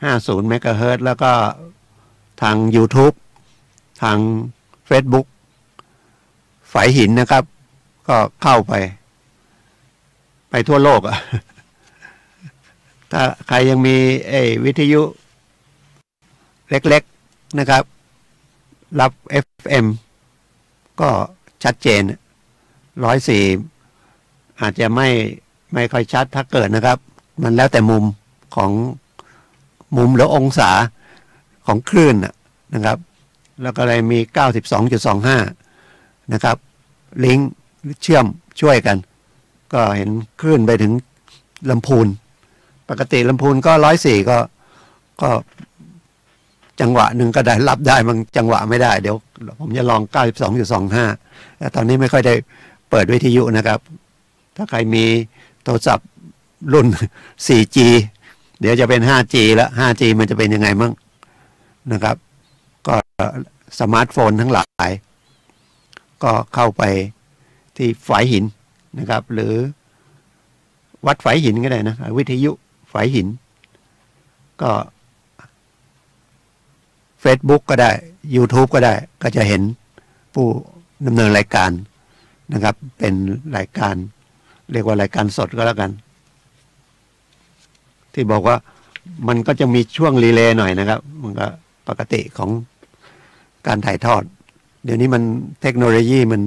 50เมกะเฮิรตซ์แล้วก็ทาง YouTube ทาง Facebook ฝายหินนะครับก็เข้าไปทั่วโลกอ่ะถ้าใครยังมีวิทยุเล็กๆนะครับรับ FM ก็ชัดเจน104อาจจะไม่ค่อยชัดถ้าเกิดนะครับมันแล้วแต่มุมหรือองศาของคลื่นนะครับแล้วก็เลยมี 92.25 นะครับลิงก์เชื่อมช่วยกันก็เห็นคลื่นไปถึงลำพูนปกติลำพูนก็104ก็จังหวะหนึ่งก็ได้รับได้บางจังหวะไม่ได้เดี๋ยวผมจะลอง 92.25 แต่ตอนนี้ไม่ค่อยได้เปิดวิทยุนะครับถ้าใครมีโทรศัพท์รุ่น 4G เดี๋ยวจะเป็น 5G แล้ว 5G มันจะเป็นยังไงมั่งนะครับก็สมาร์ทโฟนทั้งหลายก็เข้าไปที่ฝายหินนะครับหรือวัดฝายหินก็ได้นะวิทยุฝายหินก็ Facebook ก็ได้ YouTube ก็ได้ก็จะเห็นผู้ดำเนินรายการนะครับเป็นรายการเรียกว่ารายการสดก็แล้วกันที่บอกว่ามันก็จะมีช่วงรีเลย์หน่อยนะครับมันก็ปกติของการถ่ายทอดเดี๋ยวนี้มันเทคโนโลยีมัน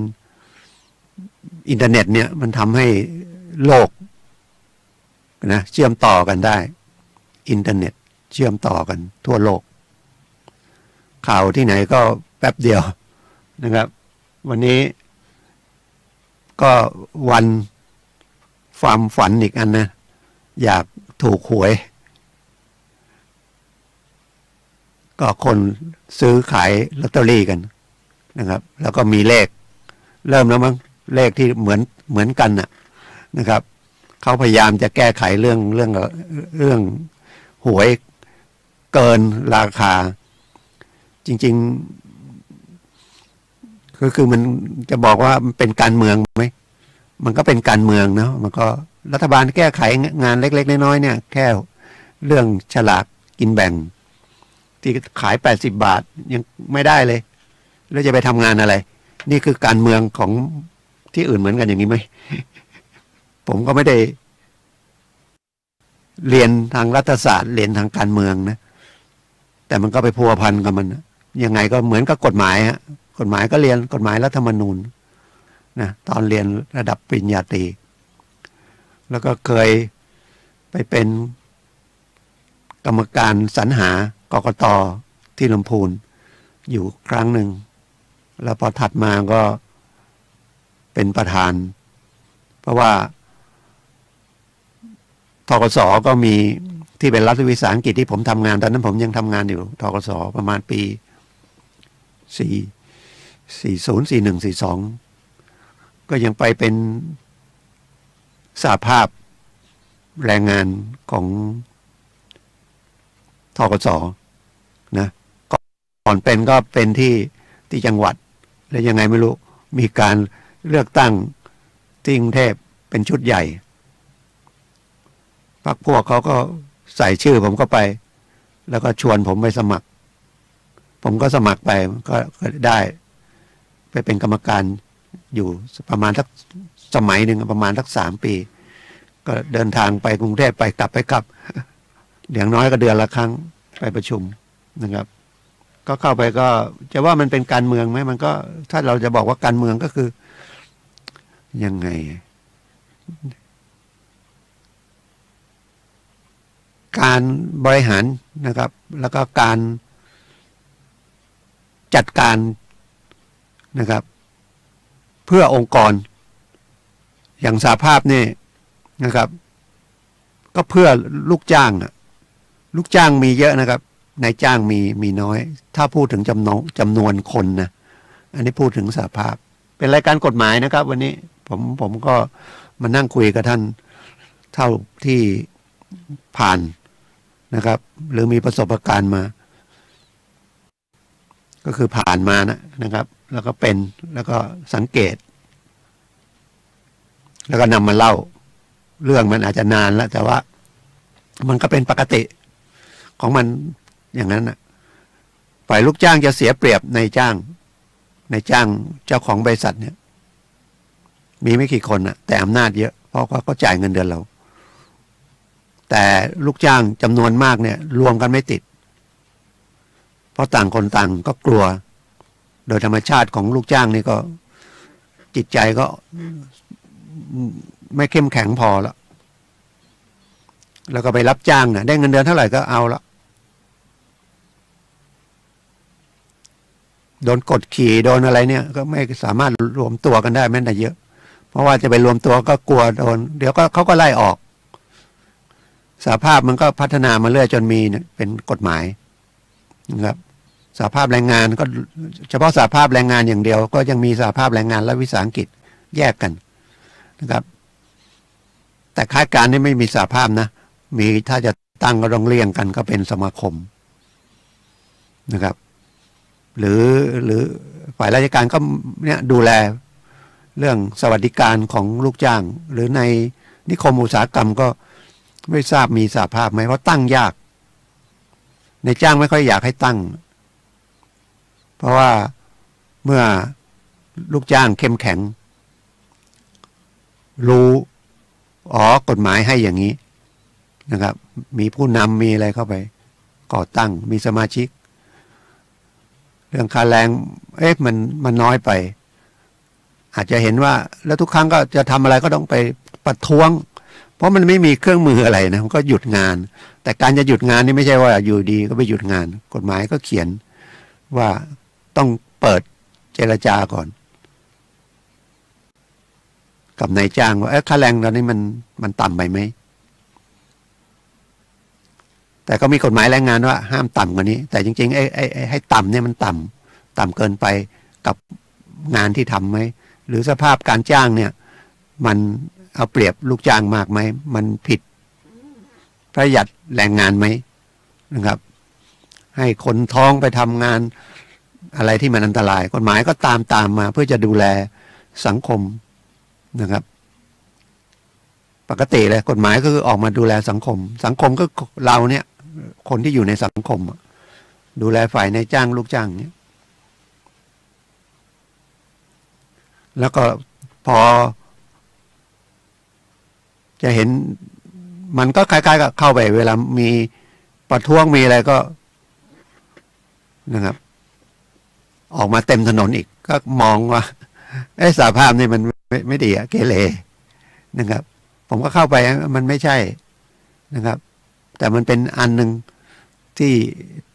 อินเทอร์เน็ตเนี่ยมันทำให้โลกนะเชื่อมต่อกันได้อินเทอร์เน็ตเชื่อมต่อกันทั่วโลกข่าวที่ไหนก็แป๊บเดียวนะครับวันนี้ก็วันความฝันอีกอันนะอยากถูกหวยก็คนซื้อขายลอตเตอรี่กันนะครับแล้วก็มีเลขเริ่มแล้วมั้งเลขที่เหมือนกันนะครับเขาพยายามจะแก้ไขเรื่องหวยเกินราคาจริงๆคือมันจะบอกว่ามันเป็นการเมืองไหมมันก็เป็นการเมืองเนาะมันก็รัฐบาลแก้ไขงานเล็กๆน้อยๆเนี่ยแค่เรื่องฉลากกินแบ่งที่ขาย80 บาทยังไม่ได้เลยแล้วจะไปทำงานอะไรนี่คือการเมืองของที่อื่นเหมือนกันอย่างนี้ไหม ผมก็ไม่ได้เรียนทางรัฐศาสตร์เรียนทางการเมืองนะแต่มันก็ไปพัวพันกับมันยังไงก็เหมือนกับกฎหมายกฎหมายก็เรียนกฎหมายรัฐธรรมนูญนะตอนเรียนระดับปริญญาตรีแล้วก็เคยไปเป็นกรรมการสรรหากกต.ที่ลำพูนอยู่ครั้งหนึ่งแล้วพอถัดมาก็เป็นประธานเพราะว่าธกส.ก็มีที่เป็นรัฐวิสาหกิจที่ผมทำงานตอนนั้นผมยังทำงานอยู่ธกส.ประมาณปี40 41 42ก็ยังไปเป็นสหภาพแรงงานของธกส.นะก่อนเป็นก็เป็นที่จังหวัดแล้วยังไงไม่รู้มีการเลือกตั้งที่กรุงเทพเป็นชุดใหญ่พรรคพวกเขาก็ใส่ชื่อผมก็ไปแล้วก็ชวนผมไปสมัครผมก็สมัครไปก็ได้ไปเป็นกรรมการอยู่ประมาณสักสมัยหนึ่งประมาณสัก3 ปีก็เดินทางไปกรุงเทพไปกลับอย่างน้อยก็เดือนละครั้งไปประชุมนะครับก็เข้าไปก็จะว่ามันเป็นการเมืองไหมมันก็ถ้าเราจะบอกว่าการเมืองก็คือยังไงการบริหารนะครับแล้วก็การจัดการนะครับเพื่อองค์กรอย่างสหภาพนี่นะครับก็เพื่อลูกจ้างลูกจ้างมีเยอะนะครับนายจ้างมีน้อยถ้าพูดถึงจำนวนคนนะอันนี้พูดถึงสหภาพเป็นรายการกฎหมายนะครับวันนี้ผมก็มานั่งคุยกับท่านเท่าที่ผ่านนะครับหรือมีประสบการณ์มาก็คือผ่านมานะครับแล้วก็เป็นแล้วก็สังเกตแล้วก็นำมาเล่าเรื่องมันอาจจะนานแล้วแต่ว่ามันก็เป็นปกติ ของมันอย่างนั้นนะฝ่ายลูกจ้างจะเสียเปรียบในจ้างเจ้าของบริษัทเนี่ยมีไม่กี่คนนะแต่อำนาจเยอะเพราะว่าเขาจ่ายเงินเดือนเราแต่ลูกจ้างจำนวนมากเนี่ยรวมกันไม่ติดเพราะต่างคนต่างก็กลัวโดยธรรมชาติของลูกจ้างนี่ก็จิตใจก็ไม่เข้มแข็งพอแล้วก็ไปรับจ้างนะได้เงินเดือนเท่าไหร่ก็เอาละโดนกดขี่โดนอะไรเนี่ยก็ไม่สามารถรวมตัวกันได้แม้แต่เยอะเพราะว่าจะไปรวมตัวก็กลัวโดนเดี๋ยวก็เขาก็ไล่ออกสหภาพมันก็พัฒนามาเรื่อยจนมีเป็นกฎหมายนะครับสหภาพแรงงานก็เฉพาะสหภาพแรงงานอย่างเดียวก็ยังมีสหภาพแรงงานและวิสาหกิจแยกกันนะครับแต่ค้าการนี่ไม่มีสหภาพนะมีถ้าจะตั้งก็ต้องเลี่ยงกันก็เป็นสมาคมนะครับหรือฝ่ายราชการก็เนี่ยดูแลเรื่องสวัสดิการของลูกจ้างหรือในนิคมอุตสาหกรรมก็ไม่ทราบมีสหภาพไหมเพราะตั้งยากในจ้างไม่ค่อยอยากให้ตั้งเพราะว่าเมื่อลูกจ้างเข้มแข็งรู้กฎหมายให้อย่างนี้นะครับมีผู้นำมีอะไรเข้าไปก่อตั้งมีสมาชิกเรื่องค่าแรงมันน้อยไปอาจจะเห็นว่าแล้วทุกครั้งก็จะทำอะไรก็ต้องไปประท้วงเพราะมันไม่มีเครื่องมืออะไรนะมันก็หยุดงานแต่การจะหยุดงานนี่ไม่ใช่ว่าอยู่ดีก็ไปหยุดงานกฎหมายก็เขียนว่าต้องเปิดเจรจาก่อนกับนายจ้างว่าค่าแรงตอนนี้มันต่ำไปไหมแต่ก็มีกฎหมายแรงงานว่าห้ามต่ำกว่านี้แต่จริงๆให้ต่ำเนี่ยมันต่ำเกินไปกับงานที่ทำไหมหรือสภาพการจ้างเนี่ยมันเอาเปรียบลูกจ้างมากไหมมันผิดประหยัดแรงงานไหมนะครับให้คนท้องไปทำงานอะไรที่มันอันตรายกฎหมายก็ตามมาเพื่อจะดูแลสังคมนะครับปกติเลยกฎหมายก็คือออกมาดูแลสังคมก็เราเนี่ยคนที่อยู่ในสังคมดูแลฝ่ายนายจ้างลูกจ้างเนี่ยแล้วก็พอจะเห็นมันก็คล้ายๆกับเข้าไปเวลามีประท้วงมีอะไรก็นะครับออกมาเต็มถนนอีกก็มองว่าสหภาพนี่มันไม่ดีเกเรนะครับผมก็เข้าไปมันไม่ใช่นะครับแต่มันเป็นอันหนึ่ง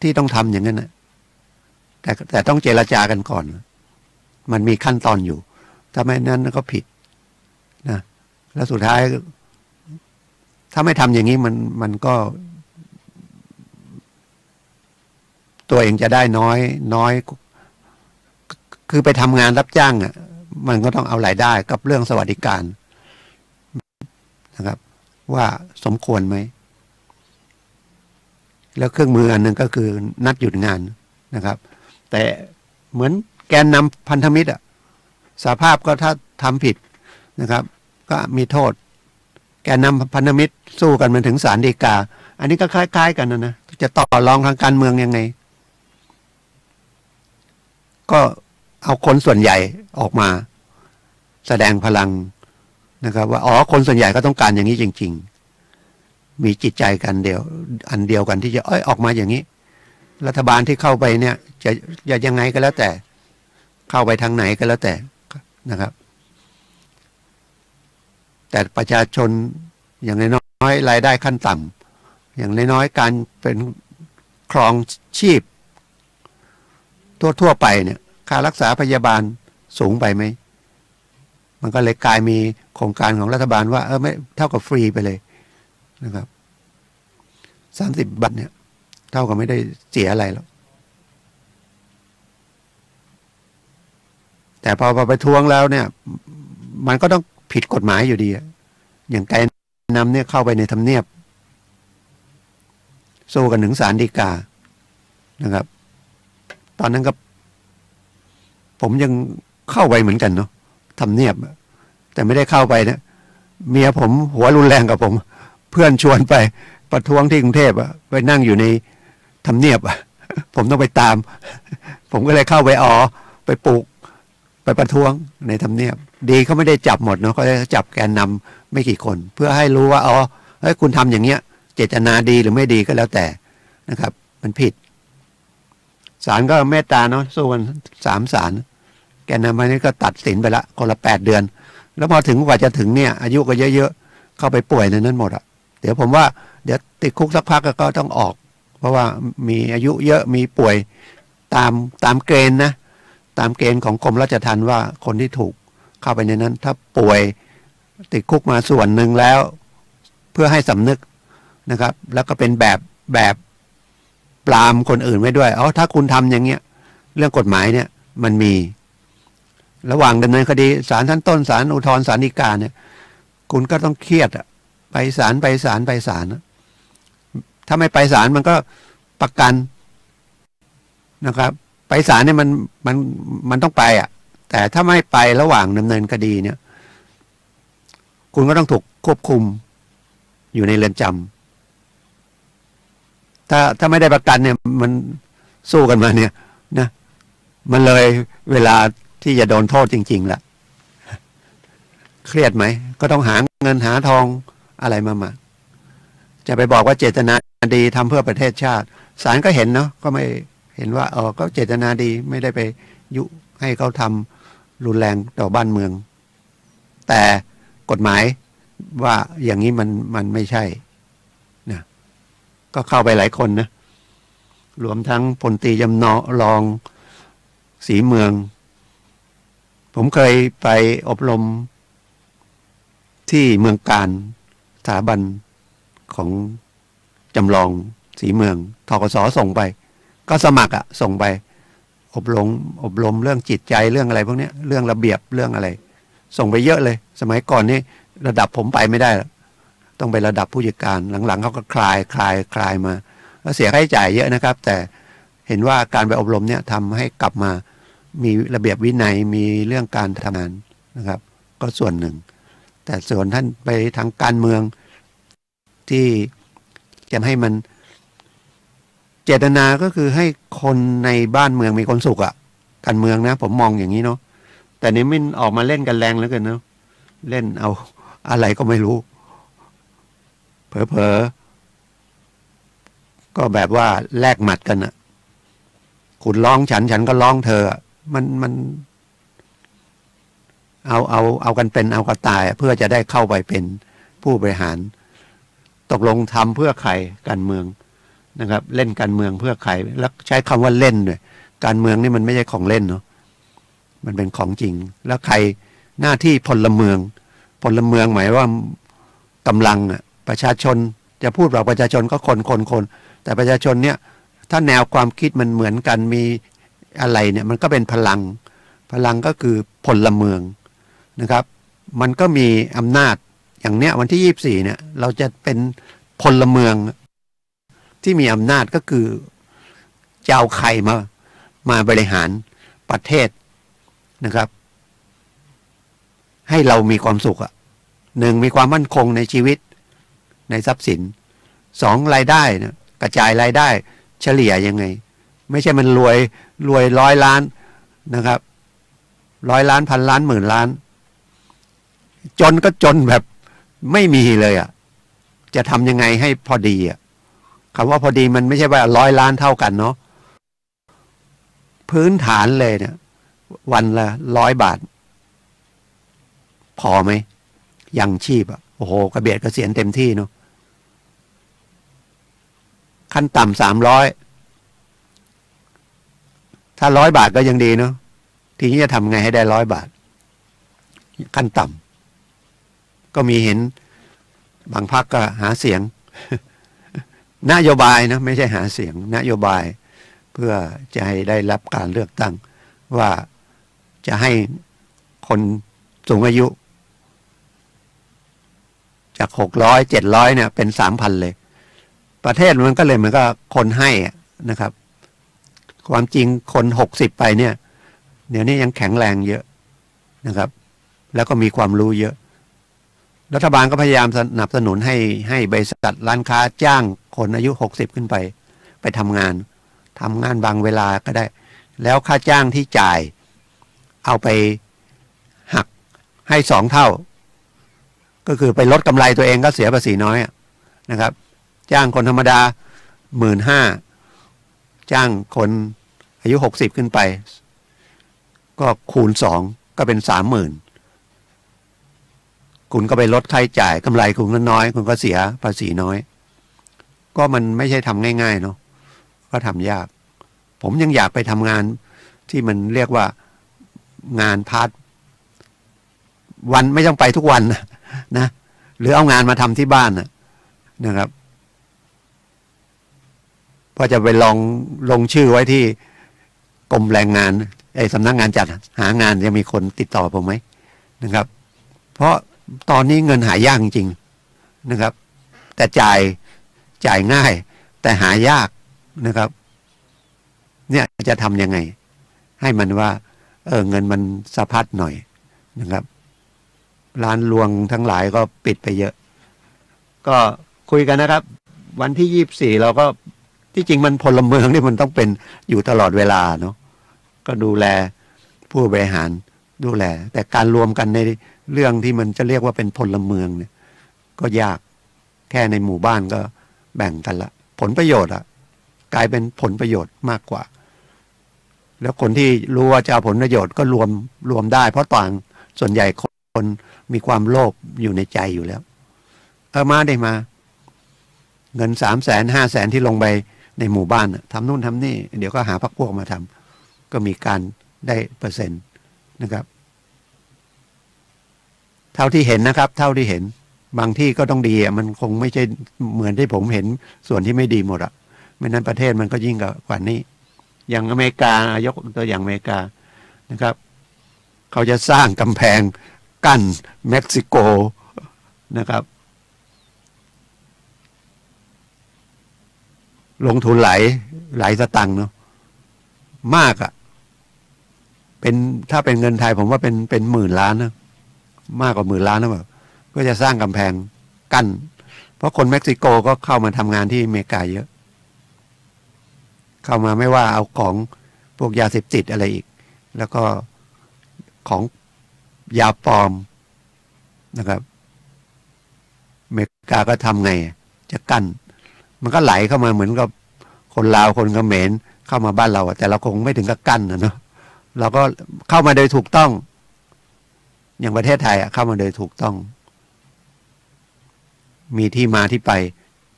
ที่ต้องทำอย่างนั้นนะแต่ต้องเจรจากันก่อนมันมีขั้นตอนอยู่ถ้าไม่นั้นก็ผิดนะแล้วสุดท้ายถ้าไม่ทำอย่างนี้มันก็ตัวเองจะได้น้อยคือไปทำงานรับจ้างมันก็ต้องเอารายได้กับเรื่องสวัสดิการนะครับว่าสมควรไหมแล้วเครื่องมืออันหนึ่งก็คือนัดหยุดงานนะครับแต่เหมือนแกนนำพันธมิตรสหภาพก็ถ้าทำผิดนะครับก็มีโทษแกนนำพันธมิตรสู้กันมันถึงศาลฎีกาอันนี้ก็คล้ายๆกันนะจะต่อรองทางการเมืองยังไงก็เอาคนส่วนใหญ่ออกมาแสดงพลังนะครับว่าคนส่วนใหญ่ก็ต้องการอย่างนี้จริงๆมีจิตใจกันอันเดียวกันที่จะออกมาอย่างนี้รัฐบาลที่เข้าไปเนี่ยจะยังไงก็แล้วแต่เข้าไปทางไหนก็แล้วแต่นะครับแต่ประชาชนอย่างน้อยรายได้ขั้นต่ำอย่างน้อยการเป็นครองชีพทั่วไปเนี่ยค่ารักษาพยาบาลสูงไปไหมมันก็เลยกลายมีโครงการของรัฐบาลว่าไม่เท่ากับฟรีไปเลยนะครับ30 บาทเนี่ยเท่ากับไม่ได้เสียอะไรหรอกแต่พอไปทวงแล้วเนี่ยมันก็ต้องผิดกฎหมายอยู่ดีอย่างแกนนำเนี่ยเข้าไปในทำเนียบสู้กันถึงศาลฎีกานะครับตอนนั้นก็ผมยังเข้าไปเหมือนกันเนาะทำเนียบแต่ไม่ได้เข้าไปนะเมียผมหัวรุนแรงกับผมเพื่อนชวนไป ประท้วงที่กรุงเทพอะไปนั่งอยู่ในทำเนียบอะผมต้องไปตาม ผมก็เลยเข้าไปไปปลูกไปประท้วงในทำเนียบดีเขาไม่ได้จับหมดเนาะเขาจะจับแกนนำไม่กี่คน เพื่อให้รู้ว่าเฮ้ยคุณทำอย่างเงี้ยเจตนาดีหรือไม่ดีก็แล้วแต่นะครับ มันผิดศาลก็เมตตาเนาะสู้กัน3 ศาลแกนนำมานี้ก็ตัดสินไปละคนละ8 เดือนแล้วพอถึงกว่าจะถึงเนี่ยอายุก็เยอะๆเข้าไปป่วยในนั้นหมดอะเดี๋ยวผมว่าเดี๋ยวติดคุกสักพักก็ต้องออกเพราะว่ามีอายุเยอะมีป่วยตามเกณฑ์นะตามเกณฑ์ของกรมราชทัณฑ์ว่าคนที่ถูกเข้าไปในนั้นถ้าป่วยติดคุกมาส่วนหนึ่งแล้วเพื่อให้สำนึกนะครับแล้วก็เป็นแบบปรามคนอื่นไว้ด้วยถ้าคุณทำอย่างเงี้ยเรื่องกฎหมายเนี่ยมันมีระหว่างดำเนินคดีศาลชั้นต้นศาลอุทธรณ์ศาลฎีกาเนี่ยคุณก็ต้องเครียดไปศาลถ้าไม่ไปศาลมันก็ประกันนะครับไปศาลเนี่ยมันต้องไปแต่ถ้าไม่ไประหว่างดำเนินคดีเนี่ยคุณก็ต้องถูกควบคุมอยู่ในเรือนจำถ้าไม่ได้ประกันเนี่ยมันสู้กันมาเนี่ยนะมันเลยเวลาที่จะโดนโทษจริงๆละเครียดไหมก็ต้องหาเงินหาทองอะไรมาจะไปบอกว่าเจตนาดีทำเพื่อประเทศชาติศาลก็เห็นเนาะก็ไม่เห็นว่าก็เจตนาดีไม่ได้ไปยุให้เขาทำรุนแรงต่อบ้านเมืองแต่กฎหมายว่าอย่างนี้มันไม่ใช่นะก็เข้าไปหลายคนนะรวมทั้งพลตรีจำลองศรีเมืองผมเคยไปอบรมที่เมืองการสถาบันของจำลองศรีเมืองธกส.ส่งไปก็สมัครส่งไปอบรมเรื่องจิตใจเรื่องอะไรพวกนี้เรื่องระเบียบเรื่องอะไรส่งไปเยอะเลยสมัยก่อนนี่ระดับผมไปไม่ได้ต้องไประดับผู้จัดการหลังๆเขาก็คลายมาแล้วเสียค่าใช้จ่ายเยอะนะครับแต่เห็นว่าการไปอบรมเนี่ยทำให้กลับมามีระเบียบวินัยมีเรื่องการทำงานนะครับก็ส่วนหนึ่งแต่ส่วนท่านไปทางการเมืองที่จะให้มันเจตนาก็คือให้คนในบ้านเมืองมีความสุขการเมืองนะผมมองอย่างนี้เนาะแต่นี่มันออกมาเล่นกันแรงเหลือเกินเนาะเล่นเอาอะไรก็ไม่รู้เผลอๆก็แบบว่าแลกหมัดกันคุณร้องฉันก็ร้องเธอมันเอากันเป็นเอากันตายเพื่อจะได้เข้าไปเป็นผู้บริหารตกลงทำเพื่อใครการเมืองนะครับเล่นการเมืองเพื่อใครแล้วใช้คำว่าเล่นด้วยการเมืองนี่มันไม่ใช่ของเล่นเนาะมันเป็นของจริงแล้วใครหน้าที่พลเมืองหมายว่ากำลังประชาชนจะพูดว่าประชาชนก็คนแต่ประชาชนเนี่ยถ้าแนวความคิดมันเหมือนกันมีอะไรเนี่ยมันก็เป็นพลังก็คือพลเมืองนะครับมันก็มีอำนาจอย่างเนี้ยวันที่24เนี่ยเราจะเป็นพลเมืองที่มีอำนาจก็คือจะเอาใครมาบริหารประเทศนะครับให้เรามีความสุขหนึ่งมีความมั่นคงในชีวิตในทรัพย์สิน2รายได้นะกระจายรายได้เฉลี่ยยังไงไม่ใช่มันรวย100 ล้านนะครับ100 ล้าน1,000 ล้าน10,000 ล้านจนก็จนแบบไม่มีเลยจะทำยังไงให้พอดีคำว่าพอดีมันไม่ใช่ว่า100 ล้านเท่ากันเนาะพื้นฐานเลยเนี่ยวันละ100 บาทพอไหมยังชีพโอ้โหกระเบียดกระเสียนเต็มที่เนาะขั้นต่ำ300ถ้า100 บาทก็ยังดีเนาะทีนี้จะทำไงให้ได้100 บาทขั้นต่ำก็มีเห็นบางพรรคก็หาเสียงนโยบายนะไม่ใช่หาเสียงนโยบายเพื่อจะให้ได้รับการเลือกตั้งว่าจะให้คนสูงอายุจาก600 700เนี่ยเป็น 3,000 เลยประเทศมันก็เลยเหมือนกับคนให้นะครับความจริงคน60ไปเนี่ยเดี๋ยวนี้ยังแข็งแรงเยอะนะครับแล้วก็มีความรู้เยอะ รัฐบาลก็พยายามสนับสนุนให้บริษัทร้านค้าจ้างคนอายุ60ขึ้นไปทำงานบางเวลาก็ได้แล้วค่าจ้างที่จ่ายเอาไปหักให้2 เท่าก็คือไปลดกำไรตัวเองก็เสียภาษีน้อยนะครับจ้างคนธรรมดา15,000จ้างคนอายุ60ขึ้นไปก็คูณ2ก็เป็น30,000คุณก็ไปลดค่าใช้จ่ายกำไรคุณก็น้อยคุณก็เสียภาษีน้อยก็มันไม่ใช่ทำง่ายๆเนาะก็ทำยากผมยังอยากไปทำงานที่มันเรียกว่างานพาร์ทวันไม่ต้องไปทุกวันนะหรือเอางานมาทำที่บ้านนะครับพอจะไปลงชื่อไว้ที่กรมแรงงานสำนักงานจัดหางานจะมีคนติดต่อผมไหมนะครับเพราะตอนนี้เงินหายากจริงๆนะครับแต่จ่ายง่ายแต่หายากนะครับเนี่ยจะทำยังไงให้มันว่าเงินมันสะพัดหน่อยนะครับร้านรวงทั้งหลายก็ปิดไปเยอะก็คุยกันนะครับวันที่24เราก็ที่จริงมันพลเมืองนี่มันต้องเป็นอยู่ตลอดเวลาเนาะก็ดูแลผู้บริหารดูแลแต่การรวมกันในเรื่องที่มันจะเรียกว่าเป็นพลเมืองเนี่ยก็ยากแค่ในหมู่บ้านก็แบ่งกันละผลประโยชน์กลายเป็นผลประโยชน์มากกว่าแล้วคนที่รู้ว่าจะเอาผลประโยชน์ก็รวมได้เพราะต่างส่วนใหญ่คนมีความโลภอยู่ในใจอยู่แล้วมาได้มาเงิน300,000 500,000ที่ลงไปในหมู่บ้านทำนู่นทำนี่เดี๋ยวก็หาพรรคพวกมาทำก็มีการได้เปอร์เซ็นต์นะครับเท่าที่เห็นนะครับเท่าที่เห็นบางที่ก็ต้องดีมันคงไม่ใช่เหมือนที่ผมเห็นส่วนที่ไม่ดีหมดไม่นั้นประเทศมันก็ยิ่งกว่านี้อย่างอเมริกายกตัวอย่างอเมริกานะครับเขาจะสร้างกำแพงกั้นเม็กซิโกนะครับลงทุนหลายสตังค์เนาะมากเป็นถ้าเป็นเงินไทยผมว่าเป็นหมื่นล้านนะมากกว่าหมื่นล้านนะแบบก็จะสร้างกำแพงกั้นเพราะคนเม็กซิโกก็เข้ามาทำงานที่อเมริกาเยอะเข้ามาไม่ว่าเอาของพวกยาเสพติดอะไรอีกแล้วก็ของยาปลอมนะครับอเมริกาก็ทำไงจะกั้นมันก็ไหลเข้ามาเหมือนกับคนลาวคนเขมรเข้ามาบ้านเราแต่เราคงไม่ถึงกับกั้นนะเนาะเราก็เข้ามาโดยถูกต้องอย่างประเทศไทยเข้ามาโดยถูกต้องมีที่มาที่ไป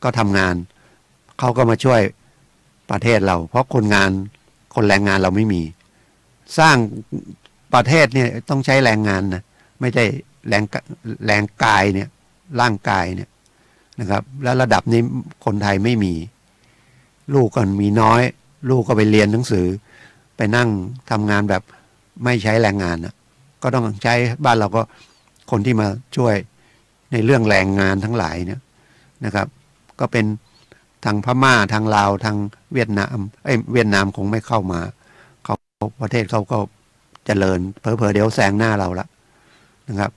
ก็ทำงานเขาก็มาช่วยประเทศเราเพราะคนแรงงานเราไม่มีสร้างประเทศเนี่ยต้องใช้แรงงานนะไม่ใช่แรงกายเนี่ยร่างกายเนี่ยนะครับแล้วระดับนี้คนไทยไม่มีลูกก็มีน้อยลูกก็ไปเรียนหนังสือไปนั่งทำงานแบบไม่ใช้แรงงานก็ต้องใช้บ้านเราก็คนที่มาช่วยในเรื่องแรงงานทั้งหลายเนี่ยนะครับก็เป็นทางพม่าทางลาวทางเวียดนามเวียดนามคงไม่เข้ามาเขาประเทศเขาก็เจริญเผลอๆเดี๋ยวแซงหน้าเราละนะครับ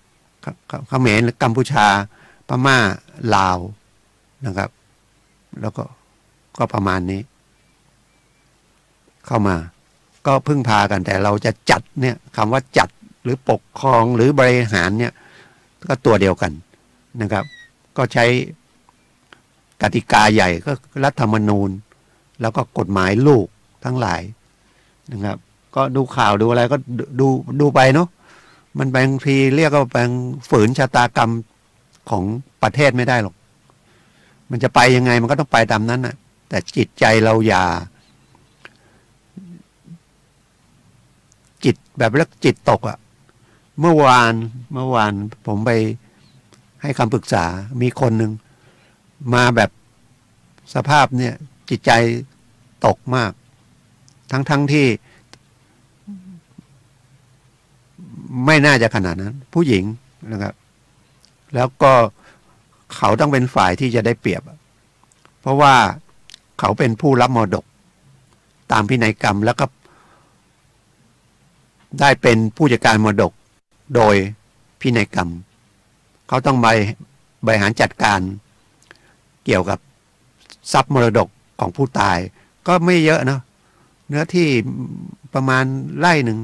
เขมรหรือกัมพูชาพม่าลาวนะครับแล้วก็ประมาณนี้เข้ามาก็พึ่งพากันแต่เราจะจัดเนี่ยคำว่าจัดหรือปกครองหรือบริหารเนี่ยก็ตัวเดียวกันนะครับก็ใช้กติกาใหญ่ก็รัฐธรรมนูญแล้วก็กฎหมายลูกทั้งหลายนะครับก็ดูข่าวดูอะไรก็ดูไปเนาะมันบางทีเรียกว่าเป็นฝืนชะตากรรมของประเทศไม่ได้หรอกมันจะไปยังไงมันก็ต้องไปตามนั้นนะแต่จิตใจเราอย่าจิตแบบเรียกจิตตกเมื่อวานผมไปให้คำปรึกษามีคนหนึ่งมาแบบสภาพเนี่ยจิตใจตกมากทั้งที่ไม่น่าจะขนาดนั้นผู้หญิงนะครับแล้วก็เขาต้องเป็นฝ่ายที่จะได้เปรียบเพราะว่าเขาเป็นผู้รับมรดกตามพินัยกรรมแล้วก็ได้เป็นผู้จัดการมรดกโดยพินัยกรรม เขาต้องไปบริหารจัดการเกี่ยวกับทรัพย์มรดกของผู้ตายก็ไม่เยอะเนาะเนื้อที่ประมาณไร่หนึ่ง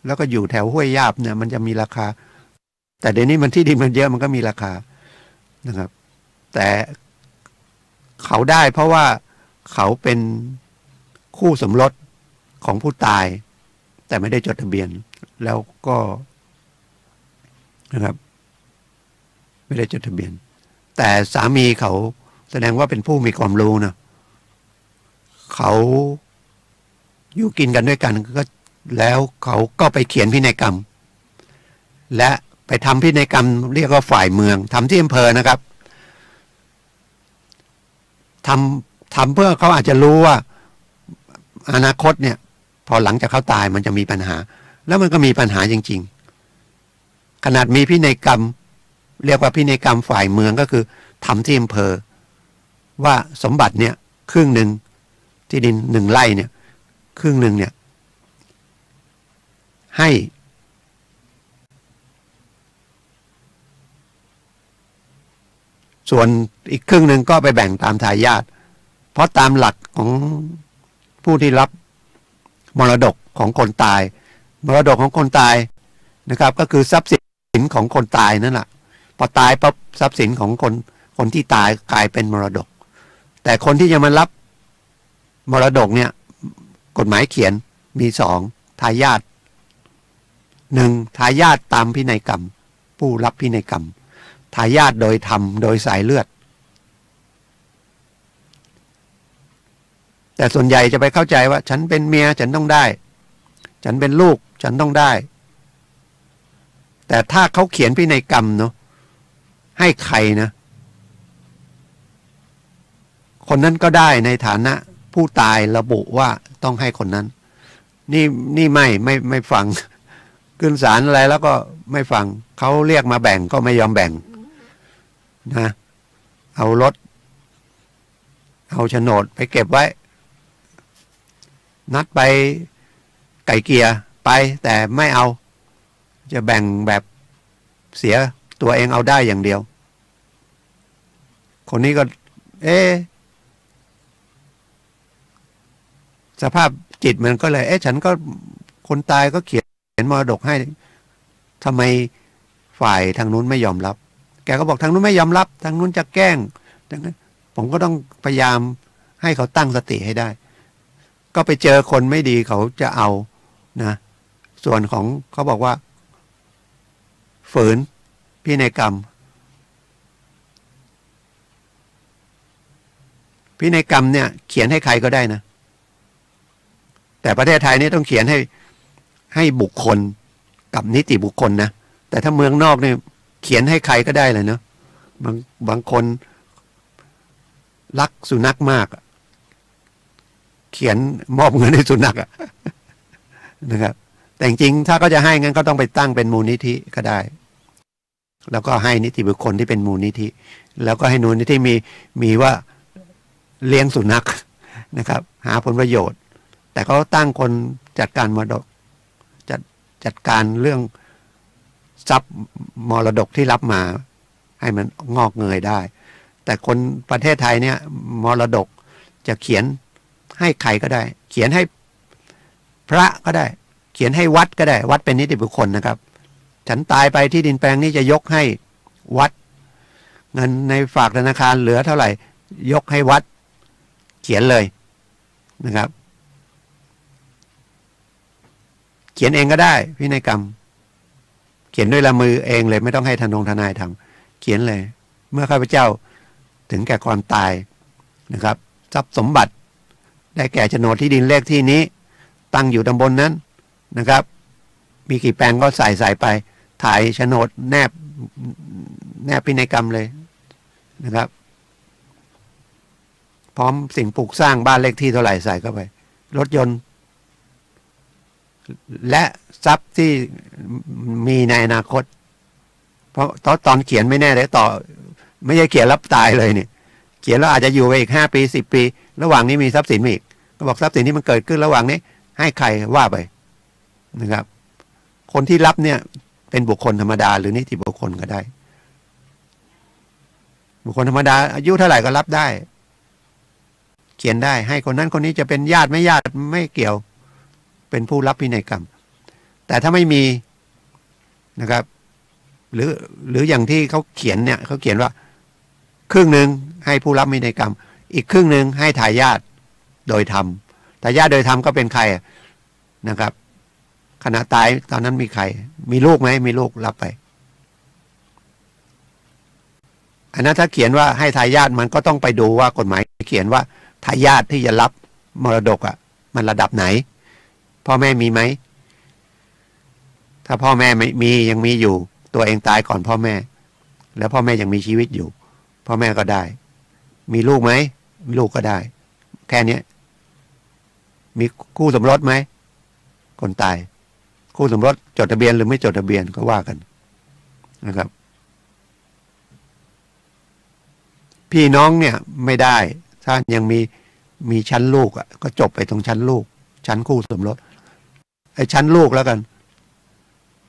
แล้วก็อยู่แถวห้วยยาบเนี่ยมันจะมีราคาแต่เดี๋ยวนี้มันที่ดินมันเยอะมันก็มีราคานะครับแต่เขาได้เพราะว่าเขาเป็นคู่สมรสของผู้ตายแต่ไม่ได้จดทะเบียนแล้วก็นะครับไม่ได้จดทะเบียนแต่สามีเขาแสดงว่าเป็นผู้มีความรู้นะเขาอยู่กินกันด้วยกันก็แล้วเขาก็ไปเขียนพินัยกรรมและไปทำพินัยกรรมเรียกว่าฝ่ายเมืองทำที่อำเภอนะครับทำเพื่อเขาอาจจะรู้ว่าอนาคตเนี่ยพอหลังจากเขาตายมันจะมีปัญหาแล้วมันก็มีปัญหาจริงๆขนาดมีพินัยกรรมเรียกว่าพินัยกรรมฝ่ายเมืองก็คือทำที่อำเภอว่าสมบัติเนี่ยครึ่งหนึ่งที่ดิน1 ไร่เนี่ยครึ่งหนึ่งเนี่ยให้ส่วนอีกครึ่งหนึ่งก็ไปแบ่งตามทายาทเพราะตามหลักของผู้ที่รับมรดกของคนตายมรดกของคนตายนะครับก็คือทรัพย์สินของคนตายนั่นแหละพอตายปั๊บทรัพย์สินของคนที่ตายกลายเป็นมรดกแต่คนที่จะมารับมรดกเนี่ยกฎหมายเขียนมี2ทายาท1ทายาทตามพินัยกรรมผู้รับพินัยกรรมทายาทโดยธรรมโดยสายเลือดแต่ส่วนใหญ่จะไปเข้าใจว่าฉันเป็นเมียฉันต้องได้ฉันเป็นลูกฉันต้องได้แต่ถ้าเขาเขียนพินัยกรรมเนาะให้ใครนะคนนั้นก็ได้ในฐานะผู้ตายระบุว่าต้องให้คนนั้นนี่ไม่ฟังขึ้นศาลอะไรแล้วก็ไม่ฟังเขาเรียกมาแบ่งก็ไม่ยอมแบ่งนะเอารถเอาโฉนดไปเก็บไว้นัดไปไก่เกลี่ยไปแต่ไม่เอาจะแบ่งแบบเสียตัวเองเอาได้อย่างเดียวคนนี้ก็สภาพจิตมันก็เลยฉันก็คนตายก็เขียนมรดกให้ทำไมฝ่ายทางนู้นไม่ยอมรับแกก็บอกทางนู้นไม่ยอมรับทางนู้นจะแกล้งดังนั้นผมก็ต้องพยายามให้เขาตั้งสติให้ได้ก็ไปเจอคนไม่ดีเขาจะเอานะส่วนของเขาบอกว่าฝืนพินัยกรรมพินัยกรรมเนี่ยเขียนให้ใครก็ได้นะแต่ประเทศไทยนี่ต้องเขียนให้บุคคลกับนิติบุคคลนะแต่ถ้าเมืองนอกเนี่ยเขียนให้ใครก็ได้เลยเนาะบางคนรักสุนัขมากเขียนมอบเงินให้สุนัขนะครับแต่จริงๆถ้าก็จะให้งั้นก็ต้องไปตั้งเป็นมูลนิธิก็ได้แล้วก็ให้นิติบุคคลที่เป็นมูลนิธิแล้วก็ให้มูลนิธิมีว่าเลี้ยงสุนัขนะครับหาผลประโยชน์แต่เขาตั้งคนจัดการมรดกจัดการเรื่องทรัพย์มรดกที่รับมาให้มันงอกเงยได้แต่คนประเทศไทยเนี่ยมรดกจะเขียนให้ใครก็ได้เขียนให้พระก็ได้เขียนให้วัดก็ได้วัดเป็นนิติบุคคลนะครับฉันตายไปที่ดินแปลงนี้จะยกให้วัดเงินในฝากธนาคารเหลือเท่าไหร่ยกให้วัดเขียนเลยนะครับเขียนเองก็ได้พินัยกรรมเขียนด้วยลายมือเองเลยไม่ต้องให้ทนายทำเขียนเลยเมื่อข้าพเจ้าถึงแก่ความตายนะครับทรัพย์สมบัติได้แก่โฉนดที่ดินเลขที่นี้ตั้งอยู่ตำบลนั้นนะครับมีกี่แปลงก็ใส่ไปถ่ายโฉนดแนบพินัยกรรมเลยนะครับพร้อมสิ่งปลูกสร้างบ้านเลขที่เท่าไหร่ใส่เข้าไปรถยนต์และทรัพย์ที่มีในอนาคตเพราะตอนเขียนไม่แน่เลยต่อไม่ใช่เขียนรับตายเลยเนี่ยเขียนแล้วอาจจะอยู่ไปอีก5 ปี 10 ปีระหว่างนี้มีทรัพย์สินอีกก็บอกทรัพย์สินที่มันเกิดขึ้นระหว่างนี้ให้ใครว่าไปนะครับคนที่รับเนี่ยเป็นบุคคลธรรมดาหรือนิติบุคคลก็ได้ บุคคลธรรมดาอายุเท่าไหร่ก็รับได้เขียนได้ให้คนนั้นคนนี้จะเป็นญาติไม่ญาติไม่เกี่ยวเป็นผู้รับพินัยกรรมแต่ถ้าไม่มีนะครับหรืออย่างที่เขาเขียนเนี่ยเขาเขียนว่าครึ่งหนึ่งให้ผู้รับพินัยกรรมอีกครึ่งหนึ่งให้ทายาทโดยธรรมทายาทโดยธรรมก็เป็นใครนะครับขณะตายตอนนั้นมีใครมีลูกไหมมีลูกรับไปอันนั้นถ้าเขียนว่าให้ทายาทมันก็ต้องไปดูว่ากฎหมายเขียนว่าทายาทที่จะรับมรดกมันระดับไหนพ่อแม่มีไหมถ้าพ่อแม่ไม่มียังมีอยู่ตัวเองตายก่อนพ่อแม่แล้วพ่อแม่ยังมีชีวิตอยู่พ่อแม่ก็ได้มีลูกไหมมีลูกก็ได้แค่นี้มีคู่สมรสไหมคนตายคู่สมรสจดทะเบียนหรือไม่จดทะเบียนก็ว่ากันนะครับพี่น้องเนี่ยไม่ได้ถ้ายังมีชั้นลูกก็จบไปตรงชั้นลูกชั้นคู่สมรสไอ้ชั้นลูกแล้วกัน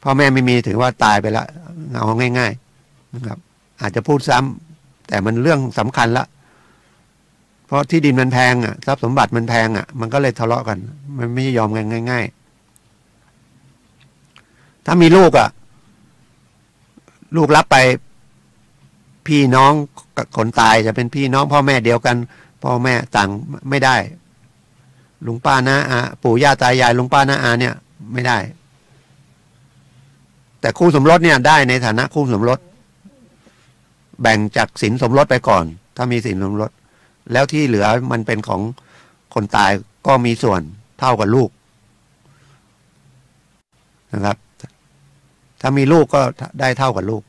พ่อแม่ไม่มีถือว่าตายไปแล้วเอาง่ายๆนะครับอาจจะพูดซ้ำแต่มันเรื่องสำคัญละเพราะที่ดินมันแพงทรัพย์สมบัติมันแพงมันก็เลยทะเลาะกันมันไม่ยอมกันง่ายๆถ้ามีลูกลูกรับไปพี่น้องคนตายจะเป็นพี่น้องพ่อแม่เดียวกันพ่อแม่ต่างไม่ได้ลุงป้าน้าอาปู่ย่าตายายลุงป้าน้าอาเนี่ยไม่ได้แต่คู่สมรสเนี่ยได้ในฐานะคู่สมรสแบ่งจากสินสมรสไปก่อนถ้ามีสินสมรสแล้วที่เหลือมันเป็นของคนตายก็มีส่วนเท่ากับลูกนะครับถ้ามีลูกก็ได้เท่ากับลูก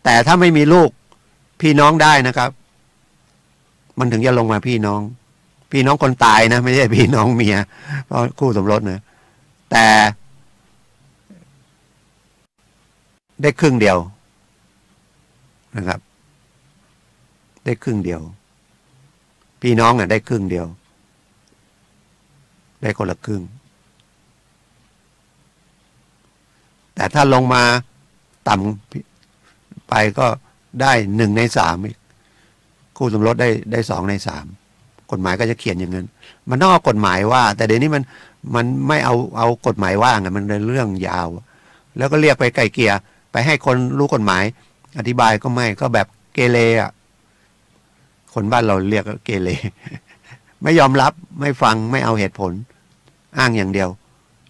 แต่ถ้าไม่มีลูกพี่น้องได้นะครับมันถึงจะลงมาพี่น้องคนตายนะไม่ใช่พี่น้องเมียเพราะคู่สมรสนะแต่ได้ครึ่งเดียวนะครับได้ครึ่งเดียวพี่น้องได้ครึ่งเดียวได้คนละครึ่งแต่ถ้าลงมาต่ำไปก็ได้1/3อีกคู่สมรสได้2/3กฎหมายก็จะเขียนอย่างนั้นมันต้องเอากฎหมายว่าแต่เดี๋ยวนี้มันไม่เอากฎหมายว่ามันเป็นเรื่องยาวแล้วก็เรียกไปไกลเกลี่ยไปให้คนรู้กฎหมายอธิบายก็ไม่ก็แบบเกเรคนบ้านเราเรียกเกเรไม่ยอมรับไม่ฟังไม่เอาเหตุผลอ้างอย่างเดียว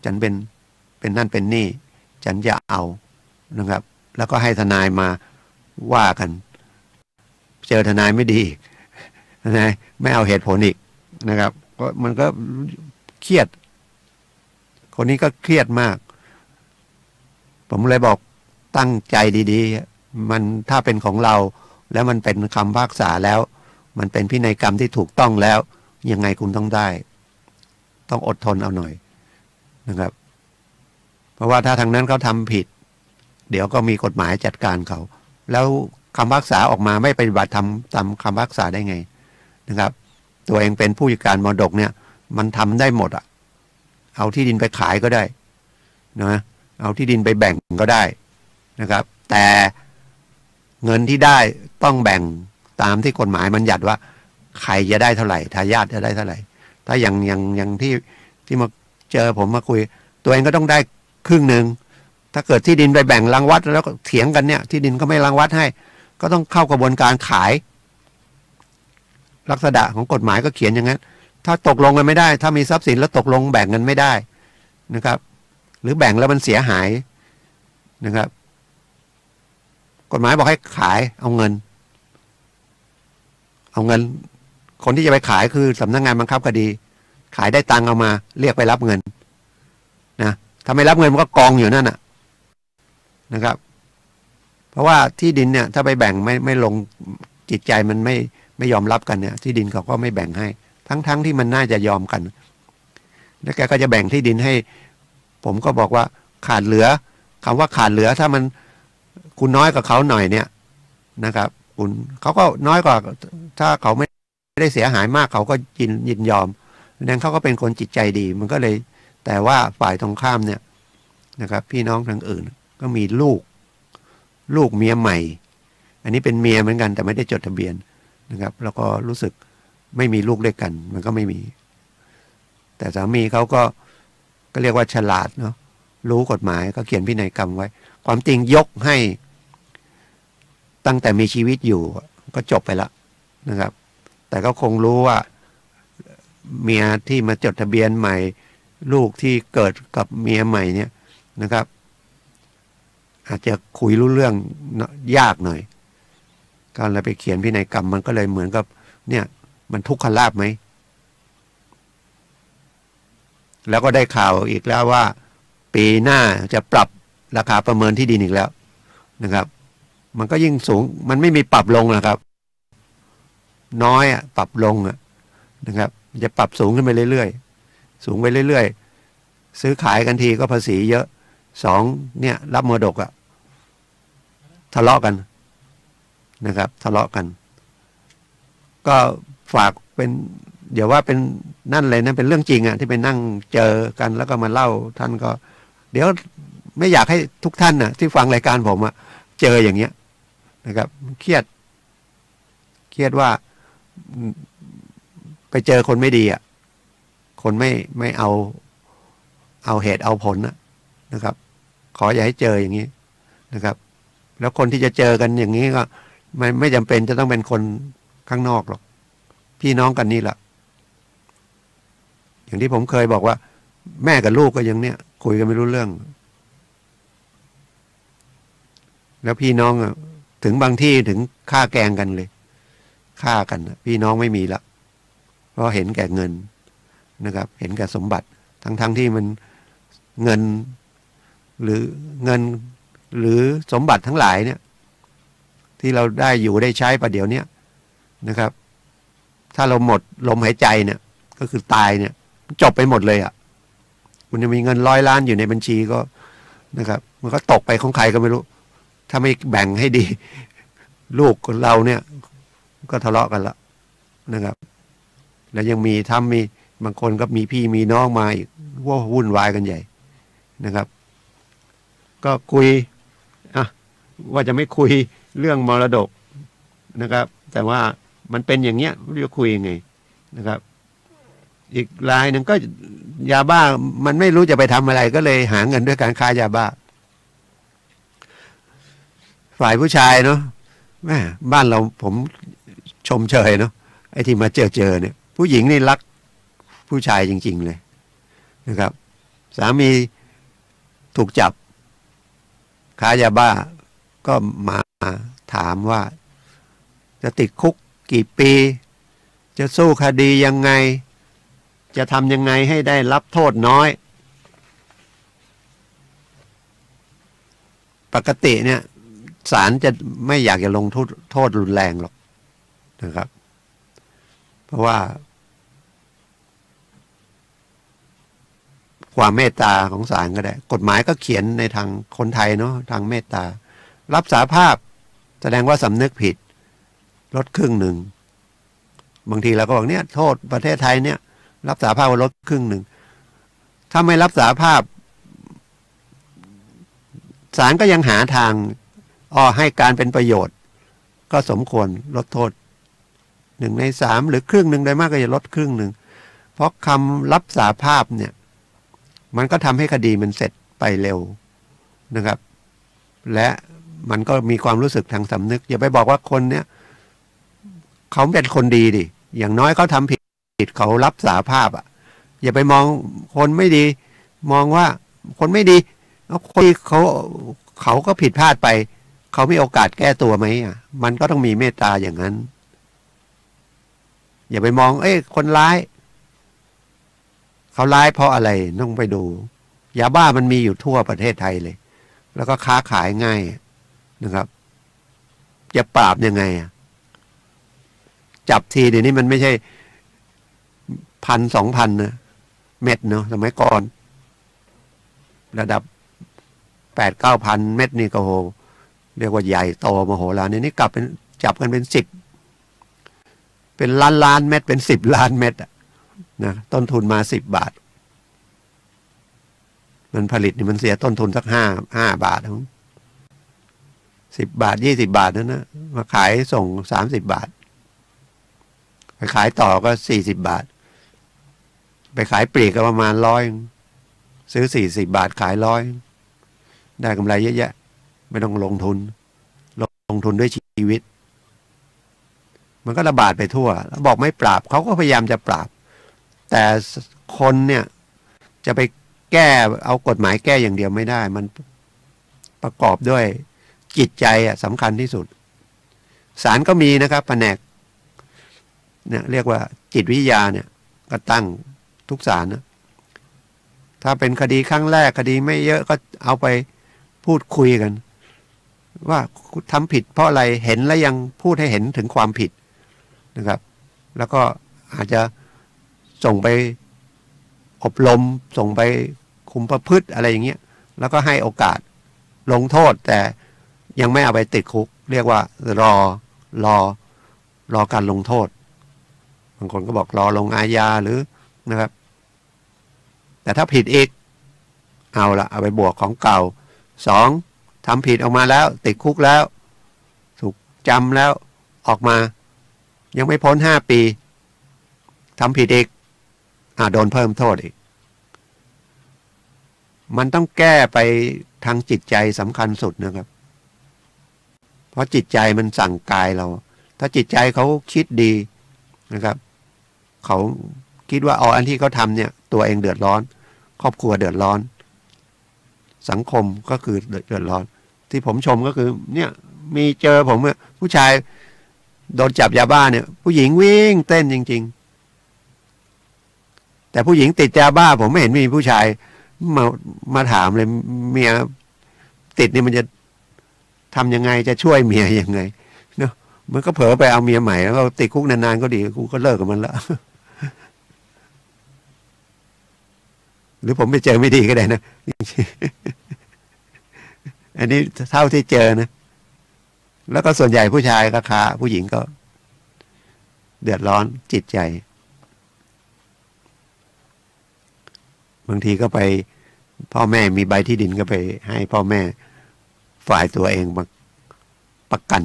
ฉันเป็นนั่นเป็นนี่ฉันจะเอานะครับแล้วก็ให้ทนายมาว่ากันเจอทนายไม่ดีทนายไม่เอาเหตุผลอีกนะครับก็มันก็เครียดคนนี้ก็เครียดมากผมเลยบอกตั้งใจดีๆมันถ้าเป็นของเราแล้วมันเป็นคำพิพากษาแล้วมันเป็นพินัยกรรมที่ถูกต้องแล้วยังไงคุณต้องได้ต้องอดทนเอาหน่อยนะครับเพราะว่าถ้าทางนั้นเขาทำผิดเดี๋ยวก็มีกฎหมายจัดการเขาแล้วคำพิพากษาออกมาไม่ปฏิบัติตามคำพิพากษาได้ไงนะครับตัวเองเป็นผู้จัดการมรดกเนี่ยมันทำได้หมดเอาที่ดินไปขายก็ได้นะเอาที่ดินไปแบ่งก็ได้นะครับแต่เงินที่ได้ต้องแบ่งตามที่กฎหมายมันบัญญัติว่าใครจะได้เท่าไหร่ทายาทจะได้เท่าไหร่ถ้าอย่างที่มาเจอผมมาคุยตัวเองก็ต้องได้ครึ่งหนึ่งถ้าเกิดที่ดินไปแบ่งรังวัดแล้วก็เถียงกันเนี่ยที่ดินก็ไม่รังวัดให้ก็ต้องเข้ากระบวนการขายลักษณะของกฎหมายก็เขียนอย่างนั้นถ้าตกลงกันไม่ได้ถ้ามีทรัพย์สินแล้วตกลงแบ่งกันไม่ได้นะครับหรือแบ่งแล้วมันเสียหายนะครับกฎหมายบอกให้ขายเอาเงินคนที่จะไปขายคือสำนักงานบังคับคดีขายได้ตังค์เอามาเรียกไปรับเงินนะถ้าไม่รับเงินมันก็กองอยู่นั่นนะครับเพราะว่าที่ดินเนี่ยถ้าไปแบ่งไม่ลงจิตใจมันไม่ยอมรับกันเนี่ยที่ดินเขาก็ไม่แบ่งให้ทั้งที่มันน่าจะยอมกันแล้วแกก็จะแบ่งที่ดินให้ผมก็บอกว่าขาดเหลือคำว่าขาดเหลือถ้ามันคุณน้อยกว่าเขาหน่อยเนี่ยนะครับคุณเขาก็น้อยกว่าถ้าเขาไม่ได้เสียหายมากเขาก็ยินยอมนั้นเขาก็เป็นคนจิตใจดีมันก็เลยแต่ว่าฝ่ายตรงข้ามเนี่ยนะครับพี่น้องทางอื่นก็มีลูกเมียใหม่ อันนี้เป็นเมียเหมือนกันแต่ไม่ได้จดทะเบียนนะครับแล้วก็รู้สึกไม่มีลูกด้วยกันมันก็ไม่มีแต่สามีเขาก็เรียกว่าฉลาดเนาะรู้กฎหมายก็เขียนพินัยกรรมไว้ ความจริงยกให้ตั้งแต่มีชีวิตอยู่ก็จบไปแล้วนะครับแต่ก็คงรู้ว่าเมียที่มาจดทะเบียนใหม่ลูกที่เกิดกับเมียใหม่เนี่ยนะครับอาจจะคุยรู้เรื่องยากหน่อยก็เลยไปเขียนพินัยกรรมมันก็เลยเหมือนกับเนี่ยมันทุกขลาภไหมแล้วก็ได้ข่าวอีกแล้วว่าปีหน้าจะปรับราคาประเมินที่ดินอีกแล้วนะครับมันก็ยิ่งสูงมันไม่มีปรับลงนะครับน้อยอ่ะปรับลงอ่ะนะครับจะปรับสูงขึ้นไปเรื่อยๆสูงไปเรื่อยๆซื้อขายกันทีก็ภาษีเยอะสองเนี่ยรับมรดกอ่ะทะเลาะกันนะครับทะเลาะกันก็ฝากเป็นเดี๋ยวว่าเป็นนั่นเลยนะเป็นเรื่องจริงอ่ะที่ไปนั่งเจอกันแล้วก็มาเล่าท่านก็เดี๋ยวไม่อยากให้ทุกท่านน่ะที่ฟังรายการผมอ่ะเจออย่างเงี้ยนะครับเครียดว่าไปเจอคนไม่ดีอ่ะคนไม่เอาเหตุเอาผลนะครับขออย่าให้เจออย่างนี้นะครับแล้วคนที่จะเจอกันอย่างนี้ก็ไม่จำเป็นจะต้องเป็นคนข้างนอกหรอกพี่น้องกันนี่แหละอย่างที่ผมเคยบอกว่าแม่กับลูกก็ยังเนี่ยคุยกันไม่รู้เรื่องแล้วพี่น้องถึงบางที่ถึงฆ่าแกงกันเลยฆ่ากันพี่น้องไม่มีละเพราะเห็นแก่เงินนะครับเห็นแก่สมบัติทั้งที่มันเงินหรือสมบัติทั้งหลายเนี่ยที่เราได้อยู่ได้ใช้ประเดี๋ยวนี้นะครับถ้าเราหมดลมหายใจเนี่ยก็คือตายเนี่ยจบไปหมดเลยอ่ะคุณจะมีเงิน100 ล้านอยู่ในบัญชีก็นะครับมันก็ตกไปของใครก็ไม่รู้ถ้าไม่แบ่งให้ดีลูกเราเนี่ยก็ทะเลาะกันละนะครับแล้วยังมีมีบางคนก็มีพี่มีน้องมาอีกว่าวุ่นวายกันใหญ่นะครับก็คุยว่าจะไม่คุยเรื่องมรดกนะครับแต่ว่ามันเป็นอย่างเงี้ยจะคุยยังไงนะครับอีกรายหนึ่งก็ยาบ้ามันไม่รู้จะไปทำอะไรก็เลยหาเงินด้วยการค้ายาบ้าฝ่ายผู้ชายเนาะแม่บ้านเราผมชมเชยเนาะไอ้ที่มาเจอเนี่ยผู้หญิงนี่รักผู้ชายจริงๆเลยนะครับสามีถูกจับค้ายาบ้าก็มาถามว่าจะติดคุกกี่ปีจะสู้คดียังไงจะทำยังไงให้ได้รับโทษน้อยปกติเนี่ยศาลจะไม่อยากจะลงโทษรุนแรงหรอกนะครับเพราะว่าความเมตตาของศาลก็ได้กฎหมายก็เขียนในทางคนไทยเนาะทางเมตตารับสาภาพแสดงว่าสำนึกผิดลดครึ่งหนึ่งบางทีเราก็บอกเนี่ยโทษประเทศไทยเนี่ยรับสาภาพว่าลดครึ่งหนึ่งถ้าไม่รับสาภาพศาลก็ยังหาทางให้การเป็นประโยชน์ก็สมควรลดโทษ1 ใน 3หรือครึ่งหนึ่งได้มากก็จะลดครึ่งหนึ่งเพราะคำรับสาภาพเนี่ยมันก็ทำให้คดีมันเสร็จไปเร็วนะครับและมันก็มีความรู้สึกทางสำนึกอย่าไปบอกว่าคนเนี้ยเขาเป็นคนดีดิอย่างน้อยเขาทำผิดเขารับสาภาพอย่าไปมองคนไม่ดีมองว่าคนไม่ดีคนที่เขาก็ผิดพลาดไปเขามีโอกาสแก้ตัวไหมมันก็ต้องมีเมตตาอย่างนั้นอย่าไปมองคนร้ายเขาร้ายเพราะอะไรต้องไปดูยาบ้ามันมีอยู่ทั่วประเทศไทยเลยแล้วก็ค้าขายง่ายนะครับจะปราบยังไงจับทีเดี๋ยวนี้มันไม่ใช่1,000-2,000นะเม็ดเนาะสมัยก่อนระดับ8-9,000 เม็ดนี่ก็โหเรียกว่าใหญ่โตมโหฬารนี่กลับเป็นจับกันเป็น10เป็นล้านเม็ดเป็น10 ล้านเม็ดนะต้นทุนมา10 บาทมันผลิตนี่มันเสียต้นทุนสัก5 บาท 10 บาท20 บาทนั่นนะมาขายส่ง30 บาทไปขายต่อก็40 บาทไปขายปลีกก็ประมาณ100ซื้อ40 บาทขาย100ได้กำไรเยอะแยะไม่ต้องลงทุนด้วยชีวิตมันก็ระบาดไปทั่วแล้วบอกไม่ปราบเขาก็พยายามจะปราบแต่คนเนี่ยจะไปแก้เอากฎหมายแก้อย่างเดียวไม่ได้มันประกอบด้วยจิตใจสำคัญที่สุดศาลก็มีนะครับแผนกเนี่ยเรียกว่าจิตวิทยาเนี่ยก็ตั้งทุกศาลนะถ้าเป็นคดีครั้งแรกคดีไม่เยอะก็เอาไปพูดคุยกันว่าทำผิดเพราะอะไรเห็นแล้วยังพูดให้เห็นถึงความผิดนะครับแล้วก็อาจจะส่งไปอบรมส่งไปคุมประพฤติอะไรอย่างเงี้ยแล้วก็ให้โอกาสลงโทษแต่ยังไม่เอาไปติดคุกเรียกว่ารอรอการลงโทษบางคนก็บอกรอลงอาญาหรือนะครับแต่ถ้าผิดอีกเอาละเอาไปบวกของเก่า2ทำผิดออกมาแล้วติดคุกแล้วถูกจำแล้วออกมายังไม่พ้น5 ปีทำผิดอีกโดนเพิ่มโทษอีกมันต้องแก้ไปทางจิตใจสำคัญสุดนะครับเพราะจิตใจมันสั่งกายเราถ้าจิตใจเขาคิดดีนะครับเขาคิดว่าอันที่เขาทำเนี่ยตัวเองเดือดร้อนครอบครัวเดือดร้อนสังคมก็คือเดือดร้อนที่ผมชมก็คือเนี่ยมีเจอผมผู้ชายโดนจับยาบ้าเนี่ยผู้หญิงวิ่งเต้นจริงๆแต่ผู้หญิงติดยาบ้าผมไม่เห็นมีผู้ชายมาถามเลยเมียติดนี่มันจะทำยังไงจะช่วยเมียยังไงเนาะมันก็เผลอไปเอาเมียใหม่แล้วก็ติดคุกนานๆก็ดีกูก็เลิกกับมันละหรือผมไปเจอไม่ดีก็ได้นะอันนี้เท่าที่เจอนะแล้วก็ส่วนใหญ่ผู้ชายก็ค้าผู้หญิงก็เดือดร้อนจิตใจบางทีก็ไปพ่อแม่มีใบที่ดินก็ไปให้พ่อแม่ฝ่ายตัวเองมาประกัน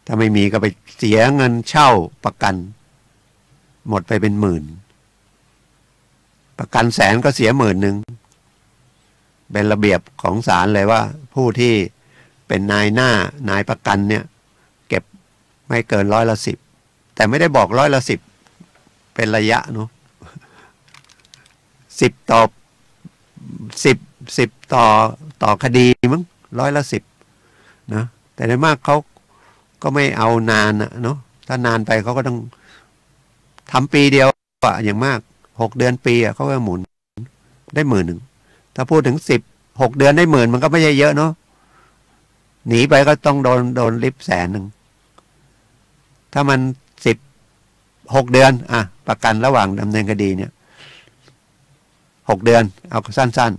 ถ้าไม่มีก็ไปเสียเงินเช่าประกันหมดไปเป็นหมื่นประกัน100,000ก็เสีย10,000เป็นระเบียบของศาลเลยว่าผู้ที่เป็นนายหน้านายประกันเนี่ยเก็บไม่เกิน10%แต่ไม่ได้บอก10%เป็นระยะเนาะ10ต่อ10ต่อคดีมั้ง10%นะแต่ในมากเขาก็ไม่เอานานเนาะถ้านานไปเขาก็ต้องทำปีเดียวอย่างมาก6 เดือนปีเขาก็หมุนได้10,000ถ้าพูดถึง6 เดือนได้10,000มันก็ไม่ใช่เยอะเนาะหนีไปก็ต้องโดนลิฟ100,000ถ้ามัน6 เดือนประกันระหว่างดำเนินคดีเนี่ย6 เดือนเอาสั้น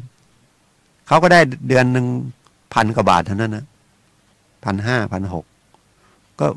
ๆเขาก็ได้เดือนหนึ่ง1,000 กว่าบาทเท่านั้นนะ1,500 1,600ก็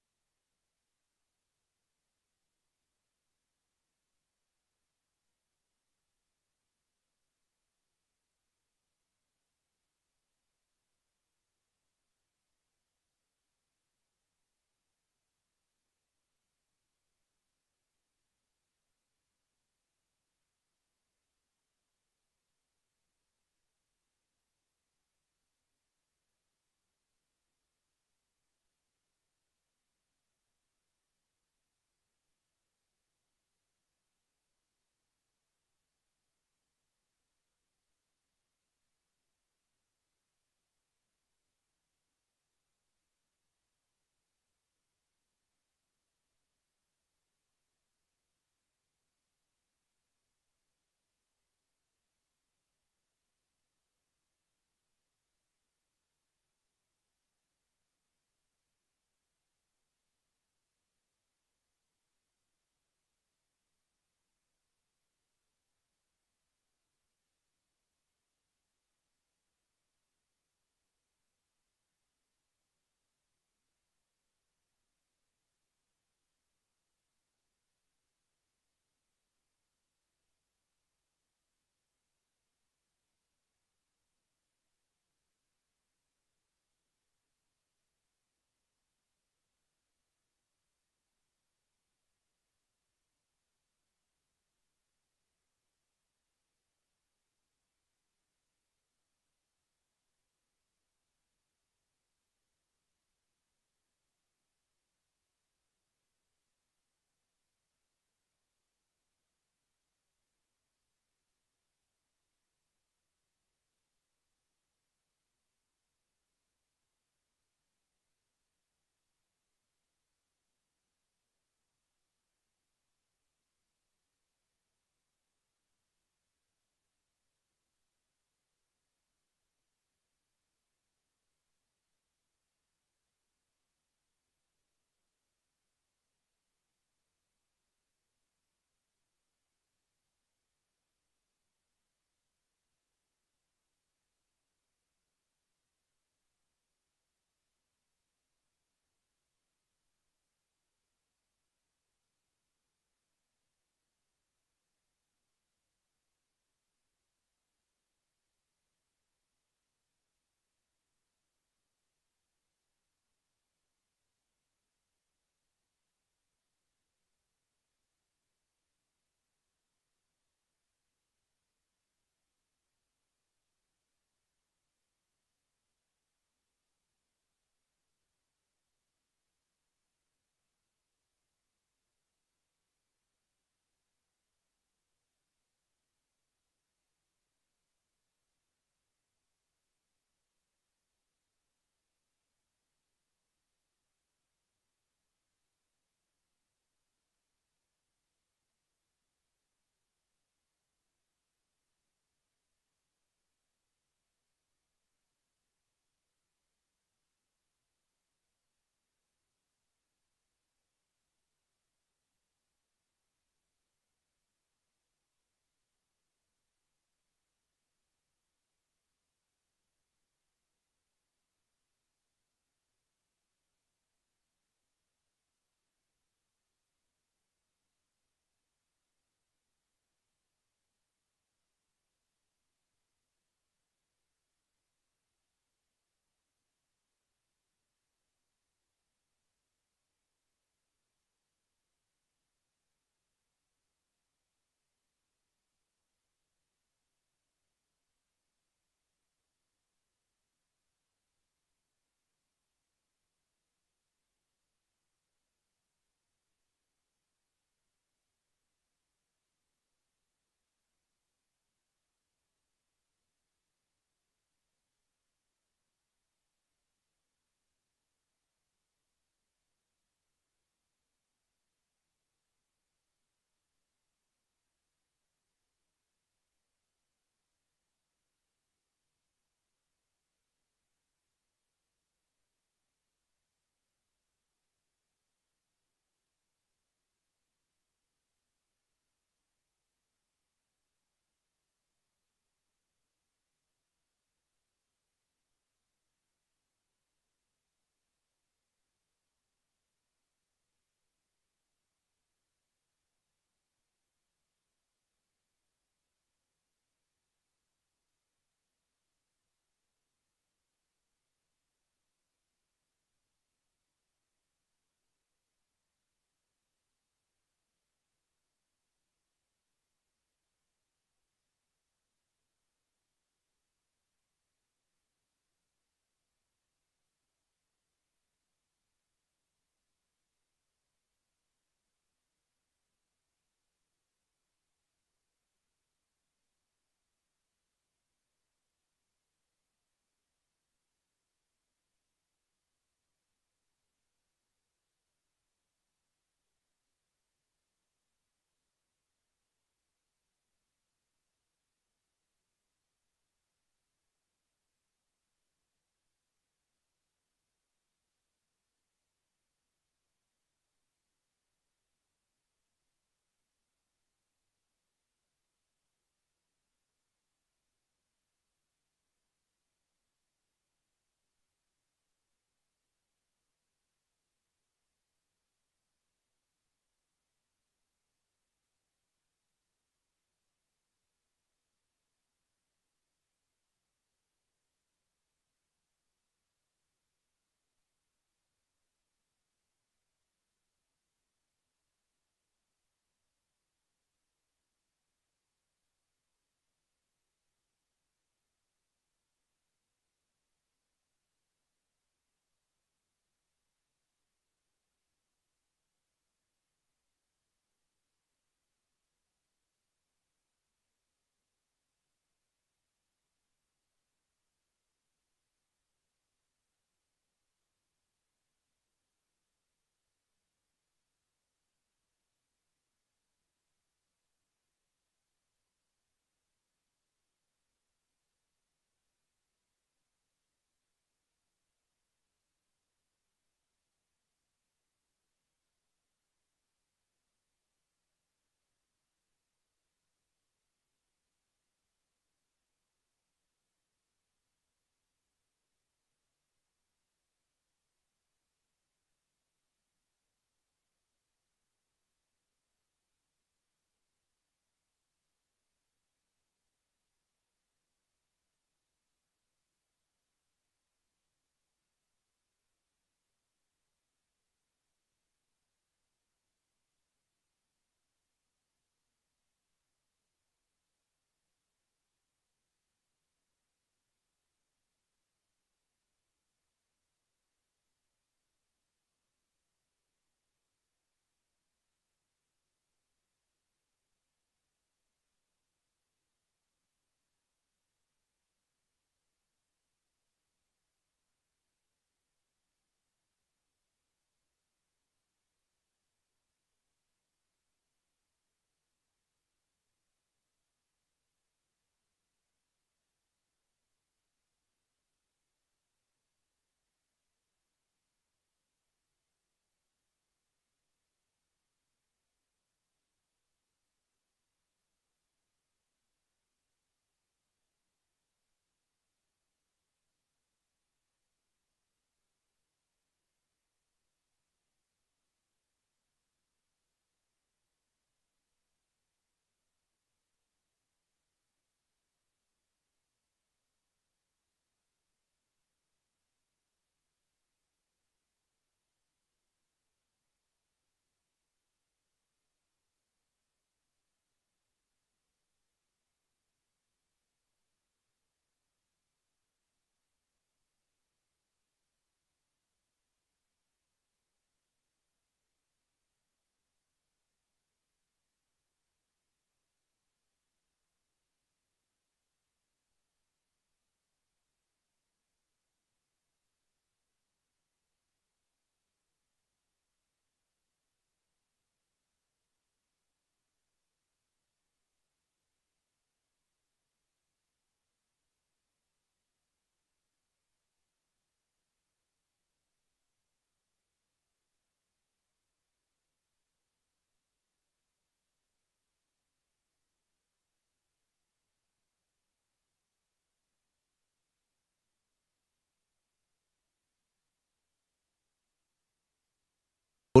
สำ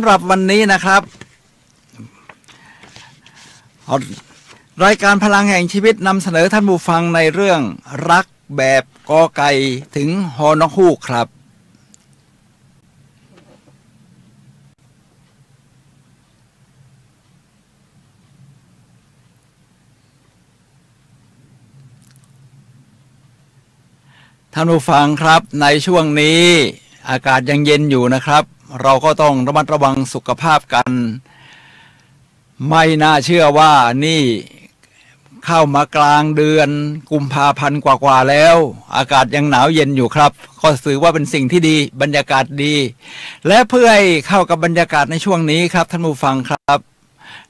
หรับวันนี้นะครับรายการพลังแห่งชีวิตนำเสนอท่านผู้ฟังในเรื่องรักแบบกอไก่ถึงฮอนกฮูกครับท่านผู้ฟังครับในช่วงนี้อากาศยังเย็นอยู่นะครับเราก็ต้องระมัดระวังสุขภาพกันไม่น่าเชื่อว่านี่เข้ามากลางเดือนกุมภาพันธ์กว่าๆแล้วอากาศยังหนาวเย็นอยู่ครับก็ถือว่าเป็นสิ่งที่ดีบรรยากาศดีและเพื่อให้เข้ากับบรรยากาศในช่วงนี้ครับท่านผู้ฟังครับ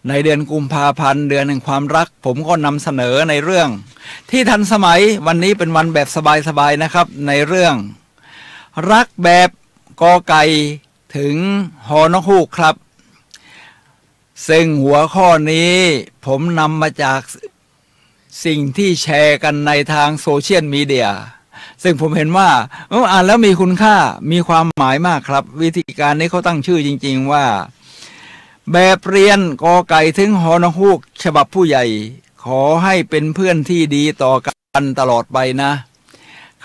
ในเดือนกุมภาพันธ์เดือนแห่งความรักผมก็นำเสนอในเรื่องที่ทันสมัยวันนี้เป็นวันแบบสบายๆนะครับในเรื่องรักแบบกอไก่ถึงฮอนกฮูกครับซึ่งหัวข้อนี้ผมนำมาจากสิ่งที่แชร์กันในทางโซเชียลมีเดียซึ่งผมเห็นว่าอ่านแล้วมีคุณค่ามีความหมายมากครับวิธีการนี้เขาตั้งชื่อจริงๆว่าแบบเรียนกอไก่ถึงฮอนกฮูกฉบับผู้ใหญ่ขอให้เป็นเพื่อนที่ดีต่อกันตลอดไปนะ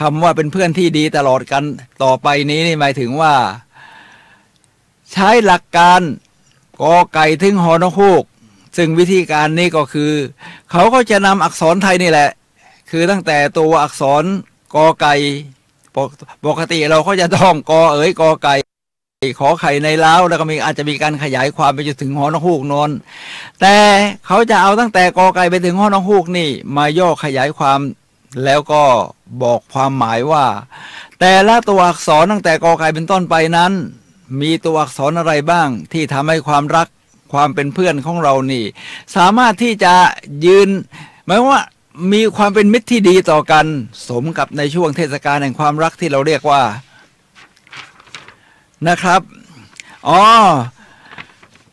คำว่าเป็นเพื่อนที่ดีตลอดกันต่อไปนี้นี่หมายถึงว่าใช้หลักการกอไก่ถึงฮอนกฮูกซึ่งวิธีการนี้ก็คือเขาก็จะนำอักษรไทยนี่แหละคือตั้งแต่ตัวอักษรกอไก่ปกติเราก็จะต้องกอขอไก่ขอไข่ในเล้าแล้วก็อาจจะมีการขยายความไปจนถึงฮอนกฮูกนนแต่เขาจะเอาตั้งแต่กอไก่ไปถึงฮอนกฮูกนี่มาย่อขยายความแล้วก็บอกความหมายว่าแต่ละตัวอักษรตั้งแต่กอไก่เป็นต้นไปนั้นมีตัวอักษรอะไรบ้างที่ทำให้ความรักความเป็นเพื่อนของเรานี่สามารถที่จะยืนหมายว่ามีความเป็นมิตรที่ดีต่อกันสมกับในช่วงเทศกาลแห่งความรักที่เราเรียกว่านะครับ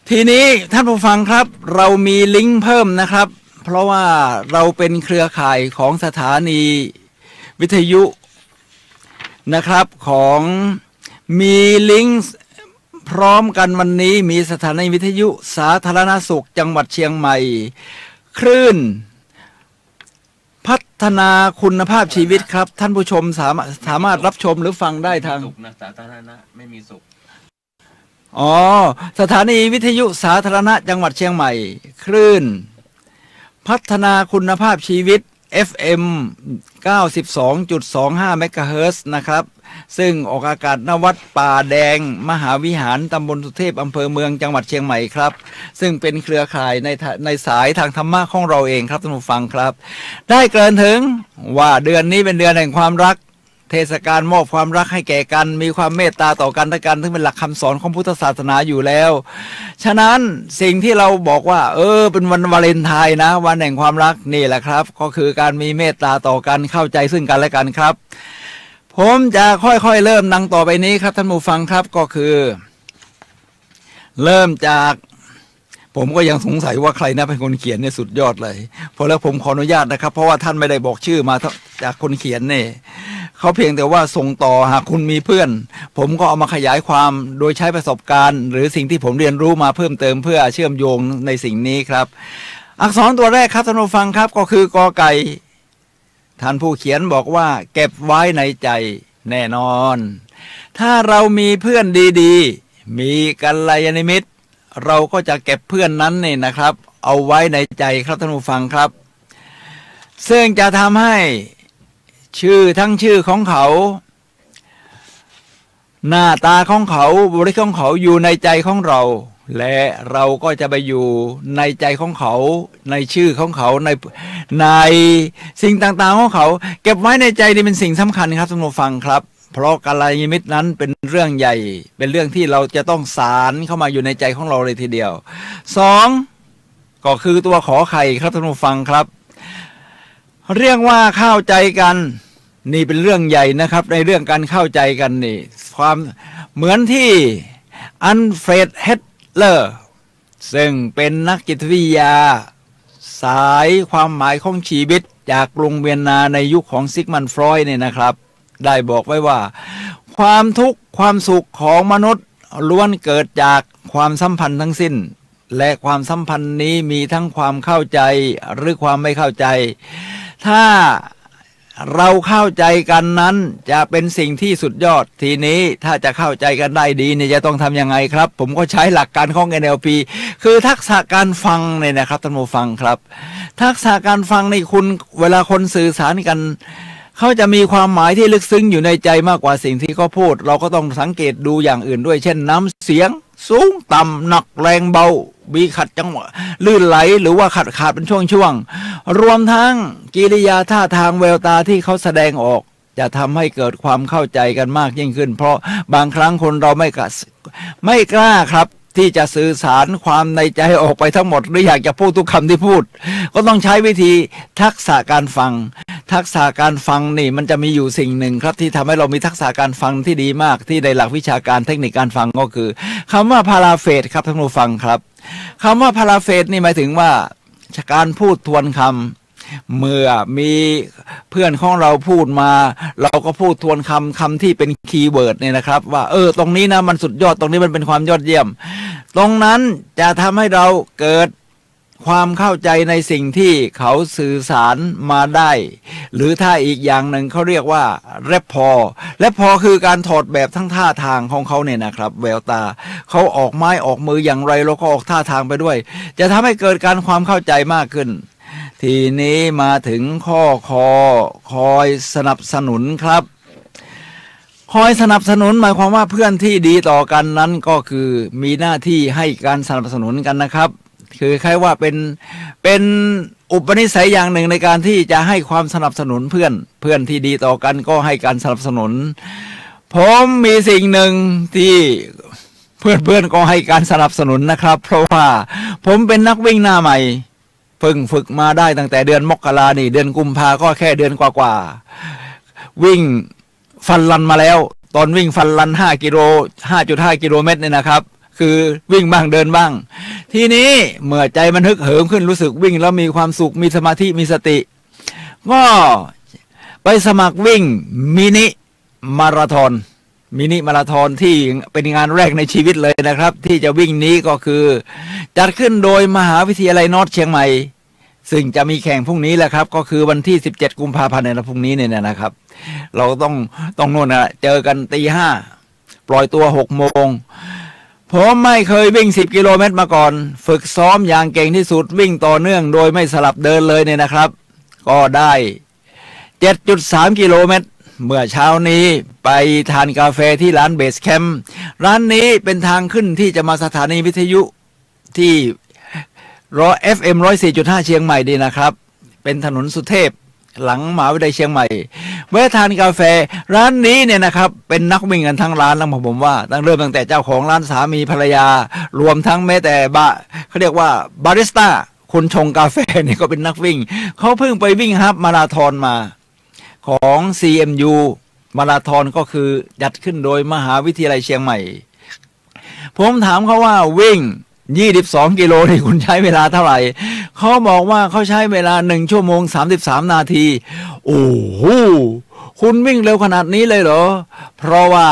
ทีนี้ท่านผู้ฟังครับเรามีลิงก์เพิ่มนะครับเพราะว่าเราเป็นเครือข่ายของสถานีวิทยุนะครับของมีลิงก์พร้อมกันวันนี้มีสถานีวิทยุสาธารณสุขจังหวัดเชียงใหม่คลื่นพัฒนาคุณภาพชีวิตครับท่านผู้ชมสามารถรับชมหรือฟังได้ทางสาธารณะไม่มีสุขสถานีวิทยุสาธารณะจังหวัดเชียงใหม่คลื่นพัฒนาคุณภาพชีวิต FM 92.25 เมกะเฮิรตซ์นะครับซึ่งออกอากาศณวัดป่าแดงมหาวิหารตำบลสุเทพอำเภอเมืองจังหวัดเชียงใหม่ครับซึ่งเป็นเครือข่ายในสายทางธรรมะของเราเองครับท่านผู้ฟังครับได้เกริ่นถึงว่าเดือนนี้เป็นเดือนแห่งความรักเทศกาลมอบความรักให้แก่กันมีความเมตตาต่อกันและกันซึ่งเป็นหลักคำสอนของพุทธศาสนาอยู่แล้วฉะนั้นสิ่งที่เราบอกว่าเป็นวันวาเลนไทน์นะวันแห่งความรักนี่แหละครับก็คือการมีเมตตาต่อกันเข้าใจซึ่งกันและกันครับผมจะค่อยๆเริ่มดังต่อไปนี้ครับท่านผู้ฟังครับก็คือเริ่มจากผมก็ยังสงสัยว่าใครนะเป็นคนเขียนเนี่ยสุดยอดเลยพอแล้วผมขออนุญาตนะครับเพราะว่าท่านไม่ได้บอกชื่อมาจากคนเขียนเนี่ยเขาเพียงแต่ว่าส่งต่อหากคุณมีเพื่อนผมก็เอามาขยายความโดยใช้ประสบการณ์หรือสิ่งที่ผมเรียนรู้มาเพิ่มเติมเพื่อเชื่อมโยงในสิ่งนี้ครับอักษรตัวแรกครับท่านผู้ฟังครับก็คือกอไก่ท่านผู้เขียนบอกว่าเก็บไว้ในใจแน่นอนถ้าเรามีเพื่อนดีๆมีกัลยาณมิตรเราก็จะเก็บเพื่อนนั้นนี่นะครับเอาไว้ในใจครับท่านผู้ฟังครับซึ่งจะทำให้ทั้งชื่อของเขาหน้าตาของเขาบุคลิกของเขาอยู่ในใจของเราและเราก็จะไปอยู่ในใจของเขาในชื่อของเขาในสิ่งต่างๆของเขาเก็บไว้ในใจนี่เป็นสิ่งสำคัญครับท่านผู้ฟังครับเพราะกัลยาณมิตรนั้นเป็นเรื่องใหญ่เป็นเรื่องที่เราจะต้องสานเข้ามาอยู่ในใจของเราเลยทีเดียว2ก็คือตัวขอไข่ครับท่านผู้ฟังครับเรียกว่าเข้าใจกันนี่เป็นเรื่องใหญ่นะครับในเรื่องการเข้าใจกันนี่ความเหมือนที่อันเฟรดเฮดเลอร์ซึ่งเป็นนักจิตวิทยาสายความหมายของชีวิตจากกรุงเวียนนาในยุคของซิกมันฟรอยด์เนี่ยนะครับได้บอกไว้ว่า ความทุกข์ความสุขของมนุษย์ล้วนเกิดจากความสัมพันธ์ทั้งสิ้นและความสัมพันธ์นี้มีทั้งความเข้าใจหรือความไม่เข้าใจถ้าเราเข้าใจกันนั้นจะเป็นสิ่งที่สุดยอดทีนี้ถ้าจะเข้าใจกันได้ดีเนี่ยจะต้องทำยังไงครับผมก็ใช้หลักการของ NLP คือทักษะการฟังเนี่ยนะครับท่านผู้ฟังครับทักษะการฟังในคุณเวลาคนสื่อสารกันเขาจะมีความหมายที่ลึกซึ้งอยู่ในใจมากกว่าสิ่งที่เขาพูดเราก็ต้องสังเกตดูอย่างอื่นด้วยเช่นน้ำเสียงสูงต่ำหนักแรงเบามีขัดจังหวะลื่นไหลหรือว่าขาดเป็นช่วงรวมทั้งกิริยาท่าทางแววตาที่เขาแสดงออกจะทำให้เกิดความเข้าใจกันมากยิ่งขึ้นเพราะบางครั้งคนเราไม่กล้าครับที่จะสื่อสารความในใจออกไปทั้งหมดหรืออยากจะพูดทุกคำที่พูดก็ต้องใช้วิธีทักษะการฟังทักษะการฟังนี่มันจะมีอยู่สิ่งหนึ่งครับที่ทำให้เรามีทักษะการฟังที่ดีมากที่ในหลักวิชาการเทคนิคการฟังก็คือคำว่าพาราเฟสครับท่านผู้ฟังครับคำว่าพาราเฟสนี่หมายถึงว่าการพูดทวนคำเมื่อมีเพื่อนของเราพูดมาเราก็พูดทวนคำที่เป็นคีย์เวิร์ดเนี่ยนะครับว่าตรงนี้นะมันสุดยอดตรงนี้มันเป็นความยอดเยี่ยมตรงนั้นจะทำให้เราเกิดความเข้าใจในสิ่งที่เขาสื่อสารมาได้หรือถ้าอีกอย่างหนึ่งเขาเรียกว่าแรปพอคือการถอดแบบทั้งท่าทางของเขาเนี่ยนะครับแววตาเขาออกไม้ออกมืออย่างไรเราก็ออกท่าทางไปด้วยจะทำให้เกิดการความเข้าใจมากขึ้นทีนี้มาถึงข้อคอยสนับสนุนครับคอยสนับสนุนหมายความว่าเพื่อนที่ดีต่อกันนั้นก็คือมีหน้าที่ให้การสนับสนุนกันนะครับคือคล้ายว่าเป็นอุปนิสัยอย่างหนึ่งในการที่จะให้ความสนับสนุนเพื่อนที่ดีต่อกันก็ให้การสนับสนุนผมมีสิ่งหนึ่งที่เพื่อนก็ให้การสนับสนุนนะครับเพราะว่าผมเป็นนักวิ่งหน้าใหม่เพิ่งฝึกมาได้ตั้งแต่เดือนมกรานี่เดือนกุมภาก็แค่เดือนกว่าวิ่งฟันรันมาแล้วตอนวิ่งฟันรัน5.5 กิโลเมตรเนี่ยนะครับคือวิ่งบ้างเดินบ้างทีนี้เมื่อใจมันฮึกเหิมขึ้นรู้สึกวิ่งแล้วมีความสุขมีสมาธิมีสติก็ไปสมัครวิ่งมินิมาราธอนที่เป็นงานแรกในชีวิตเลยนะครับที่จะวิ่งนี้ก็คือจัดขึ้นโดยมหาวิทยาลัยนอร์ทเชียงใหม่ซึ่งจะมีแข่งพรุ่งนี้แหละครับก็คือวันที่17 กุมภาพันธ์ในพรุ่งนี้เนี่ยนะครับเราต้องโน่นนะเจอกัน 5:00 ปล่อยตัว 6 โมงผมไม่เคยวิ่ง10 กิโลเมตรมาก่อนฝึกซ้อมอย่างเก่งที่สุดวิ่งต่อเนื่องโดยไม่สลับเดินเลยเนี่ยนะครับก็ได้ 7.3 กิโลเมตรเมื่อเช้านี้ไปทานกาแฟที่ร้านเบสแคมป์ร้านนี้เป็นทางขึ้นที่จะมาสถานีวิทยุที่FM 104.5 เชียงใหม่ดีนะครับเป็นถนนสุเทพหลังมหาวิทยาลัยเชียงใหม่แวะทานกาแฟร้านนี้เนี่ยนะครับเป็นนักวิ่งกันทั้งร้านแล้วผมว่าตั้งแต่เจ้าของร้านสามีภรรยารวมทั้งแม้แต่เขาเรียกว่าบาริสต้าคนชงกาแฟเนี่ยก็เป็นนักวิ่งเขาเพิ่งไปวิ่งฮาล์ฟมาราธอนมาของ CMU มาราธอนก็คือจัดขึ้นโดยมหาวิทยาลัยเชียงใหม่ผมถามเขาว่าวิ่ง22 กิโลนี่คุณใช้เวลาเท่าไหร่เขาบอกว่าเขาใช้เวลา1 ชั่วโมง 33 นาทีโอ้โหคุณวิ่งเร็วขนาดนี้เลยเหรอเพราะว่า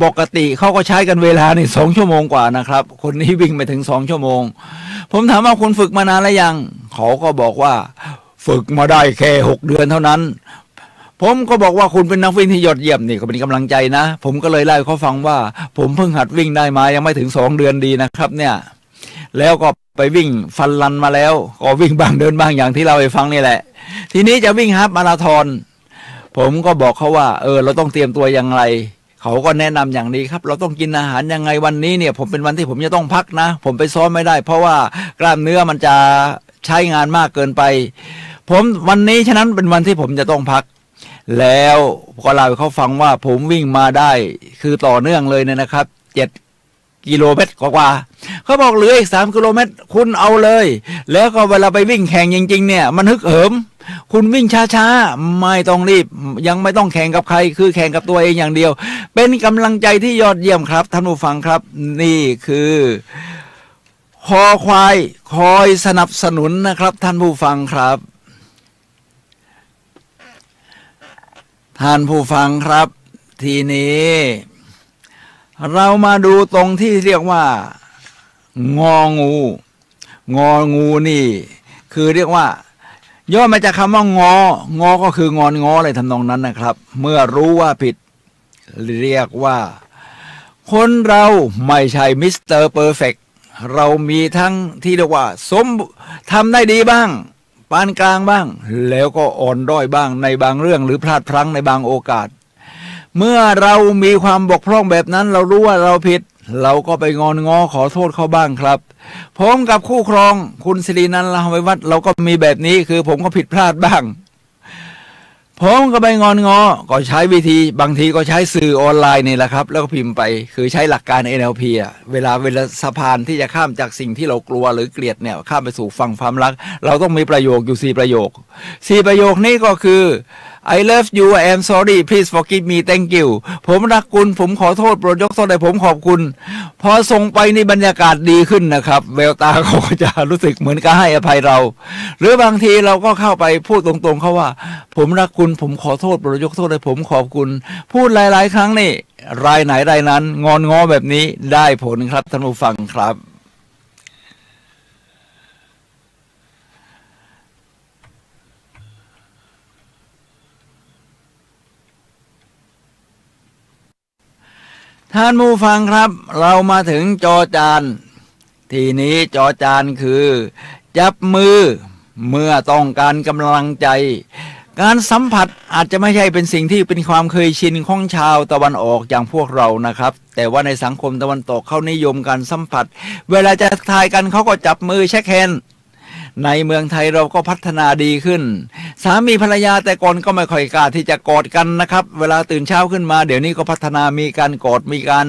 ปกติเขาก็ใช้กันเวลานี่2 ชั่วโมงกว่านะครับคนนี้วิ่งไปถึง2 ชั่วโมงผมถามว่าคุณฝึกมานานแล้วยังเขาก็บอกว่าฝึกมาได้แค่6 เดือนเท่านั้นผมก็บอกว่าคุณเป็นนักวิ่งที่ยอดเยี่ยมนี่ก็เป็นกำลังใจนะผมก็เลยเล่าให้เขาฟังว่าผมเพิ่งหัดวิ่งได้มายังไม่ถึง2 เดือนดีนะครับเนี่ยแล้วก็ไปวิ่งฟันรันมาแล้วก็วิ่งบ้างเดินบ้างอย่างที่เราไปฟังนี่แหละทีนี้จะวิ่งฮาล์ฟมาราธอนผมก็บอกเขาว่าเราต้องเตรียมตัวอย่างไรเขาก็แนะนำอย่างนี้ครับเราต้องกินอาหารยังไงวันนี้เนี่ยผมเป็นวันที่ผมจะต้องพักนะผมไปซ้อมไม่ได้เพราะว่ากล้ามเนื้อมันจะใช้งานมากเกินไปผมวันนี้ฉะนั้นเป็นวันที่ผมจะต้องพักแล้วก็เล่าให้เขาฟังว่าผมวิ่งมาได้คือต่อเนื่องเลยเนี่ยนะครับ7 กิโลเมตรกว่าเขาบอกเหลืออีก3 กิโลเมตรคุณเอาเลยแล้วก็เวลาไปวิ่งแข่งจริงๆเนี่ยมันฮึกเหิมคุณวิ่งช้าๆไม่ต้องรีบยังไม่ต้องแข่งกับใครคือแข่งกับตัวเองอย่างเดียวเป็นกำลังใจที่ยอดเยี่ยมครับท่านผู้ฟังครับนี่คือคอควายคอยสนับสนุนนะครับท่านผู้ฟังครับท่านผู้ฟังครับ ทีนี้เรามาดูตรงที่เรียกว่างองูนี่คือเรียกว่าย่อมาจากคำว่างอก็คืองอนง้ออะไรทำนองนั้นนะครับเมื่อรู้ว่าผิดเรียกว่าคนเราไม่ใช่มิสเตอร์เพอร์เฟกต์เรามีทั้งที่เรียกว่าทำได้ดีบ้างปานกลางบ้างแล้วก็อ่อนด้อยบ้างในบางเรื่องหรือพลาดพลั้งในบางโอกาสเมื่อเรามีความบกพร่องแบบนั้นเรารู้ว่าเราผิดเราก็ไปงอนง้อขอโทษเขาบ้างครับผมกับคู่ครองคุณศิรินันท์ ลาวิวัฒน์เราก็มีแบบนี้คือผมก็ผิดพลาดบ้างผมก็ไปงอนง้อก็ใช้วิธีบางทีก็ใช้สื่อออนไลน์นี่แหละครับแล้วก็พิมพ์ไปคือใช้หลักการ NLP อ่ะเวลาสะพานที่จะข้ามจากสิ่งที่เรากลัวหรือเกลียดเนี่ยข้ามไปสู่ฝั่งความรักเราต้องมีประโยคอยู่4ประโยคนี้ก็คือ I love you I am sorry please forgive me thank you ผมรักคุณผมขอโทษโปรดยกโทษให้ผมขอบคุณพอส่งไปนี่บรรยากาศดีขึ้นนะครับแววตาเขาจะรู้สึกเหมือนกับให้อภัยเราหรือบางทีเราก็เข้าไปพูดตรงๆเขาว่าผมรักคุณผมขอโทษโปรดยกโทษให้ผมขอบคุณพูดหลายๆครั้งนี่รายไหนรายนั้นงอนง้อแบบนี้ได้ผลครับท่านผู้ฟังครับท่านผู้ฟังครับเรามาถึงจอจานทีนี้จอจานคือจับมือเมื่อต้องการกำลังใจการสัมผัสอาจจะไม่ใช่เป็นสิ่งที่เป็นความเคยชินของชาวตะวันออกอย่างพวกเรานะครับแต่ว่าในสังคมตะวันตกเขานิยมการสัมผัสเวลาจะทายกันเขาก็จับมือเช็คแฮนด์ในเมืองไทยเราก็พัฒนาดีขึ้นสามีภรรยาแต่ก่อนก็ไม่ค่อยกล้าที่จะกอดกันนะครับเวลาตื่นเช้าขึ้นมาเดี๋ยวนี้ก็พัฒนามีการกอดมีการ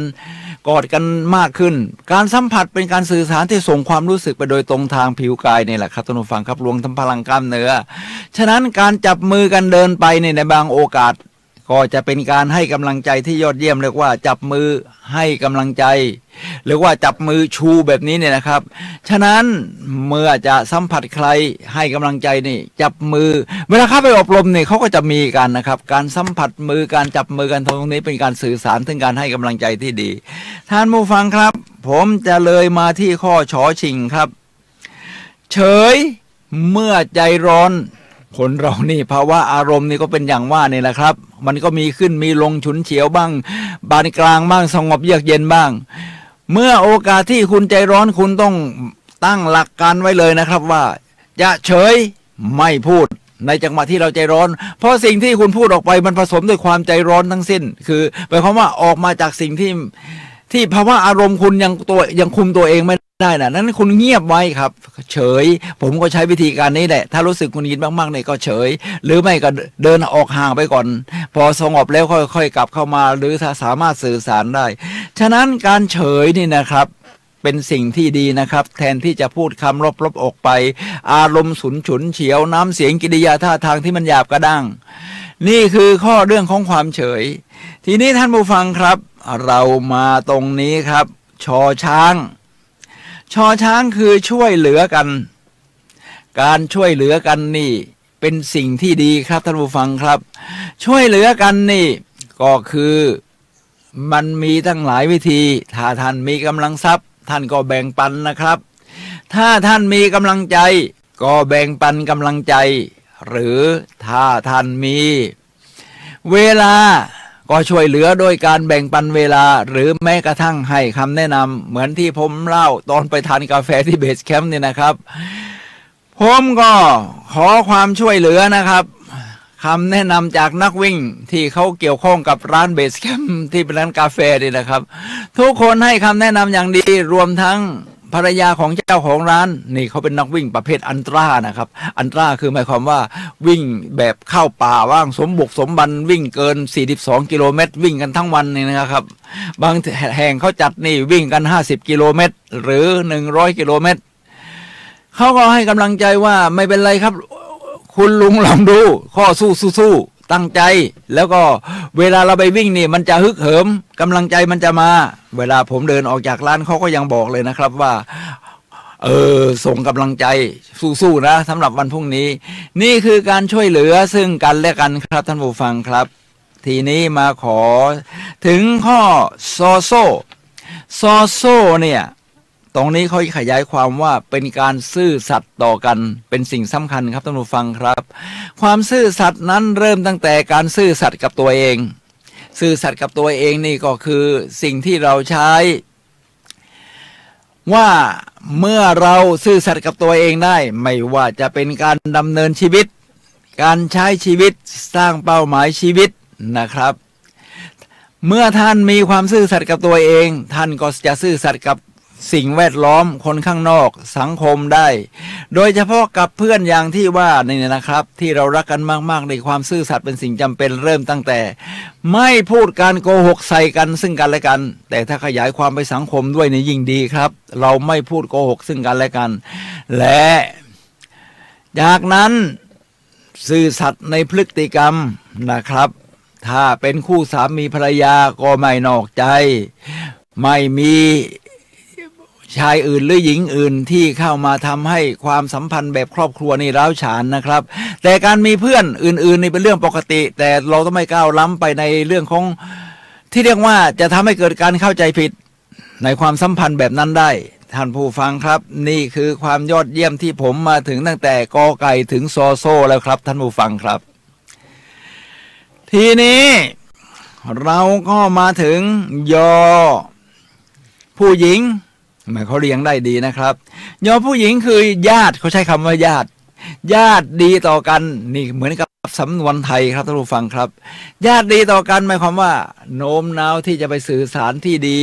กอดกันมากขึ้นการสัมผัสเป็นการสื่อสารที่ส่งความรู้สึกไปโดยตรงทางผิวกายนี่แหละครับท่านผู้ฟังครับรวมทั้งพลังกล้ามเนื้อฉะนั้นการจับมือกันเดินไปในบางโอกาสก็จะเป็นการให้กำลังใจที่ยอดเยี่ยมเรียกว่าจับมือให้กำลังใจหรือว่าจับมือชูแบบนี้เนี่ยนะครับฉะนั้นเมื่อจะสัมผัสใครให้กำลังใจนี่จับมือเวลาเข้าไปอบรมเนี่ยเขาก็จะมีกันนะครับการสัมผัสมือการจับมือกันตรงนี้เป็นการสื่อสารถึงการให้กำลังใจที่ดีท่านผู้ฟังครับผมจะเลยมาที่ข้อฉอชิงครับเฉยเมื่อใจร้อนคนเรานี่ภาวะอารมณ์นี่ก็เป็นอย่างว่านี่แหละครับมันก็มีขึ้นมีลงฉุนเฉียวบ้างบานกลางบ้างสงบเยือกเย็นบ้างเมื่อโอกาสที่คุณใจร้อนคุณต้องตั้งหลักการไว้เลยนะครับว่าจะเฉยไม่พูดในจังหวะที่เราใจร้อนเพราะสิ่งที่คุณพูดออกไปมันผสมด้วยความใจร้อนทั้งสิ้นคือหมายความว่าออกมาจากสิ่งที่ภาวะอารมณ์คุณยังคุมตัวเองไม่ได้นะนั้นคุณเงียบไว้ครับเฉยผมก็ใช้วิธีการนี้แหละถ้ารู้สึกคุณยินมากๆเนี่ยก็เฉยหรือไม่ก็เดินออกห่างไปก่อนพอสงบแล้วค่อยๆกลับเข้ามาหรือถ้าสามารถสื่อสารได้ฉะนั้นการเฉยนี่นะครับเป็นสิ่งที่ดีนะครับแทนที่จะพูดคำลบๆออกไปอารมณ์ฉุนเฉียวน้ำเสียงกิริยาท่าทางที่มันหยาบกระด้างนี่คือข้อเรื่องของความเฉยทีนี้ท่านผู้ฟังครับเรามาตรงนี้ครับชอช้างคือช่วยเหลือกันการช่วยเหลือกันนี่เป็นสิ่งที่ดีครับท่านผู้ฟังครับช่วยเหลือกันนี่ก็คือมันมีตั้งหลายวิธีถ้าท่านมีกำลังทรัพย์ท่านก็แบ่งปันนะครับถ้าท่านมีกำลังใจก็แบ่งปันกำลังใจหรือถ้าท่านมีเวลาก็ช่วยเหลือโดยการแบ่งปันเวลาหรือแม้กระทั่งให้คำแนะนำเหมือนที่ผมเล่าตอนไปทานกาแฟที่เบสแคมป์เนี่ยนะครับผมก็ขอความช่วยเหลือนะครับคำแนะนำจากนักวิ่งที่เขาเกี่ยวข้องกับร้านเบสแคมป์ที่เป็นร้านกาแฟนี่นะครับทุกคนให้คำแนะนำอย่างดีรวมทั้งภรรยาของเจ้าของร้านนี่เขาเป็นนักวิ่งประเภทอันตรานะครับอันตราคือหมายความว่าวิ่งแบบเข้าป่าว่างสมบุกสมบันวิ่งเกิน42กิโลเมตรวิ่งกันทั้งวันนี่นะครับบางแห่งเขาจัดนี่วิ่งกัน50กิโลเมตรหรือ100กิโลเมตรเขาก็ให้กำลังใจว่าไม่เป็นไรครับคุณลุงลองดูข้อสู้ตั้งใจแล้วก็เวลาเราไปวิ่งนี่มันจะฮึกเหิมกำลังใจมันจะมาเวลาผมเดินออกจากร้านเขาก็ยังบอกเลยนะครับว่าส่งกำลังใจสู้ๆนะสำหรับวันพรุ่งนี้นี่คือการช่วยเหลือซึ่งกันและกันครับท่านผู้ฟังครับ ทีนี้มาขอถึงข้อซอโซเนี่ยตรงนี้เขาขยายความว่าเป็นการซื่อสัตย์ต่อกันเป็นสิ่งสำคัญครับท่านผู้ฟังครับความซื่อสัตย์นั้นเริ่มตั้งแต่การซื่อสัตย์กับตัวเองซื่อสัตย์กับตัวเองนี่ก็คือสิ่งที่เราใช้ว่าเมื่อเราซื่อสัตย์กับตัวเองได้ไม่ว่าจะเป็นการดำเนินชีวิตการใช้ชีวิตสร้างเป้าหมายชีวิตนะครับเมื่อท่านมีความซื่อสัตย์กับตัวเองท่านก็จะซื่อสัตย์กับสิ่งแวดล้อมคนข้างนอกสังคมได้โดยเฉพาะกับเพื่อนอย่างที่ว่านี่นะครับที่เรารักกันมากๆในความซื่อสัตย์เป็นสิ่งจำเป็นเริ่มตั้งแต่ไม่พูดการโกหกใส่กันซึ่งกันและกันแต่ถ้าขยายความไปสังคมด้วยนี่ยิ่งดีครับเราไม่พูดโกหกซึ่งกันและกันและจากนั้นซื่อสัตย์ในพฤติกรรมนะครับถ้าเป็นคู่สามีภรรยาก็ไม่นอกใจไม่มีชายอื่นหรือหญิงอื่นที่เข้ามาทำให้ความสัมพันธ์แบบครอบครัวนี่ร้าวฉานนะครับแต่การมีเพื่อนอื่นๆนี่เป็นเรื่องปกติแต่เราต้องไม่ก้าวล้ำไปในเรื่องของที่เรียกว่าจะทำให้เกิดการเข้าใจผิดในความสัมพันธ์แบบนั้นได้ท่านผู้ฟังครับนี่คือความยอดเยี่ยมที่ผมมาถึงตั้งแต่กอไก่ถึงซอโซ่แล้วครับท่านผู้ฟังครับทีนี้เราก็มาถึงยอผู้หญิงเขาเรียงได้ดีนะครับยอผู้หญิงคือญาติเขาใช้คำว่าญาติดีต่อกันนี่เหมือนกับสำนวนไทยครับท่านผู้ฟังครับญาติดีต่อกันหมายความว่าโน้มน้าวที่จะไปสื่อสารที่ดี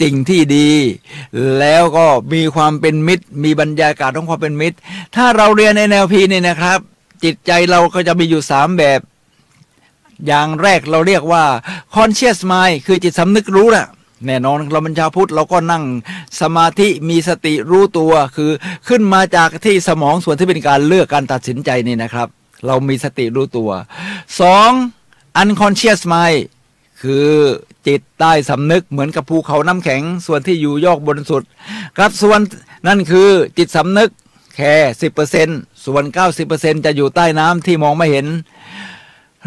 สิ่งที่ดีแล้วก็มีความเป็นมิตรมีบรรยากาศของความเป็นมิตรถ้าเราเรียนในNLPนี่นะครับจิตใจเราก็จะมีอยู่3แบบอย่างแรกเราเรียกว่า conscious mind คือจิตสำนึกรู้น่ะแน่นอนเราเป็นชาวพุทธเราก็นั่งสมาธิมีสติรู้ตัวคือขึ้นมาจากที่สมองส่วนที่เป็นการเลือกการตัดสินใจนี่นะครับเรามีสติรู้ตัว2 unconscious mind คือจิตใต้สำนึกเหมือนกับภูเขาน้ำแข็งส่วนที่อยู่ยอดบนสุดครับส่วนนั่นคือจิตสำนึกแค่ 10% ส่วน 90% จะอยู่ใต้น้ำที่มองไม่เห็น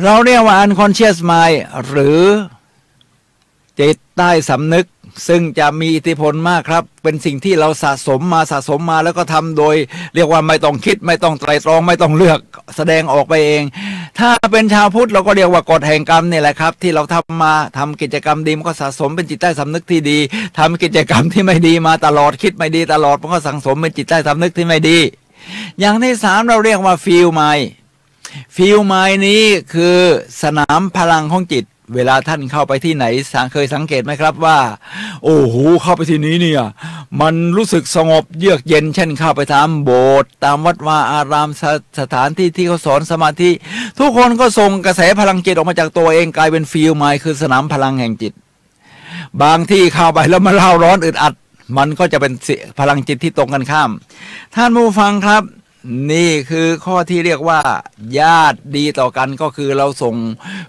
เราเรียกว่า unconscious mind หรือจิตใต้สำนึกซึ่งจะมีอิทธิพลมากครับเป็นสิ่งที่เราสะสมมาแล้วก็ทำโดยเรียกว่าไม่ต้องคิดไม่ต้องไตร่ตรองไม่ต้องเลือกแสดงออกไปเองถ้าเป็นชาวพุทธเราก็เรียกว่ากฎแห่งกรรมนี่แหละครับที่เราทำกิจกรรมดีมันก็สะสมเป็นจิตใต้สำนึกที่ดีทำกิจกรรมที่ไม่ดีมาตลอดคิดไม่ดีตลอดมันก็สังสมเป็นจิตใต้สำนึกที่ไม่ดีอย่างที่3เราเรียกว่าฟีลไมล์นี้คือสนามพลังของจิตเวลาท่านเข้าไปที่ไหนเคยสังเกตไหมครับว่าโอ้โหเข้าไปที่นี้เนี่ยมันรู้สึกสงบเยือกเย็นเช่นเข้าไปตามโบสถ์ตามวัดวาอารามสถานที่ที่เขาสอนสมาธิทุกคนก็ส่งกระแสพลังจิตออกมาจากตัวเองกลายเป็นฟีลไมล์คือสนามพลังแห่งจิตบางที่เข้าไปแล้วมันเล่าร้อนอึดอัดมันก็จะเป็นพลังจิตที่ตรงกันข้ามท่านผู้ฟังครับนี่คือข้อที่เรียกว่าญาติดีต่อกันก็คือเราส่ง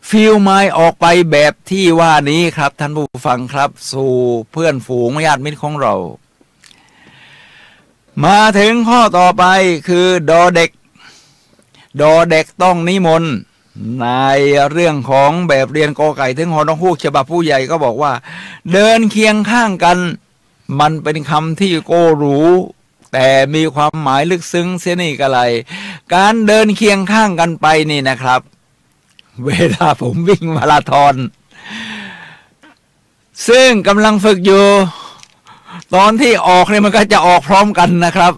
ฟีลไมล์ออกไปแบบที่ว่านี้ครับท่านผู้ฟังครับสู่เพื่อนฝูงญาติมิตรของเรามาถึงข้อต่อไปคือดอเด็กต้องนิมนต์ในเรื่องของแบบเรียนกอไก่ถึงหอนกฮูกฉบับผู้ใหญ่ก็บอกว่าเดินเคียงข้างกันมันเป็นคำที่โกรู้แต่มีความหมายลึกซึ้งเสียนี่ก็ไรการเดินเคียงข้างกันไปนี่นะครับเวลาผมวิ่งมาราธอนซึ่งกำลังฝึกอยู่ตอนที่ออกเนี่ยมันก็จะออกพร้อมกันนะครับ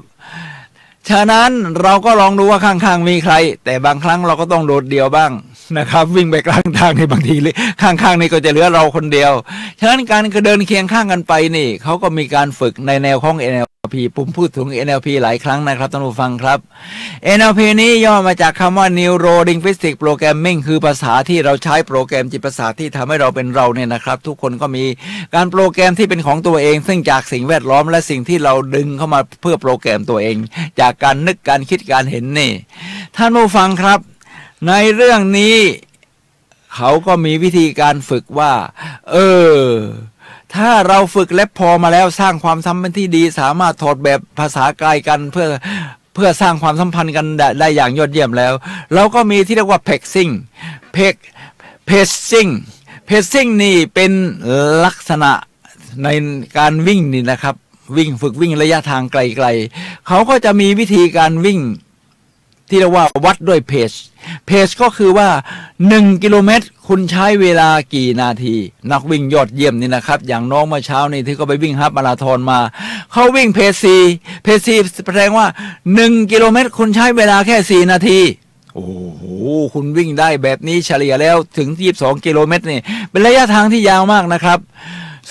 ฉะนั้นเราก็ลองดูว่าข้างๆมีใครแต่บางครั้งเราก็ต้องโดดเดี่ยวบ้างนะครับวิ่งไปกลางทางในบางทีข้างๆนี่ก็จะเหลือเราคนเดียวฉะนั้นการเดินเคียงข้างกันไปนี่เขาก็มีการฝึกในแนวของ NLP ผมพูดถึง NLP หลายครั้งนะครับท่านผู้ฟังครับ NLP นี้ย่อมาจากคำว่า Neuro Linguistic Programming คือภาษาที่เราใช้โปรแกรมจิตประสาทที่ทำให้เราเป็นเราเนี่ยนะครับทุกคนก็มีการโปรแกรมที่เป็นของตัวเองซึ่งจากสิ่งแวดล้อมและสิ่งที่เราดึงเข้ามาเพื่อโปรแกรมตัวเองจากการนึกการคิดการเห็นนี่ท่านผู้ฟังครับในเรื่องนี้เขาก็มีวิธีการฝึกว่าถ้าเราฝึกและพอมาแล้วสร้างความสัมพันธ์ที่ดีสามารถถอดแบบภาษากายกันเพื่อสร้างความสัมพันธ์กันได้อย่างยอดเยี่ยมแล้วเราก็มีที่เรียกว่า pexing pacing นี่เป็นลักษณะในการวิ่งนี่นะครับวิ่งฝึกวิ่งระยะทางไกลๆเขาก็จะมีวิธีการวิ่งที่เรียกว่าวัดด้วยเพจก็คือว่า1กิโลเมตรคุณใช้เวลากี่นาทีนักวิ่งยอดเยี่ยมนี่นะครับอย่างน้องเมื่อเช้านี่ที่เขาไปวิ่งฮาล์ฟมาราธอนมาเขาวิ่งเพจแสดงว่า1กิโลเมตรคุณใช้เวลาแค่4นาทีโอ้โหคุณวิ่งได้แบบนี้เฉลี่ยแล้วถึง22กิโลเมตรนี่เป็นระยะทางที่ยาวมากนะครับ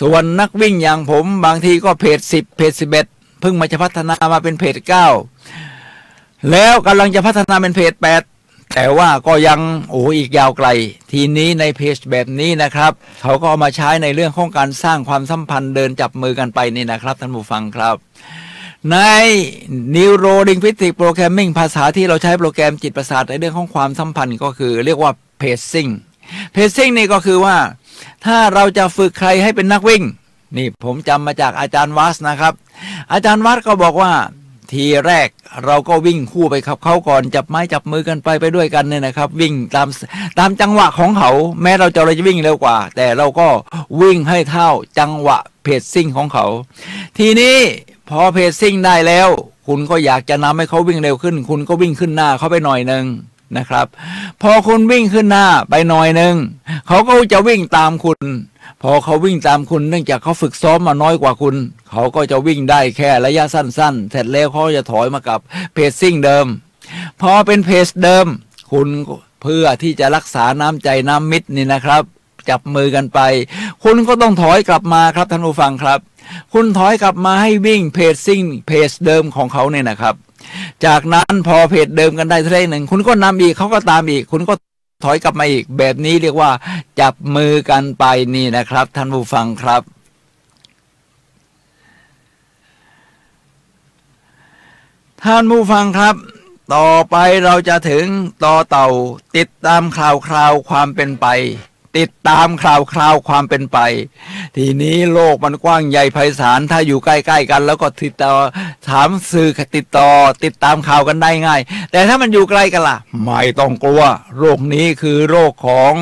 ส่วนนักวิ่งอย่างผมบางทีก็เพจ10เพจ11เพิ่งมาจะพัฒนามาเป็นเพจ9แล้วกำลังจะพัฒนาเป็นเพจ8แต่ว่าก็ยังอีกยาวไกลทีนี้ในเพจแบบนี้นะครับเขาก็เอามาใช้ในเรื่องของการสร้างความสัมพันธ์เดินจับมือกันไปนี่นะครับท่านผู้ฟังครับใน Neuro Linguistic Programming ภาษาที่เราใช้โปรแกรมจิตประสาทในเรื่องของความสัมพันธ์ก็คือเรียกว่า pacing นี่ก็คือว่าถ้าเราจะฝึกใครให้เป็นนักวิ่งนี่ผมจำมาจากอาจารย์วัสนะครับอาจารย์วัสก็บอกว่าทีแรกเราก็วิ่งคู่ไปกับเขาก่อนจับไม้จับมือกันไปด้วยกันเนี่ยนะครับวิ่งตามจังหวะของเขาแม้เราจะวิ่งเร็วกว่าแต่เราก็วิ่งให้เท่าจังหวะเพจซิ่งของเขาทีนี้พอเพจซิ่งได้แล้วคุณก็อยากจะนำให้เขาวิ่งเร็วขึ้นคุณก็วิ่งขึ้นหน้าเขาไปหน่อยนึงนะครับพอคุณวิ่งขึ้นหน้าไปหน่อยนึงเขาก็จะวิ่งตามคุณพอเขาวิ่งตามคุณเนื่องจากเขาฝึกซ้อมมาน้อยกว่าคุณเขาก็จะวิ่งได้แค่ระยะสั้นๆเสร็จแล้วเขาจะถอยมากับเพจซิ่งเดิมพอเป็นเพจเดิมคุณเพื่อที่จะรักษาน้ำใจน้ำมิตรนี่นะครับจับมือกันไปคุณก็ต้องถอยกลับมาครับท่านผู้ฟังครับคุณถอยกลับมาให้วิ่งเพจซิ่งเพจเดิมของเขาเนี่ยนะครับจากนั้นพอเพจเดิมกันได้เท่าไหร่คุณก็นำอีกเขาก็ตามอีกคุณก็ถอยกลับมาอีกแบบนี้เรียกว่าจับมือกันไปนี่นะครับท่านผู้ฟังครับท่านผู้ฟังครับต่อไปเราจะถึงต่อเต่าติดตามคราวความเป็นไปติดตามคราวความเป็นไปทีนี้โลกมันกว้างใหญ่ไพศาลถ้าอยู่ใกล้ๆกันแล้วก็ติดต่อถามสื่อติดตามข่าวกันได้ง่ายแต่ถ้ามันอยู่ไกลกันล่ะไม่ต้องกลัวโรคนี้คือโรคของ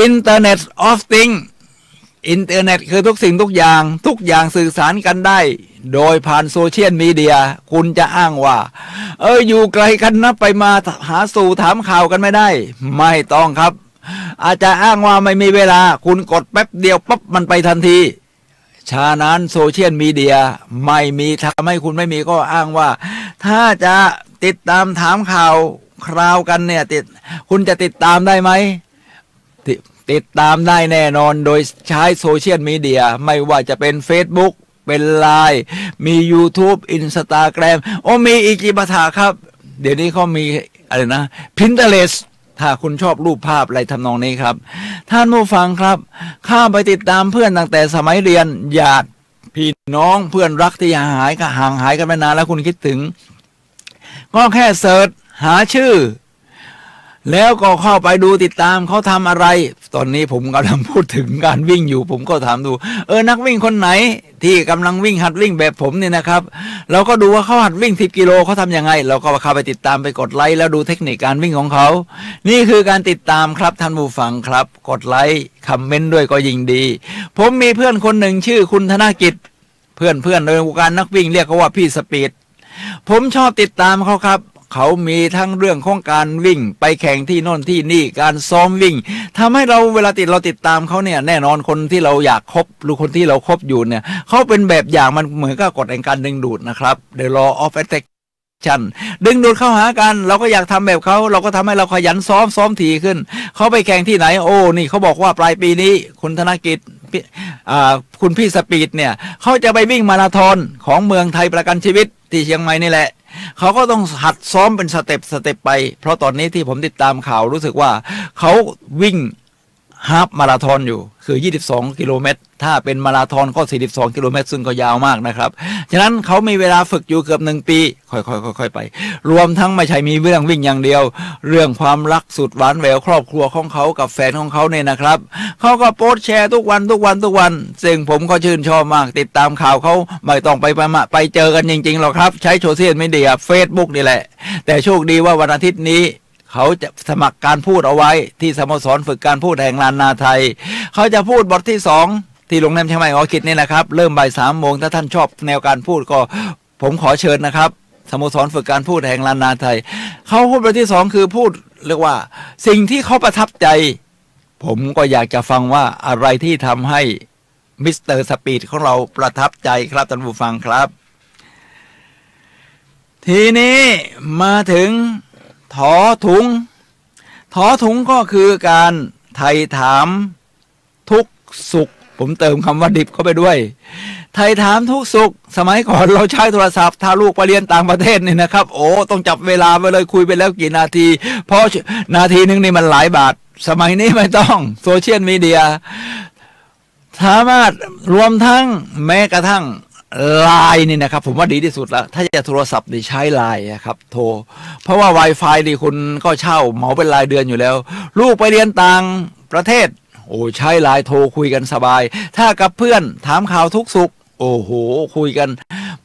Internet of Things อินเทอร์เน็ตคือทุกสิ่งทุกอย่างสื่อสารกันได้โดยผ่านโซเชียลมีเดียคุณจะอ้างว่าอยู่ไกลกันนะไปมาหาสู่ถามข่าวกันไม่ได้ไม่ต้องครับอาจจะอ้างว่าไม่มีเวลาคุณกดแป๊บเดียวปั๊บมันไปทันทีฉะนั้นโซเชียลมีเดียไม่มีทำให้คุณไม่มีก็อ้างว่าถ้าจะติดตามถามข่าวคราวกันเนี่ยคุณจะติดตามได้ไหมติดตามได้แน่นอนโดยใช้โซเชียลมีเดียไม่ว่าจะเป็น Facebook เป็นไลน์มี YouTube Instagram มีอีกกี่ภาษาครับเดี๋ยวนี้เขามีอะไรนะ Pinterestถ้าคุณชอบรูปภาพอะไรทำนองนี้ครับท่านผู้ฟังครับข้าไปติดตามเพื่อนตั้งแต่สมัยเรียนญาติพี่น้องเพื่อนรักที่ห่างหายกันไปนานแล้วคุณคิดถึงก็แค่เสิร์ชหาชื่อแล้วก็เข้าไปดูติดตามเขาทำอะไรตอนนี้ผมกำลังพูดถึงการวิ่งอยู่ผมก็ถามดูนักวิ่งคนไหนที่กำลังวิ่งหัดวิ่งแบบผมเนี่ยนะครับเราก็ดูว่าเขาหัดวิ่ง10 กิโลเขาทำยังไงเราก็เข้าไปติดตามไปกดไลค์แล้วดูเทคนิคการวิ่งของเขานี่คือการติดตามครับท่านผู้ฟังครับกดไลค์คอมเมนต์ด้วยก็ยิ่งดีผมมีเพื่อนคนหนึ่งชื่อคุณธนกิจเพื่อนในวงการนักวิ่งเรียกเขาว่าพี่สปีดผมชอบติดตามเขาครับเขามีทั้งเรื่องของการวิ่งไปแข่งที่โน่นที่นี่การซ้อมวิ่งทำให้เราเวลาเราติดตามเขาเนี่ยแน่นอนคนที่เราอยากคบหรือคนที่เราคบอยู่เนี่ยเขาเป็นแบบอย่างมันเหมือนกับกฎแห่งการดึงดูดนะครับ The Law of Attraction ดึงดูดเข้าหากันเราก็อยากทำแบบเขาเราก็ทำให้เราขยันซ้อมถี่ขึ้นเขาไปแข่งที่ไหนนี่เขาบอกว่าปลายปีนี้คุณธนกิจคุณพี่สปีดเนี่ยเขาจะไปวิ่งมาราธอนของเมืองไทยประกันชีวิตที่เชียงใหม่นี่แหละเขาก็ต้องหัดซ้อมเป็นสเต็ปไปเพราะตอนนี้ที่ผมติดตามข่าวรู้สึกว่าเขาวิ่งฮาล์ฟมาราธอนอยู่คือ22 กิโลเมตรถ้าเป็นมาราธอนก็42 กิโลเมตรซึ่งก็ยาวมากนะครับฉะนั้นเขามีเวลาฝึกอยู่เกือบ1 ปีค่อยไปรวมทั้งไม่ใช่มีเรื่องวิ่งอย่างเดียวเรื่องความรักสุดหวานแหววครอบครัวของเขากับแฟนของเขาเนี่ยนะครับเขาก็โพสต์แชร์ทุกวันซึ่งผมก็ชื่นชอบมากติดตามข่าวเขาไม่ต้องไปเจอกันจริงๆหรอกครับใช้โซเชียลมีเดีย Facebook นี่แหละแต่โชคดีว่าวันอาทิตย์นี้ เขาจะสมัครการพูดเอาไว้ที่สโมสรฝึกการพูดแห่งลานนาไทยเขาจะพูดบทที่2ที่โรงแรมเชียงใหม่ออคิดนี่นะครับเริ่มบ่าย3 โมงถ้าท่านชอบแนวการพูดก็ผมขอเชิญนะครับสโมสรฝึกการพูดแห่งลานนาไทยเขาพูดบทที่2คือพูดเรียกว่าสิ่งที่เขาประทับใจผมก็อยากจะฟังว่าอะไรที่ทำให้มิสเตอร์สปีดของเราประทับใจครับท่านผู้ฟังครับทีนี้มาถึงถอถุงก็คือการไถ่ถามทุกสุขผมเติมคำว่าดิบเข้าไปด้วยไถ่ถามทุกสุขสมัยก่อนเราใช้โทรศัพท์ถ้าลูกไปเรียนต่างประเทศนี่นะครับโอ้ต้องจับเวลาไปเลยคุยไปแล้วกี่นาทีเพราะนาทีนึงนี่มันหลายบาทสมัยนี้ไม่ต้องโซเชียลมีเดียสามารถรวมทั้งแม้กระทั่งไลน์นี่นะครับผมว่าดีที่สุดแล้วถ้าจะโทรศัพท์นี่ใช้ไลน์ครับโทรเพราะว่า Wi-Fi นี่คุณก็เช่าเหมาเป็นรายเดือนอยู่แล้วลูกไปเรียนต่างประเทศโอ้ใช้ไลน์โทรคุยกันสบายถ้ากับเพื่อนถามข่าวทุกสุขโอ้โหคุยกัน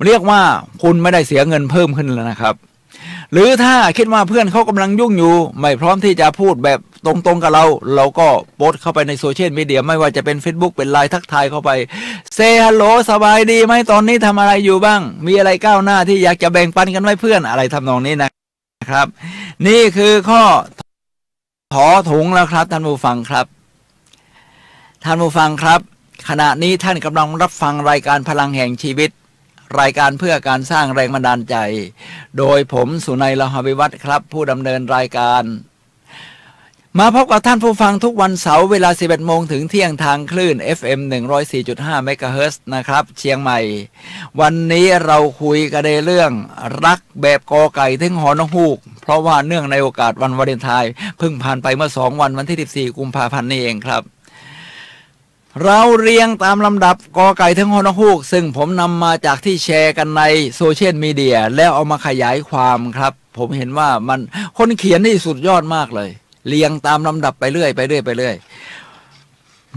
เรียกว่าคุณไม่ได้เสียเงินเพิ่มขึ้นแล้วนะครับหรือถ้าคิดว่าเพื่อนเขากำลังยุ่งอยู่ไม่พร้อมที่จะพูดแบบตรงๆกับเราก็โพสต์เข้าไปในโซเชียลมีเดียไม่ว่าจะเป็น Facebook เป็นไลน์ทักทายเข้าไปเซฮัลโหลสบายดีไหมตอนนี้ทำอะไรอยู่บ้างมีอะไรก้าวหน้าที่อยากจะแบ่งปันกันไว้เพื่อนอะไรทำนองนี้นะครับนี่คือข้อถอถุงแล้วครับท่านผู้ฟังครับท่านผู้ฟังครับขณะนี้ท่านกำลังรับฟังรายการพลังแห่งชีวิตรายการเพื่อการสร้างแรงบันดาลใจโดยผมสุนัย ละหวิวัฒน์ครับผู้ดำเนินรายการมาพบกับท่านผู้ฟังทุกวันเสาร์เวลา 11 โมงถึงเที่ยงทางคลื่น FM 104.5 เมกะเฮิรตซ์นะครับเชียงใหม่วันนี้เราคุยกันในเรื่องรักแบบกอไก่ถึงหอนกฮูกเพราะว่าเนื่องในโอกาสวันวาเลนไทน์เพิ่งผ่านไปเมื่อ2 วันวันที่ 14 กุมภาพันธ์นี่เองครับเราเรียงตามลำดับกอไก่ถึงฮอนกฮูกซึ่งผมนำมาจากที่แชร์กันในโซเชียลมีเดียแล้วเอามาขยายความครับผมเห็นว่ามันคนเขียนนี่สุดยอดมากเลยเรียงตามลำดับไปเรื่อย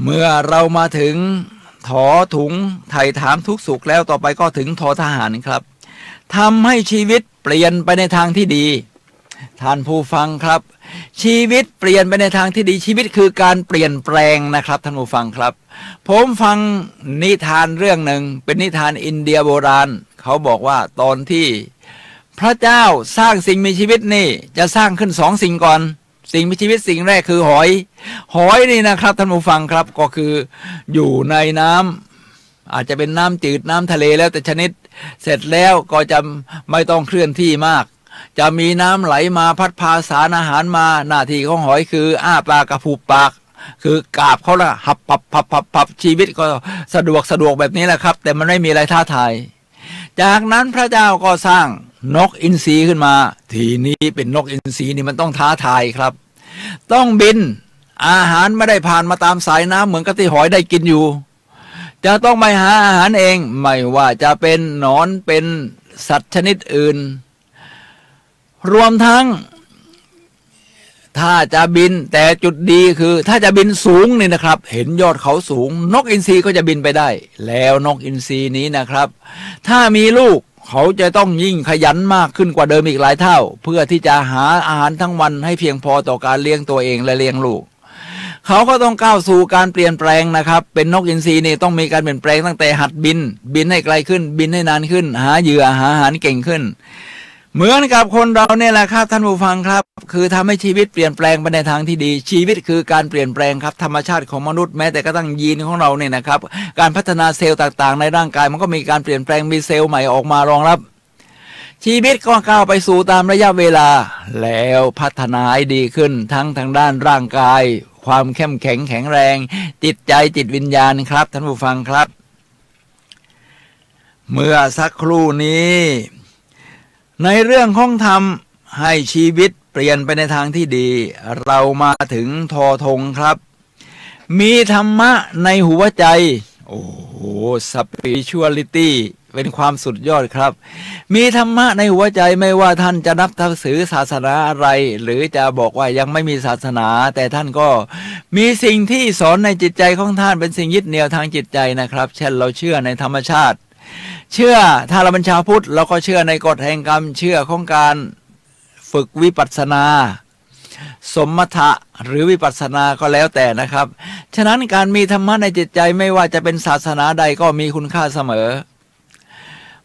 เมื่อเรามาถึงถอถุงไถ่ถามทุกสุขแล้วต่อไปก็ถึงทอทหารครับทำให้ชีวิตเปลี่ยนไปในทางที่ดีท่านผู้ฟังครับชีวิตเปลี่ยนไปในทางที่ดีชีวิตคือการเปลี่ยนแปลงนะครับท่านผู้ฟังครับผมฟังนิทานเรื่องหนึ่งเป็นนิทานอินเดียโบราณเขาบอกว่าตอนที่พระเจ้าสร้างสิ่งมีชีวิตนี่จะสร้างขึ้น2 สิ่งก่อนสิ่งมีชีวิตสิ่งแรกคือหอยนี่นะครับท่านผู้ฟังครับก็คืออยู่ในน้ำอาจจะเป็นน้ำจืดน้ำทะเลแล้วแต่ชนิดเสร็จแล้วก็จะไม่ต้องเคลื่อนที่มากจะมีน้ำไหลมาพัดพาสารอาหารมาหน้าที่ของหอยคืออ้าปากกระพุบปากคือกาบเขาละหับพับชีวิตก็สะดวกแบบนี้แหละครับแต่มันไม่มีอะไรท้าทายจากนั้นพระเจ้าก็สร้างนกอินทรีขึ้นมาทีนี้เป็นนกอินทรีนี่มันต้องท้าทายครับต้องบินอาหารไม่ได้ผ่านมาตามสายน้ำเหมือนกับที่หอยได้กินอยู่จะต้องไปหาอาหารเองไม่ว่าจะเป็นหนอนเป็นสัตว์ชนิดอื่นรวมทั้งถ้าจะบินแต่จุดดีคือถ้าจะบินสูงนี่นะครับเห็นยอดเขาสูงนกอินทรีก็จะบินไปได้แล้วนกอินทรีนี้นะครับถ้ามีลูกเขาจะต้องยิ่งขยันมากขึ้นกว่าเดิมอีกหลายเท่าเพื่อที่จะหาอาหารทั้งวันให้เพียงพอต่อการเลี้ยงตัวเองและเลี้ยงลูกเขาก็ต้องก้าวสู่การเปลี่ยนแปลงนะครับเป็นนกอินทรีนี่ต้องมีการเปลี่ยนแปลงตั้งแต่หัดบินให้ไกลขึ้นบินให้นานขึ้นหาเหยื่อหาอาหารเก่งขึ้นเหมือนกับคนเราเนี่ยแหละครับท่านผู้ฟังครับคือทำให้ชีวิตเปลี่ยนแปลงไปในทางที่ดีชีวิตคือการเปลี่ยนแปลงครับธรรมชาติของมนุษย์แม้แต่กระทั่งยีนของเราเนี่ยนะครับการพัฒนาเซลล์ต่างๆในร่างกายมันก็มีการเปลี่ยนแปลงมีเซลล์ใหม่ออกมารองรับชีวิตก็ก้าวไปสู่ตามระยะเวลาแล้วพัฒนาให้ดีขึ้นทั้งทางด้านร่างกายความเข้มแข็งแข็งแรงจิตใจจิตวิญญาณครับท่านผู้ฟังครับเมื่อสักครู่นี้ในเรื่องของธรรมให้ชีวิตเปลี่ยนไปในทางที่ดีเรามาถึงทอธงครับมีธรรมะในหัวใจโอ้โหสปิริชวลิตี้เป็นความสุดยอดครับมีธรรมะในหัวใจไม่ว่าท่านจะนับถือศาสนาอะไรหรือจะบอกว่ายังไม่มีศาสนาแต่ท่านก็มีสิ่งที่สอนในจิตใจของท่านเป็นสิ่งยึดเหนี่ยวทางจิตใจนะครับเช่นเราเชื่อในธรรมชาติเชื่อถ้าเราเป็นชาวพุทธเราก็เชื่อในกฎแห่งกรรมเชื่อของการฝึกวิปัสสนา สมถะหรือวิปัสสนาก็แล้วแต่นะครับฉะนั้นการมีธรรมะในจิตใจไม่ว่าจะเป็นศาสนาใดก็มีคุณค่าเสมอ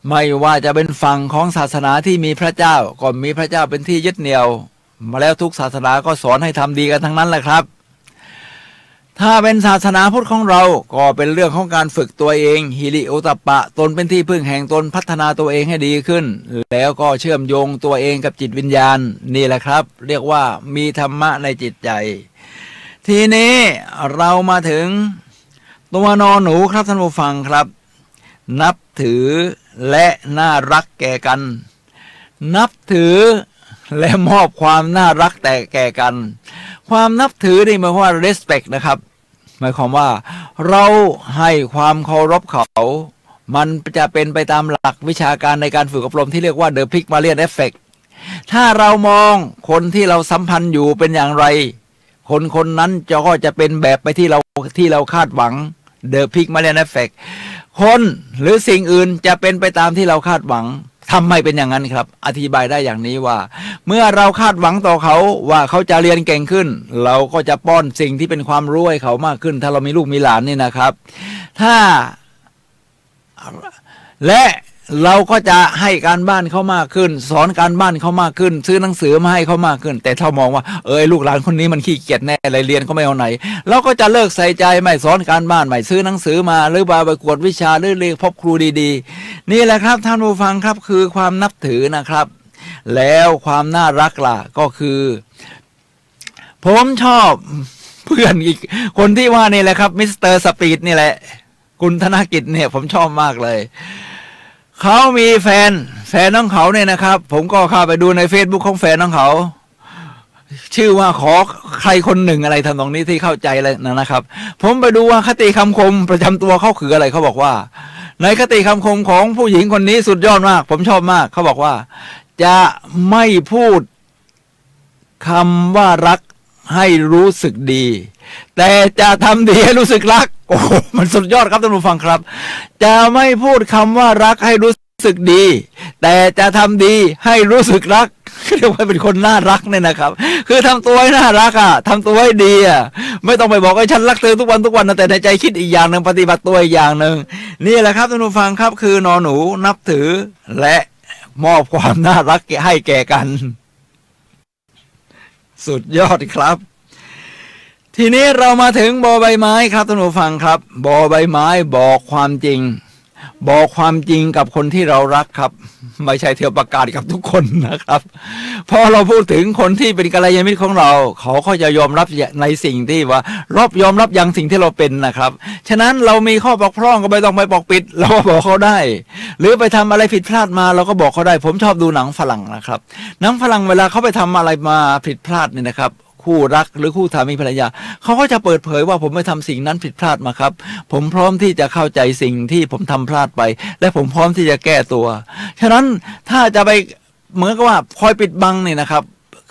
ไม่ว่าจะเป็นฝั่งของศาสนาที่มีพระเจ้าก็มีพระเจ้าเป็นที่ยึดเหนี่ยวมาแล้วทุกศาสนาก็สอนให้ทำดีกันทั้งนั้นแหละครับถ้าเป็นศาสนาพุทธของเราก็เป็นเรื่องของการฝึกตัวเองหิริโอตตัปปะตนเป็นที่พึ่งแห่งตนพัฒนาตัวเองให้ดีขึ้นแล้วก็เชื่อมโยงตัวเองกับจิตวิญญาณนี่แหละครับเรียกว่ามีธรรมะในจิตใจทีนี้เรามาถึงตัวนอนหนูครับท่านผู้ฟังครับนับถือและน่ารักแก่กันนับถือและมอบความน่ารักแต่แก่กันความนับถือนี่หมายความว่า respect นะครับหมายความว่าเราให้ความเคารพเขามันจะเป็นไปตามหลักวิชาการในการฝึกอบรมที่เรียกว่า The Pygmalion Effect ถ้าเรามองคนที่เราสัมพันธ์อยู่เป็นอย่างไรคนนั้นก็จะเป็นแบบไปที่เราคาดหวัง The Pygmalion Effect คนหรือสิ่งอื่นจะเป็นไปตามที่เราคาดหวังทำไมเป็นอย่างนั้นครับอธิบายได้อย่างนี้ว่าเมื่อเราคาดหวังต่อเขาว่าเขาจะเรียนเก่งขึ้นเราก็จะป้อนสิ่งที่เป็นความรู้ให้เขามากขึ้นถ้าเรามีลูกมีหลานนี่นะครับถ้าและเราก็จะให้การบ้านเขามากขึ้นสอนการบ้านเขามากขึ้นซื้อหนังสือมาให้เขามากขึ้นแต่ถ้ามองว่าลูกหลานคนนี้มันขี้เกียจแน่อะไรเรียนก็ไม่เอาไหนเราก็จะเลิกใส่ใจไม่สอนการบ้านไม่ซื้อหนังสือมาหรือไปกวดวิชาหรือเรียนพบครูดีๆนี่แหละครับท่านผู้ฟังครับคือความนับถือนะครับแล้วความน่ารักล่ะก็คือผมชอบเพื่อนอีกคนที่ว่านี่แหละครับมิสเตอร์สปีดนี่แหละคุณธนกิจเนี่ยผมชอบมากเลยเขามีแฟนของเขาเนี่ยนะครับผมก็เข้าไปดูใน Facebook ของแฟนของเขาชื่อว่าขอใครคนหนึ่งอะไรทำตรงนี้ที่เข้าใจเลยนะครับผมไปดูว่าคติคำคมประจำตัวเขาคืออะไรเขาบอกว่าในคติคำคมของผู้หญิงคนนี้สุดยอดมากผมชอบมากเขาบอกว่าจะไม่พูดคำว่ารักให้รู้สึกดีแต่จะทำดีให้รู้สึกรักโอ้มันสุดยอดครับท่านผู้ฟังครับจะไม่พูดคำว่ารักให้รู้สึกดีแต่จะทำดีให้รู้สึกรักเรียกว่าเป็นคนน่ารักเนี่ยนะครับคือทำตัวให้น่ารักทำตัวให้ดีไม่ต้องไปบอกว่าฉันรักเธอทุกวันนะแต่ในใจคิดอีกอย่างหนึ่งปฏิบัติตัวอีกอย่างหนึ่งนี่แหละครับท่านผู้ฟังครับคือนอนหนูนับถือและมอบความน่ารักให้แก่กันสุดยอดครับทีนี้เรามาถึงบอใบไม้ครับท่านผู้ฟังครับบอใบไม้บอกความจริงกับคนที่เรารักครับไม่ใช่เที่ยวประกาศกับทุกคนนะครับพอเราพูดถึงคนที่เป็นกัลยาณมิตรของเราเขาก็จะยอมรับในสิ่งที่ว่ายอมรับอย่างสิ่งที่เราเป็นนะครับฉะนั้นเรามีข้อบกพร่องก็ไม่ต้องไปปกปิดเราก็บอกเขาได้หรือไปทำอะไรผิดพลาดมาเราก็บอกเขาได้ผมชอบดูหนังฝรั่งนะครับหนังฝรั่งเวลาเขาไปทำอะไรมาผิดพลาดเนี่ยนะครับคู่รักหรือคู่สามีภรรยาเขาก็จะเปิดเผยว่าผมไปทำสิ่งนั้นผิดพลาดมาครับผมพร้อมที่จะเข้าใจสิ่งที่ผมทำพลาดไปและผมพร้อมที่จะแก้ตัวฉะนั้นถ้าจะไปเหมือนกับว่าคอยปิดบังนี่นะครับ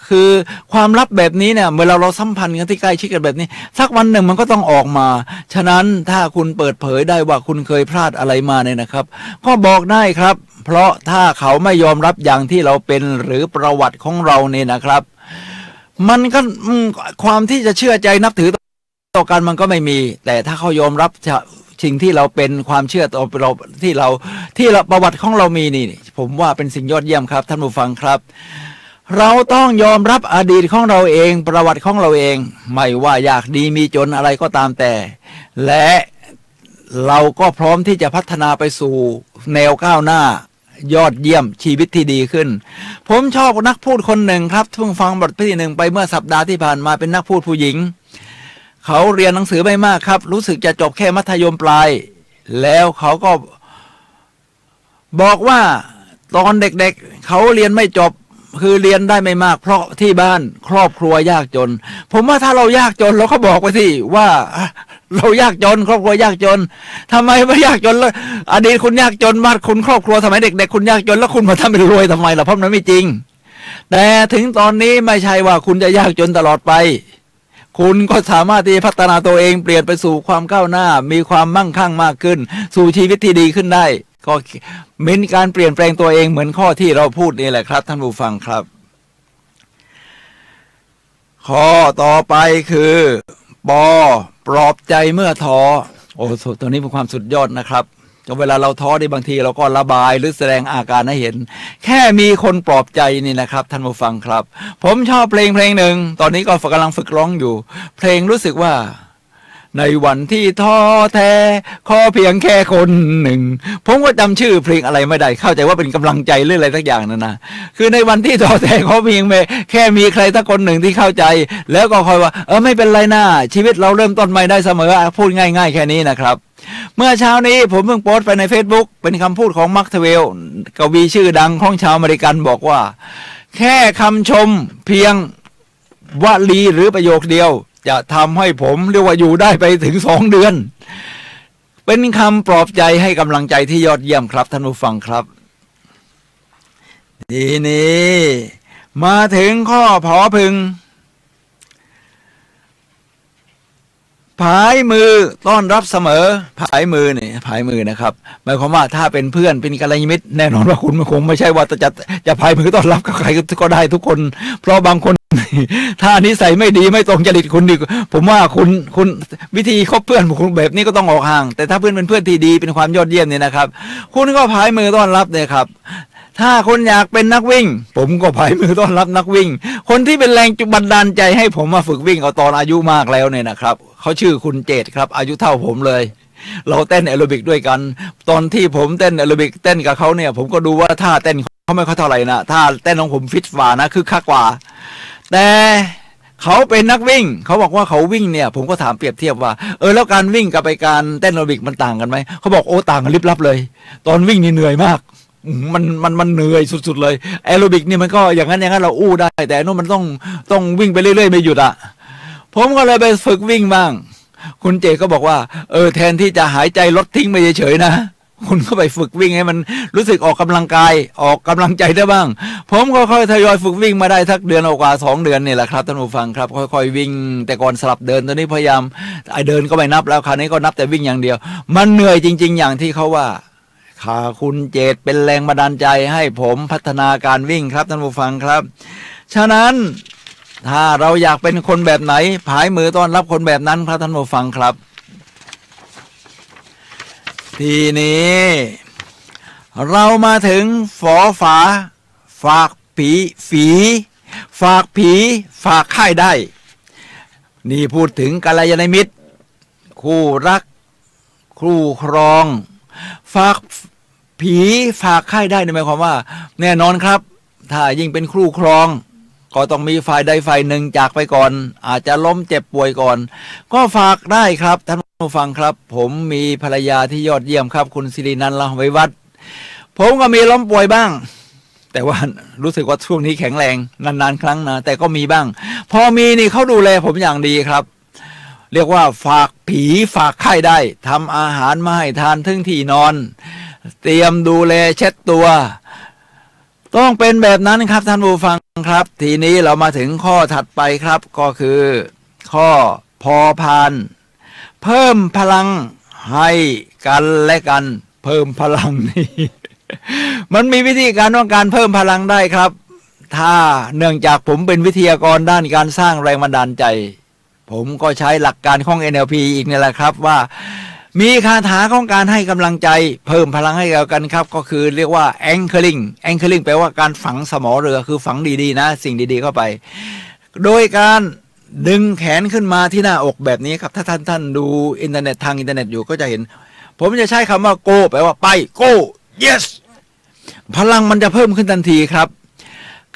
คือความลับแบบนี้เนี่ยเมื่อเราสัมพันธ์กันที่ใกล้ชิดกันแบบนี้สักวันหนึ่งมันก็ต้องออกมาฉะนั้นถ้าคุณเปิดเผยได้ว่าคุณเคยพลาดอะไรมาเนี่ยนะครับก็บอกได้ครับเพราะถ้าเขาไม่ยอมรับอย่างที่เราเป็นหรือประวัติของเราเนี่ยนะครับมันก็ความที่จะเชื่อใจนับถือต่อกันมันก็ไม่มีแต่ถ้าเขายอมรับสิ่งที่เราเป็นความเชื่อต่อเราที่เราประวัติของเรามีนี่ผมว่าเป็นสิ่งยอดเยี่ยมครับท่านผู้ฟังครับเราต้องยอมรับอดีตของเราเองประวัติของเราเองไม่ว่าอยากดีมีจนอะไรก็ตามแต่และเราก็พร้อมที่จะพัฒนาไปสู่แนวก้าวหน้ายอดเยี่ยมชีวิตที่ดีขึ้นผมชอบนักพูดคนหนึ่งครับเพิ่งฟังบทที่หนึ่งไปเมื่อสัปดาห์ที่ผ่านมาเป็นนักพูดผู้หญิงเขาเรียนหนังสือไม่มากครับรู้สึกจะจบแค่มัธยมปลายแล้วเขาก็บอกว่าตอนเด็กๆเขาเรียนไม่จบคือเรียนได้ไม่มากเพราะที่บ้านครอบครัวยากจนผมว่าถ้าเรายากจนเราก็บอกไปสิว่าเรายากจนครอบครัวยากจนทำไมไม่ยากจนแล้วอดีตคุณยากจนมากคุณครอบครัวสมัยเด็กๆคุณยากจนแล้วคุณมาทำเป็นรวยทำไมล่ะเพราะมันไม่จริงแต่ถึงตอนนี้ไม่ใช่ว่าคุณจะยากจนตลอดไปคุณก็สามารถที่จะพัฒนาตัวเองเปลี่ยนไปสู่ความก้าวหน้ามีความมั่งคั่งมากขึ้นสู่ชีวิตที่ดีขึ้นได้ก็เป็นการเปลี่ยนแปลงตัวเองเหมือนข้อที่เราพูดนี่แหละครับท่านผู้ฟังครับ ข้อต่อไปคือปอปลอบใจเมื่อท้อโอ้ตัวนี้เป็นความสุดยอดนะครับเวลาเราท้อในบางทีเราก็ระบายหรือแสดงอาการให้เห็นแค่มีคนปลอบใจนี่นะครับท่านผู้ฟังครับผมชอบเพลงหนึ่งตอนนี้ก็กำลังฝึกร้องอยู่เพลงรู้สึกว่าในวันที่ท้อแท้ขอเพียงแค่คนหนึ่งผมก็จำชื่อเพลงอะไรไม่ได้เข้าใจว่าเป็นกำลังใจหรืออะไรสักอย่างนั่นนะคือในวันที่ท้อแท้ขอเพียงแค่มีใครสักคนหนึ่งที่เข้าใจแล้วก็คอยว่าไม่เป็นไรนะชีวิตเราเริ่มต้นใหม่ได้เสมอพูดง่ายๆแค่นี้นะครับเมื่อเช้านี้ผมเพิ่งโพสต์ไปใน Facebook เป็นคำพูดของมาร์ค ทเวลกวีชื่อดังของชาวอเมริกันบอกว่าแค่คำชมเพียงวลีหรือประโยคเดียวจะทำให้ผมเรียกว่าอยู่ได้ไปถึง2 เดือนเป็นคำปลอบใจให้กำลังใจที่ยอดเยี่ยมครับท่านผู้ฟังครับทีนี้มาถึงข้อผอพึงผายมือต้อนรับเสมอผายมือนี่ผายมือนะครับหมายความว่าถ้าเป็นเพื่อนเป็นกัลยาณมิตรแน่นอนว่าคุณคงไม่ใช่ว่าจะผายมือต้อนรับกับใครก็ได้ทุกคนเพราะบางคนถ้านิสัยไม่ดีไม่ตรงจริตคุณดีผมว่าคุณวิธีคบเพื่อนคุณแบบนี้ก็ต้องออกห่างแต่ถ้าเพื่อนเป็นเพื่อนที่ดีเป็นความยอดเยี่ยมเนี่ยนะครับคุณก็ผายมือต้อนรับเนี่ยครับถ้าคนอยากเป็นนักวิ่งผมก็ผายมือต้อนรับนักวิ่งคนที่เป็นแรงจุบันดาลใจให้ผมมาฝึกวิ่งเอาตอนอายุมากแล้วเนี่ยนะครับเขาชื่อคุณเจตครับอายุเท่าผมเลยเราเต้นแอโรบิกด้วยกันตอนที่ผมเต้นแอโรบิกเต้นกับเขาเนี่ยผมก็ดูว่าท่าเต้นเขาไม่ค่อยเท่าไหร่นะท่าเต้นของผมฟิตฝ่านะคือคักกว่าแต่เขาเป็นนักวิ่งเขาบอกว่าเขาวิ่งเนี่ยผมก็ถามเปรียบเทียบว่าแล้วการวิ่งกับไปการเต้นแอโรบิกมันต่างกันไหมเขาบอกโอ้ต่างกันลิบลับเลยตอนวิ่งนี่เหนื่อยมากมันเหนื่อยสุดๆเลยแอโรบิกนี่มันก็อย่างนั้นเราอู้ได้แต่นู่นมันต้องวิ่งไปเรื่อยๆไม่หยุดอ่ะผมก็เลยไปฝึกวิ่งบ้างคุณเจก็บอกว่าแทนที่จะหายใจลดทิ้งไปเฉยๆนะคุณก็ไปฝึกวิ่งให้มันรู้สึกออกกำลังกายออกกำลังใจได้บ้างผมก็ค่อยทยอยฝึกวิ่งมาได้สักเดือนกว่า2 เดือนนี่แหละครับท่านผู้ฟังครับค่อยๆวิ่งแต่ก่อนสลับเดินตอนนี้พยายามเดินก็ไม่นับแล้วคราวนี้ก็นับแต่วิ่งอย่างเดียวมันเหนื่อยจริงๆอย่างที่เขาว่าคุณเจตเป็นแรงบันดาลใจให้ผมพัฒนาการวิ่งครับท่านผู้ฟังครับฉะนั้นถ้าเราอยากเป็นคนแบบไหนผายมือต้อนรับคนแบบนั้นครับท่านผู้ฟังครับทีนี้เรามาถึงฝอฝาฝากฝีฝากผีฝากค่ายได้นี่พูดถึงกัลยาณมิตรคู่รักคู่ครองฝากผีฝากค่ายได้หมายความว่าแน่นอนครับถ้ายิ่งเป็นคู่ครองก็ต้องมีฝ่ายใดฝ่ายหนึ่งจากไปก่อนอาจจะล้มเจ็บป่วยก่อนก็ฝากได้ครับท่านผู้ฟังครับผมมีภรรยาที่ยอดเยี่ยมครับคุณศิรินันท์ ละไววัฒน์ผมก็มีล้มป่วยบ้างแต่ว่ารู้สึกว่าช่วงนี้แข็งแรงนานๆครั้งนะแต่ก็มีบ้างพอมีนี่เขาดูแลผมอย่างดีครับเรียกว่าฝากผีฝากไข้ได้ทำอาหารมาให้ทานถึงที่นอนเตรียมดูแลเช็ดตัวต้องเป็นแบบนั้นครับท่านผู้ฟังครับทีนี้เรามาถึงข้อถัดไปครับก็คือข้อพอพานเพิ่มพลังให้กันและกันเพิ่มพลังนี่ มันมีวิธีการว่าการเพิ่มพลังได้ครับถ้าเนื่องจากผมเป็นวิทยากรด้านการสร้างแรงบันดาลใจผมก็ใช้หลักการของ NLP อีกนี่แหละครับว่ามีคาถาของการให้กำลังใจเพิ่มพลังให้กันครับก็คือเรียกว่า anchoring แปลว่าการฝังสมอเรือคือฝังดีๆนะสิ่งดีๆเข้าไปโดยการดึงแขนขึ้นมาที่หน้าอกแบบนี้ครับถ้าท่านดูอินเทอร์เน็ตทางอินเทอร์เน็ตอยู่ก็จะเห็นผมจะใช้คำว่า go แปลว่าไป go yes พลังมันจะเพิ่มขึ้นทันทีครับ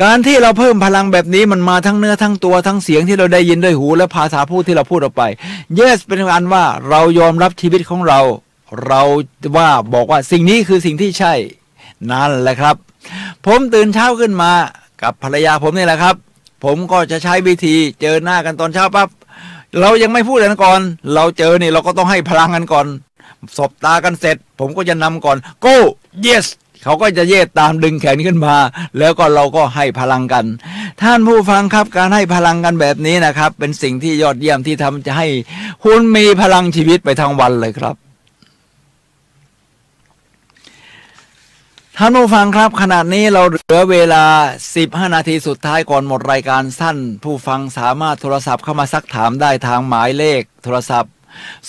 การที่เราเพิ่มพลังแบบนี้มันมาทั้งเนื้อทั้งตัวทั้งเสียงที่เราได้ยินด้วยหูและภาษาพูดที่เราพูดออกไป yes เป็นการว่าเรายอมรับชีวิตของเราว่าบอกว่าสิ่งนี้คือสิ่งที่ใช่นั่นแหละครับผมตื่นเช้าขึ้นมากับภรรยาผมนี่แหละครับผมก็จะใช้วิธีเจอหน้ากันตอนเช้าปั๊บเรายังไม่พูดกันก่อนเราเจอนี่เราก็ต้องให้พลังกันก่อนสบตากันเสร็จผมก็จะนำก่อน go yes เขาก็จะเย็ดตามดึงแขนขึ้นมาแล้วก็เราก็ให้พลังกันท่านผู้ฟังครับการให้พลังกันแบบนี้นะครับเป็นสิ่งที่ยอดเยี่ยมที่ทำจะให้คุณมีพลังชีวิตไปทั้งวันเลยครับ ท่านผู้ฟังครับขณะนี้เราเหลือเวลา15นาทีสุดท้ายก่อนหมดรายการท่านผู้ฟังสามารถโทรศัพท์เข้ามาซักถามได้ทางหมายเลขโทรศัพท์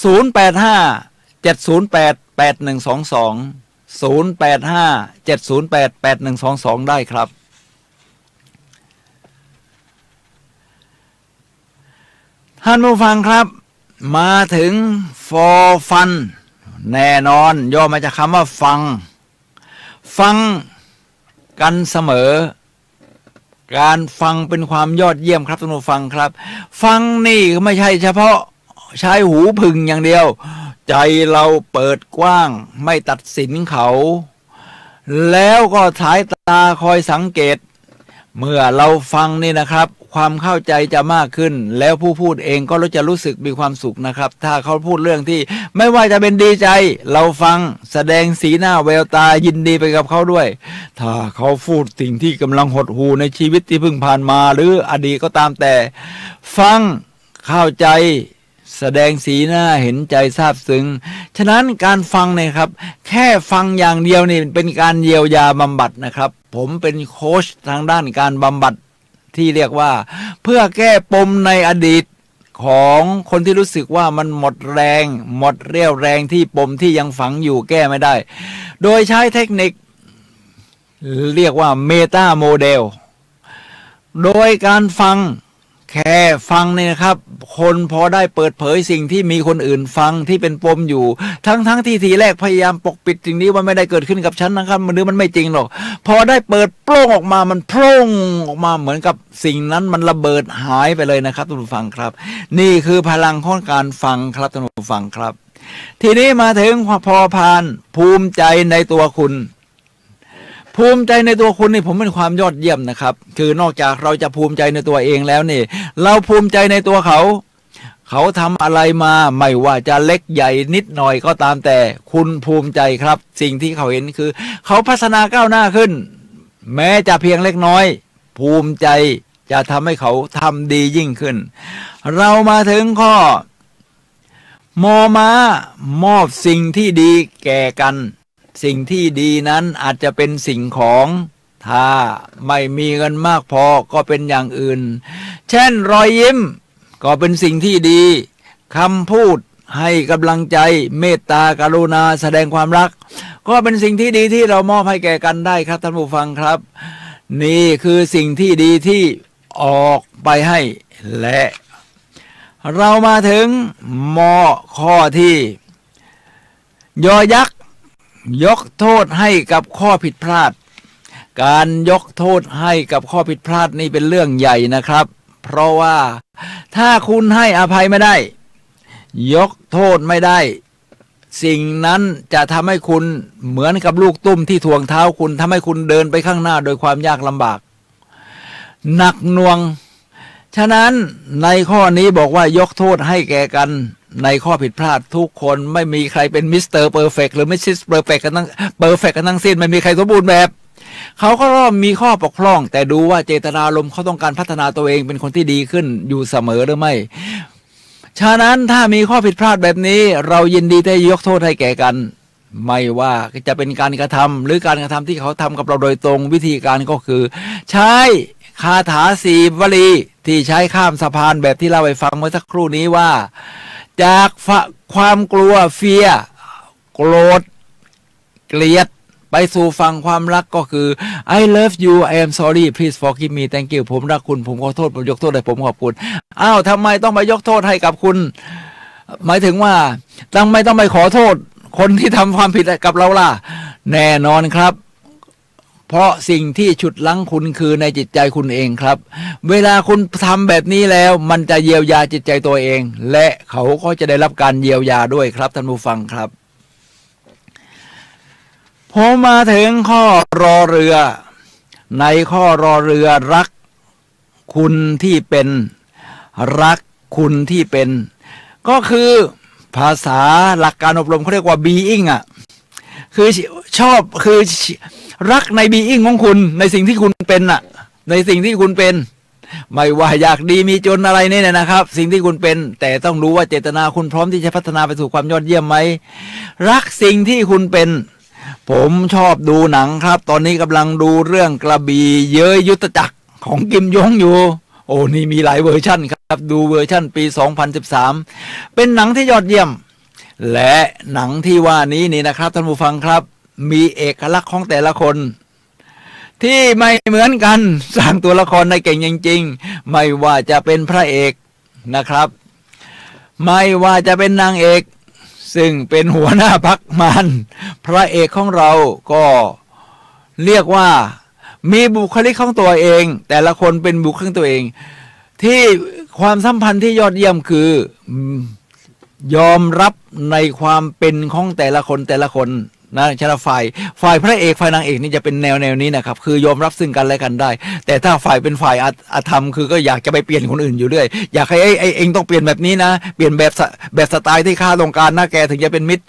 085-708-8122 085-708-8122 ได้ครับท่านผู้ฟังครับมาถึง for fun แน่นอนย่อมาจากคำว่าฟังกันเสมอการฟังเป็นความยอดเยี่ยมครับท่านผู้ฟังครับฟังนี่ไม่ใช่เฉพาะใช้หูพึงอย่างเดียวใจเราเปิดกว้างไม่ตัดสินเขาแล้วก็สายตาคอยสังเกตเมื่อเราฟังนี่นะครับความเข้าใจจะมากขึ้นแล้วผู้พูดเองก็จะรู้สึกมีความสุขนะครับถ้าเขาพูดเรื่องที่ไม่ว่าจะเป็นดีใจเราฟังแสดงสีหน้าแววตายินดีไปกับเขาด้วยถ้าเขาพูดสิ่งที่กำลังหดหู่ในชีวิตที่เพิ่งผ่านมาหรืออดีตก็ตามแต่ฟังเข้าใจแสดงสีหน้าเห็นใจซาบซึ้งฉะนั้นการฟังเนี่ยครับแค่ฟังอย่างเดียวนี่เป็นการเยียวยาบำบัดนะครับผมเป็นโค้ชทางด้านการบำบัดที่เรียกว่าเพื่อแก้ปมในอดีตของคนที่รู้สึกว่ามันหมดแรงหมดเรี่ยวแรงที่ปมที่ยังฝังอยู่แก้ไม่ได้โดยใช้เทคนิคเรียกว่าเมตาโมเดลโดยการฟังแค่ฟังเนี่ยนะครับคนพอได้เปิดเผยสิ่งที่มีคนอื่นฟังที่เป็นปมอยู่ทั้งที่ทีแรกพยายามปกปิดสิ่งนี้ว่าไม่ได้เกิดขึ้นกับฉันนะครับหรือมันไม่จริงหรอกพอได้เปิดโปร่งออกมามันโพร่งออกมาเหมือนกับสิ่งนั้นมันระเบิดหายไปเลยนะครับท่านผู้ฟังครับนี่คือพลังของการฟังครับท่านผู้ฟังครับทีนี้มาถึงพอพานภูมิใจในตัวคุณภูมิใจในตัวคุณนี่ผมเป็นความยอดเยี่ยมนะครับคือนอกจากเราจะภูมิใจในตัวเองแล้วนี่เราภูมิใจในตัวเขาทำอะไรมาไม่ว่าจะเล็กใหญ่นิดหน่อยก็ตามแต่คุณภูมิใจครับสิ่งที่เขาเห็นคือเขาพัฒนาก้าวหน้าขึ้นแม้จะเพียงเล็กน้อยภูมิใจจะทำให้เขาทำดียิ่งขึ้นเรามาถึงข้อมอม้ามอบสิ่งที่ดีแก่กันสิ่งที่ดีนั้นอาจจะเป็นสิ่งของถ้าไม่มีเงินมากพอก็เป็นอย่างอื่นเช่นรอยยิ้มก็เป็นสิ่งที่ดีคำพูดให้กำลังใจเมตตากรุณาแสดงความรักก็เป็นสิ่งที่ดีที่เรามอบให้แก่กันได้ครับท่านผู้ฟังครับนี่คือสิ่งที่ดีที่ออกไปให้และเรามาถึงมอข้อที่ยอยักษ์ยกโทษให้กับข้อผิดพลาดการยกโทษให้กับข้อผิดพลาดนี่เป็นเรื่องใหญ่นะครับเพราะว่าถ้าคุณให้อภัยไม่ได้ยกโทษไม่ได้สิ่งนั้นจะทำให้คุณเหมือนกับลูกตุ้มที่ถ่วงเท้าคุณทำให้คุณเดินไปข้างหน้าโดยความยากลำบากหนักหน่วงฉะนั้นในข้อนี้บอกว่ายกโทษให้แก่กันในข้อผิดพลาดทุกคนไม่มีใครเป็นมิสเตอร์เพอร์เฟกต์หรือมิสซิสเพอร์เฟกต์กันทั้งสิ้นไม่มีใครสมบูรณ์แบบเขาก็มีข้อบกพร่องแต่ดูว่าเจตนารมณ์เขาต้องการพัฒนาตัวเองเป็นคนที่ดีขึ้นอยู่เสมอหรือไม่ฉะนั้นถ้ามีข้อผิดพลาดแบบนี้เรายินดีที่ยกโทษให้แก่กันไม่ว่าจะเป็นการกระทำหรือการกระทำที่เขาทำกับเราโดยตรงวิธีการก็คือใช้คาถา4 วลีที่ใช้ข้ามสะพานแบบที่เราไปฟังเมื่อสักครู่นี้ว่าจากความกลัวเฟียโกรธเกลียดไปสู่ฝั่งความรักก็คือ I love you I am sorry please forgive me thank you ผมรักคุณผมขอโทษผมยกโทษให้ผมขอบคุณอ้าวทำไมต้องไปยกโทษให้กับคุณหมายถึงว่าทำไมต้องไปขอโทษคนที่ทำความผิดกับเราล่ะแน่นอนครับเพราะสิ่งที่ฉุดรั้งคุณคือในจิตใจคุณเองครับเวลาคุณทำแบบนี้แล้วมันจะเยียวยาจิตใจตัวเองและเขาก็จะได้รับการเยียวยาด้วยครับท่านผู้ฟังครับผมมาถึงข้อรอเรือในข้อรอเรือรักคุณที่เป็นรักคุณที่เป็นก็คือภาษาหลักการอบรมเขาเรียกว่า being อ่ะคือชอบคือรักใน being ของคุณในสิ่งที่คุณเป็นอ่ะในสิ่งที่คุณเป็นไม่ว่าอยากดีมีจนอะไรนี่นะครับสิ่งที่คุณเป็นแต่ต้องรู้ว่าเจตนาคุณพร้อมที่จะพัฒนาไปสู่ความยอดเยี่ยมไหมรักสิ่งที่คุณเป็น ผมชอบดูหนังครับตอนนี้กำลังดูเรื่องกระบี่เย้ยยุทธจักรของกิมยงอยู่โอ้นี่มีหลายเวอร์ชั่นครับดูเวอร์ชั่นปี 2013เป็นหนังที่ยอดเยี่ยมและหนังที่ว่านี้นี่นะครับท่านผู้ฟังครับมีเอกลักษณ์ของแต่ละคนที่ไม่เหมือนกันสร้างตัวละครได้เก่งจริงๆไม่ว่าจะเป็นพระเอกนะครับไม่ว่าจะเป็นนางเอกซึ่งเป็นหัวหน้าพรรคมันพระเอกของเราก็เรียกว่ามีบุคลิกของตัวเองแต่ละคนเป็นบุคลิกของตัวเองที่ความสัมพันธ์ที่ยอดเยี่ยมคือยอมรับในความเป็นของแต่ละคนนะชนะฝ่ายพระเอกฝ่ายนางเอกนี่จะเป็นแนวนี้นะครับคือยอมรับซึ่งกันและกันได้แต่ถ้าฝ่ายเป็นฝ่ายอธรรมคือก็อยากจะไปเปลี่ยนคนอื่นอยู่เรื่อยอยากให้เองต้องเปลี่ยนแบบนี้นะเปลี่ยนแบบสไตล์ที่ข้าต้องการนะแกถึงจะเป็นมิตร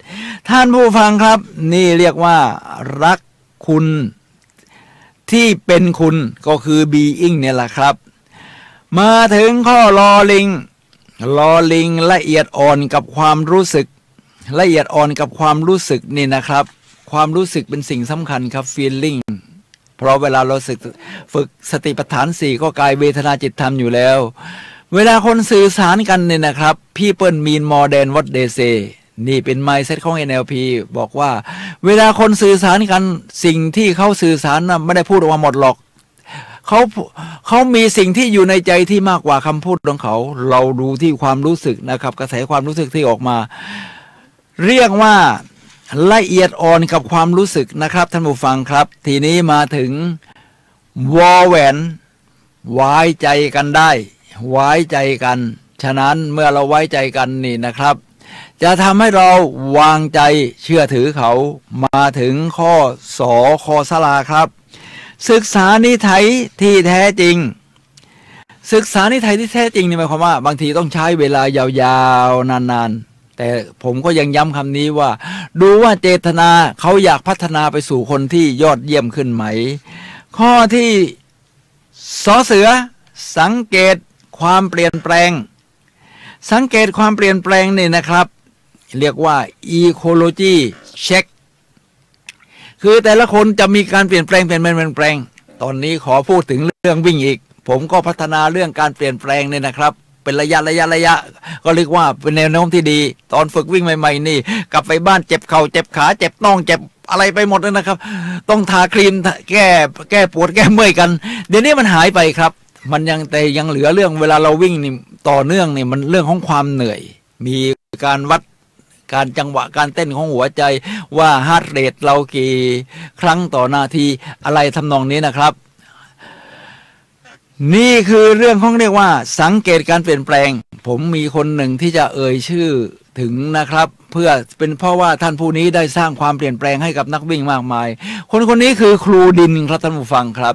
ท่านผู้ฟังครับนี่เรียกว่ารักคุณที่เป็นคุณก็คือ being เนี่ยแหละครับมาถึงข้อลอลิงละเอียดอ่อนกับความรู้สึกละเอียดอ่อนกับความรู้สึกนี่นะครับความรู้สึกเป็นสิ่งสำคัญครับ feeling เพราะเวลาเราฝึกสติปัฏฐาน4ก็กายเวทนาจิตธรรมอยู่แล้วเวลาคนสื่อสารกันเนี่ยนะครับ people mean more than what they say นี่เป็น mindset ของ NLP บอกว่าเวลาคนสื่อสารกันสิ่งที่เขาสื่อสารนะไม่ได้พูดออกมาหมดหรอกเขามีสิ่งที่อยู่ในใจที่มากกว่าคำพูดของเขาเราดูที่ความรู้สึกนะครับกระแสความรู้สึกที่ออกมาเรียกว่าละเอียดอ่อนกับความรู้สึกนะครับท่านผู้ฟังครับทีนี้มาถึงวอแหวนไว้ใจกันได้ไว้ใจกันฉะนั้นเมื่อเราไว้ใจกันนี่นะครับจะทำให้เราวางใจเชื่อถือเขามาถึงข้อคอสลาครับศึกษานิสัยที่แท้จริงศึกษานิสัยที่แท้จริงนี่หมายความว่าบางทีต้องใช้เวลายาวๆนานๆแต่ผมก็ยังย้ำคำนี้ว่าดูว่าเจตนาเขาอยากพัฒนาไปสู่คนที่ยอดเยี่ยมขึ้นไหมข้อที่เสือสังเกตความเปลี่ยนแปลงสังเกตความเปลี่ยนแปลงนี่นะครับเรียกว่า ecology check คือแต่ละคนจะมีการเปลี่ยนแปลงตอนนี้ขอพูดถึงเรื่องวิ่งอีกผมก็พัฒนาเรื่องการเปลี่ยนแปลงเนี่ยนะครับเป็นระยะก็เรียกว่าเป็นแนวโน้มที่ดีตอนฝึกวิ่งใหม่ๆนี่กลับไปบ้านเจ็บเข่าเจ็บขาเจ็บน่องเจ็บอะไรไปหมดเลยนะครับต้องทาครีมแก้ปวดแก้เมื่อยกันเดี๋ยวนี้มันหายไปครับมันยังเหลือเรื่องเวลาเราวิ่งนี่ต่อเนื่องนี่มันเรื่องของความเหนื่อยมีการวัดการจังหวะการเต้นของหัวใจว่าฮาร์ทเรทเรากี่ครั้งต่อนาทีอะไรทำนองนี้นะครับนี่คือเรื่องของเรียกว่าสังเกตการเปลี่ยนแปลงผมมีคนหนึ่งที่จะเอ่ยชื่อถึงนะครับเพื่อเป็นเพราะว่าท่านผู้นี้ได้สร้างความเปลี่ยนแปลงให้กับนักวิ่งมากมายคนนี้คือครูดินครับท่านผู้ฟังครับ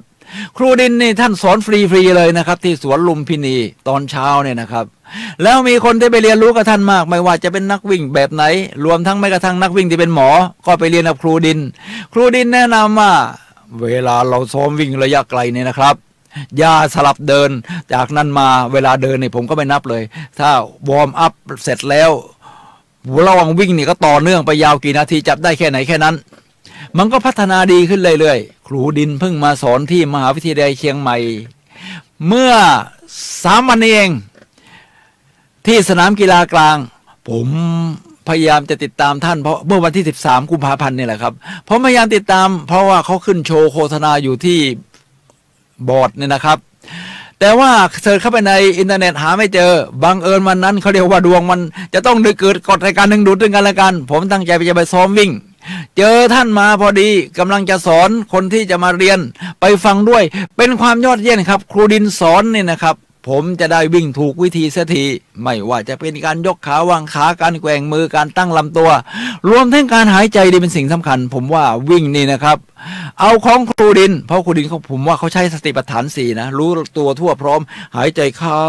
ครูดินนี่ท่านสอนฟรีเลยนะครับที่สวนลุมพินีตอนเช้าเนี่ยนะครับแล้วมีคนที่ไปเรียนรู้กับท่านมากไม่ว่าจะเป็นนักวิ่งแบบไหนรวมทั้งแม้กระทั่งนักวิ่งที่เป็นหมอก็ไปเรียนกับครูดินแนะนำว่าเวลาเราซ้อมวิ่งระยะไกลเนี่ยนะครับอย่าสลับเดินจากนั้นมาเวลาเดินนี่ผมก็ไม่นับเลยถ้าวอร์มอัพเสร็จแล้วระหว่างวิ่งนี่ก็ต่อเนื่องไปยาวกี่นาทีจับได้แค่ไหนแค่นั้นมันก็พัฒนาดีขึ้นเรื่อยๆครูดินเพิ่งมาสอนที่มหาวิทยาลัยเชียงใหม่เมื่อ3 วันเองที่สนามกีฬากลางผมพยายามจะติดตามท่านเพราะเมื่อวันที่13 กุมภาพันธ์นี่แหละครับผมพยายามติดตามเพราะว่าเขาขึ้นโชว์โฆษณาอยู่ที่บอร์ดเนี่ยนะครับแต่ว่าเสิร์ชเข้าไปในอินเทอร์เน็ตหาไม่เจอบังเอิญวันนั้นเขาเรียกว่าดวงมันจะต้องเกิดกฎในการดึงดูดกันและกันผมตั้งใจจะไปซ้อมวิ่งเจอท่านมาพอดีกำลังจะสอนคนที่จะมาเรียนไปฟังด้วยเป็นความยอดเยี่ยมครับครูดินสอนนี่นะครับผมจะได้วิ่งถูกวิธีเสียทีไม่ว่าจะเป็นการยกขาวางขาการแกว่งมือการตั้งลำตัวรวมทั้งการหายใจดีเป็นสิ่งสำคัญผมว่าวิ่งนี่นะครับเอาของครูดินเพราะครูดินผมว่าเขาใช้สติปัฏฐาน4นะรู้ตัวทั่วพร้อมหายใจเข้า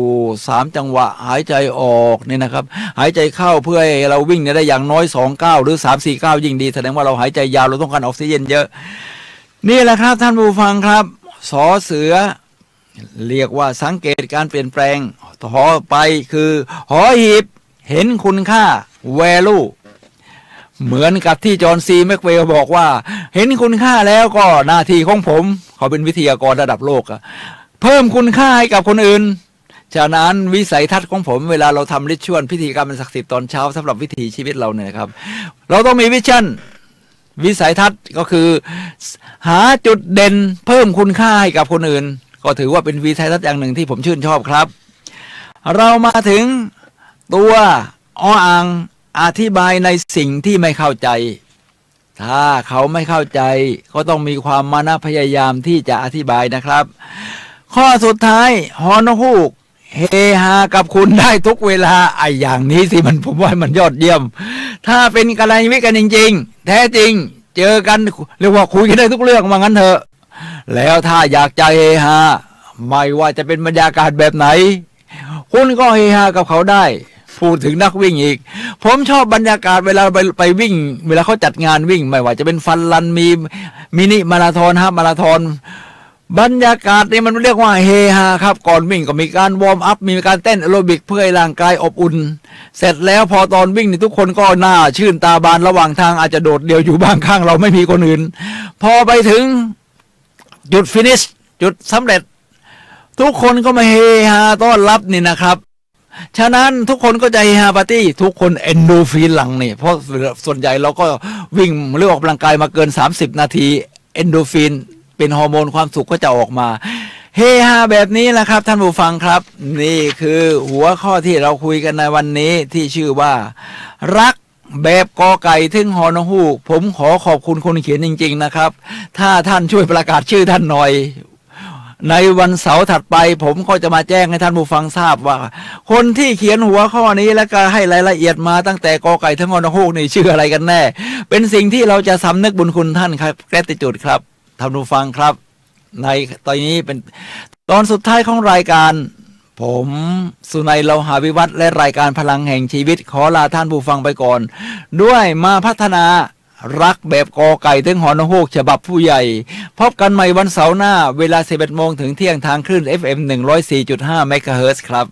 3 จังหวะหายใจออกนี่นะครับหายใจเข้าเพื่อให้เราวิ่งได้อย่างน้อย2 ก้าวหรือ3-4 ก้าวยิ่งดีแสดงว่าเราหายใจยาวเราต้องการออกซิเจนเยอะนี่แหละครับท่านผู้ฟังครับเสือเรียกว่าสังเกตการเปลี่ยนแปลงต่อไปคือหอหีบเห็นคุณค่า value เหมือนกับที่จอห์นซีแม็กเวลบอกว่าเห็นคุณค่าแล้วก็หน้าที่ของผมเขาเป็นวิทยากรระดับโลกอะเพิ่มคุณค่าให้กับคนอื่นฉะนั้นวิสัยทัศน์ของผมเวลาเราทำริชวลพิธีกรรมศักดิ์สิทธิ์ตอนเช้าสำหรับวิถีชีวิตเราเนี่ยครับเราต้องมีวิชั่นวิสัยทัศน์ก็คือหาจุดเด่นเพิ่มคุณค่าให้กับคนอื่นก็ถือว่าเป็นวิสัยทัศน์อย่างหนึ่งที่ผมชื่นชอบครับเรามาถึงตัวอ่างอธิบายในสิ่งที่ไม่เข้าใจถ้าเขาไม่เข้าใจก็ต้องมีความมานะพยายามที่จะอธิบายนะครับข้อสุดท้ายฮอนฮูกเฮฮากับคุณได้ทุกเวลาไอ้อย่างนี้สิมันผมว่ามันยอดเยี่ยมถ้าเป็นกัลยาณมิตรกันจริงๆแท้จริงเจอกันเรียกว่าคุยกันได้ทุกเรื่องว่างั้นเถอะแล้วถ้าอยากจะเฮฮาไม่ว่าจะเป็นบรรยากาศแบบไหนคุณก็เฮฮากับเขาได้พูดถึงนักวิ่งอีกผมชอบบรรยากาศเวลาไปวิ่งเวลาเขาจัดงานวิ่งไม่ว่าจะเป็นฟันรันมีมินิมาราธอนฮาล์ฟมาราธอนบรรยากาศนี่มันเรียกว่าเฮฮาครับก่อนวิ่งก็มีการวอร์มอัพมีการเต้นแอโรบิกเพื่อให้ร่างกายอบอุ่นเสร็จแล้วพอตอนวิ่งนี่ทุกคนก็หน้าชื่นตาบานระหว่างทางอาจจะโดดเดี่ยวอยู่บ้างข้างเราไม่มีคนอื่นพอไปถึงจุดฟินิชจุดสำเร็จทุกคนก็มาเฮฮาต้อนรับนี่นะครับฉะนั้นทุกคนก็จะเฮฮาปาร์ตี้ทุกคนเอนโดรฟินหลั่งนี่เพราะส่วนใหญ่เราก็วิ่งหรือออกกำลังกายมาเกิน30นาทีเอนโดรฟินเป็นฮอร์โมนความสุขก็จะออกมาเฮฮาแบบนี้แหละครับท่านผู้ฟังครับนี่คือหัวข้อที่เราคุยกันในวันนี้ที่ชื่อว่ารักแบบกอไก่ถึงฮอนฮูกผมขอขอบคุณคนเขียนจริงๆนะครับถ้าท่านช่วยประกาศชื่อท่านหน่อยในวันเสาร์ถัดไปผมก็จะมาแจ้งให้ท่านผู้ฟังทราบว่าคนที่เขียนหัวข้อนี้และก็ให้รายละเอียดมาตั้งแต่กอไก่ถึงฮอนฮูกนี่ชื่ออะไรกันแน่เป็นสิ่งที่เราจะสำนึกบุญคุณท่านครับแกรติจูดครับท่านผู้ฟังครับในตอนนี้เป็นตอนสุดท้ายของรายการผมสุนัยเลาหาวิวัฒน์และรายการพลังแห่งชีวิตขอลาท่านผู้ฟังไปก่อนด้วยมาพัฒนารักแบบกอไก่ถึงฮอนฮูกฉบับผู้ใหญ่พบกันใหม่วันเสาร์หน้าเวลา 11 โมงถึงเที่ยงทางคลื่น FM 104.5 เมกะเฮิรตซ์ครับ